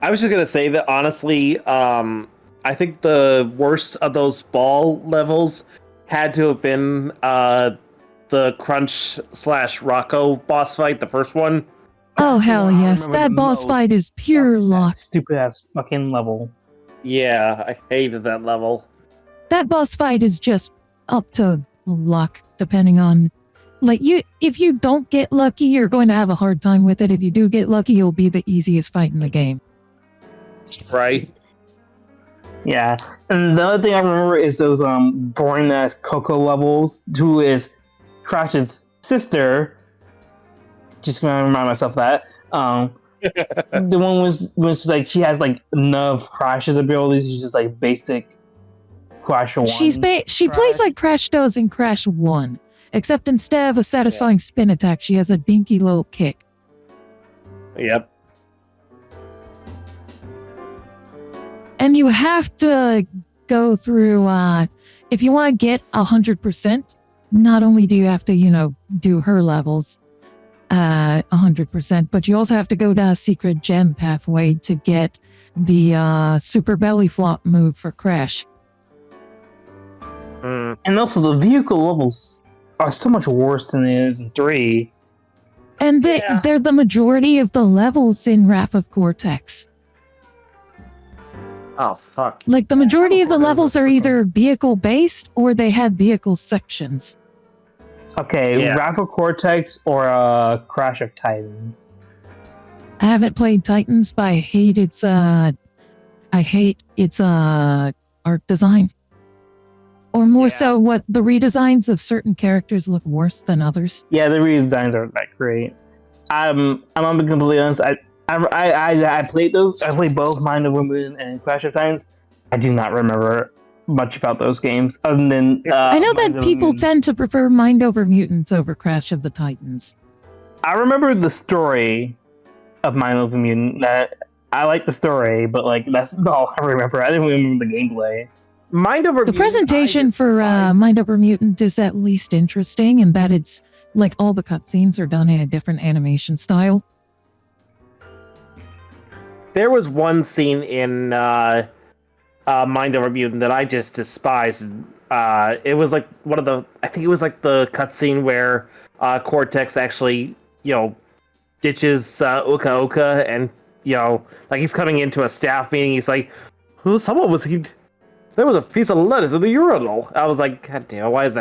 I was just gonna say that honestly, I think the worst of those ball levels had to have been the Crunch / Rocco boss fight, the first one. Oh hell yes, that boss fight is pure luck. Stupid ass fucking level. Yeah, I hated that level. That boss fight is just up to luck, depending on if you don't get lucky, you're going to have a hard time with it. If you do get lucky, it'll be the easiest fight in the game. Right. Yeah. And the other thing I remember is those boring ass Coco levels, who is Crash's sister. Just gonna remind myself that. The one was like she has like enough Crash's abilities. She's just like basic Crash 1. She plays like Crash does in Crash 1, except instead of a satisfying spin attack, she has a dinky little kick. Yep. And you have to go through, if you want to get 100%, not only do you have to, do her levels 100%, but you also have to go down a secret gem pathway to get the super belly flop move for Crash. And also the vehicle levels are so much worse than it is in 3. And they're the majority of the levels in Wrath of Cortex. Oh, fuck. Like, the majority of the levels are either vehicle-based or they have vehicle sections. Okay, Wrath of Cortex or Crash of Titans? I haven't played Titans, but I hate its art design. Or more so, what the redesigns of certain characters look worse than others. Yeah, the redesigns aren't that great. I'm gonna be completely honest. I played those. I played both Mind Over Moon and Crash of Titans. I do not remember much about those games, other than I know that people tend to prefer Mind Over Mutants over Crash of the Titans. I remember the story of Mind Over Mutant. That I like the story, but like that's all I remember. I didn't remember the gameplay. The presentation for Mind Over Mutant is at least interesting in that it's like all the cutscenes are done in a different animation style. There was one scene in Mind Over Mutant that I just despised. It was like I think it was like the cutscene where Cortex actually, ditches Uka Uka and, like he's coming into a staff meeting. He's like, there was a piece of lettuce in the urinal. I was like, God damn, why is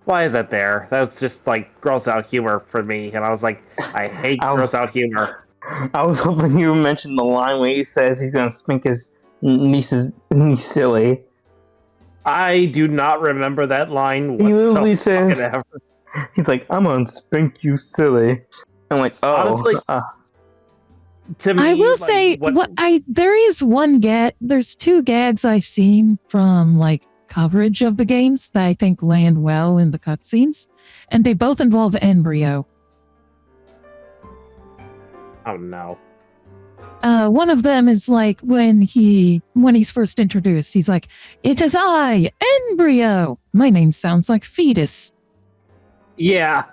Why is that there? That's just like gross out humor for me, and I was like, I hate gross out humor. I was hoping you would mention the line where he says he's gonna spank his niece's niece silly. I do not remember that line. He literally says, ever. He's like, I'm gonna spank you silly. I'm like, oh. Honestly, to me, I will like, say, there is there's 2 gags I've seen from like coverage of the games that I think land well in the cutscenes, and they both involve embryo. Oh no. One of them is like when he's first introduced, he's like, "It is I, embryo. My name sounds like fetus." Yeah.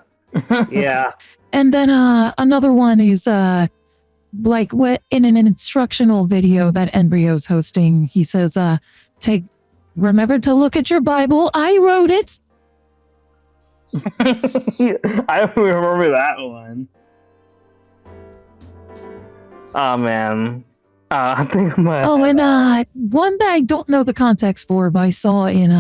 Yeah. And then another one is like what in an instructional video that Embryo's hosting, he says, remember to look at your Bible. I wrote it. I don't remember that one. Oh man. I think my and one that I don't know the context for, but I saw in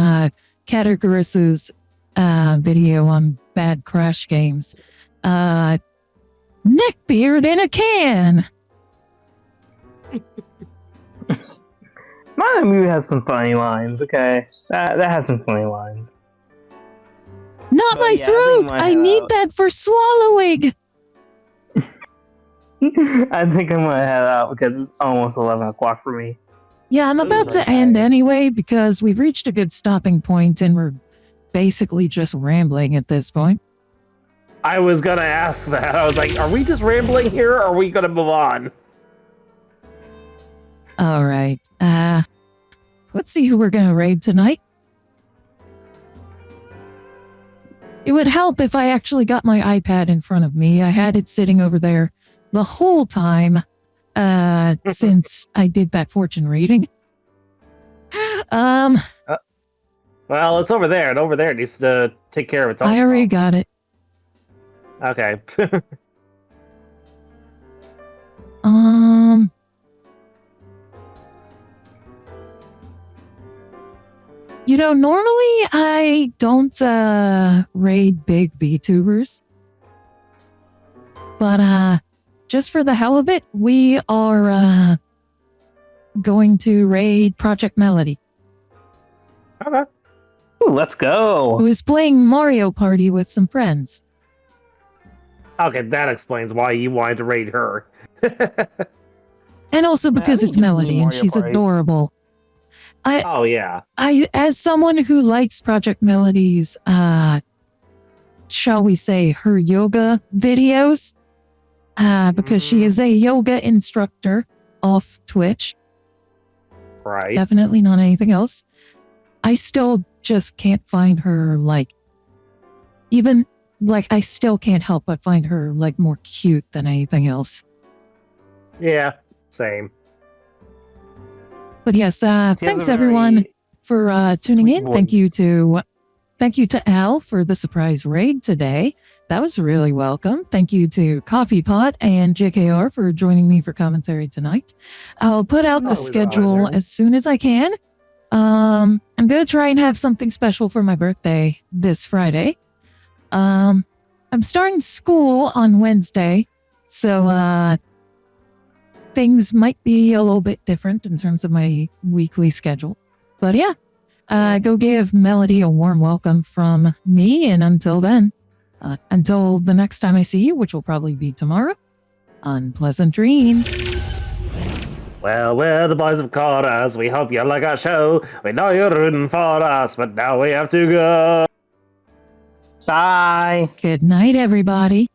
Categoris's video on bad crash games. Neckbeard in a can. My movie has some funny lines, okay? That has some funny lines. Not my throat! I need that for swallowing! I think I'm gonna head out because it's almost 11 o'clock for me. Yeah, I'm about to end anyway because we've reached a good stopping point and we're basically just rambling at this point. I was gonna ask that. I was like, are we just rambling here or are we gonna move on? Alright, let's see who we're gonna raid tonight. It would help if I actually got my iPad in front of me. I had it sitting over there the whole time since I did that fortune reading. Well, it's over there, and over there it needs to take care of its own. I already got it. Okay. You know, normally I don't raid big VTubers. But just for the hell of it, we are going to raid Project Melody. Okay. Ooh, let's go. Who is playing Mario Party with some friends. Okay, that explains why you wanted to raid her. And also because it's Melody and she's adorable. Oh yeah. As someone who likes Project Melody's, shall we say, her yoga videos, because she is a yoga instructor off Twitch. Right. Definitely not anything else. I still just can't find her, I still can't help but find her, more cute than anything else. Yeah, same. But yes, thanks everyone for tuning in. Thank you to Al for the surprise raid today. That was really welcome. Thank you to Coffee Pot and JKR for joining me for commentary tonight. I'll put out the schedule as soon as I can. I'm gonna try and have something special for my birthday this Friday. I'm starting school on Wednesday, so things might be a little bit different in terms of my weekly schedule. But yeah, go give Melody a warm welcome from me, and until then, until the next time I see you, which will probably be tomorrow, unpleasant dreams. Well, we're the boys of chorus. We hope you like our show. We know you're rooting for us, but now we have to go. Bye. Good night, everybody.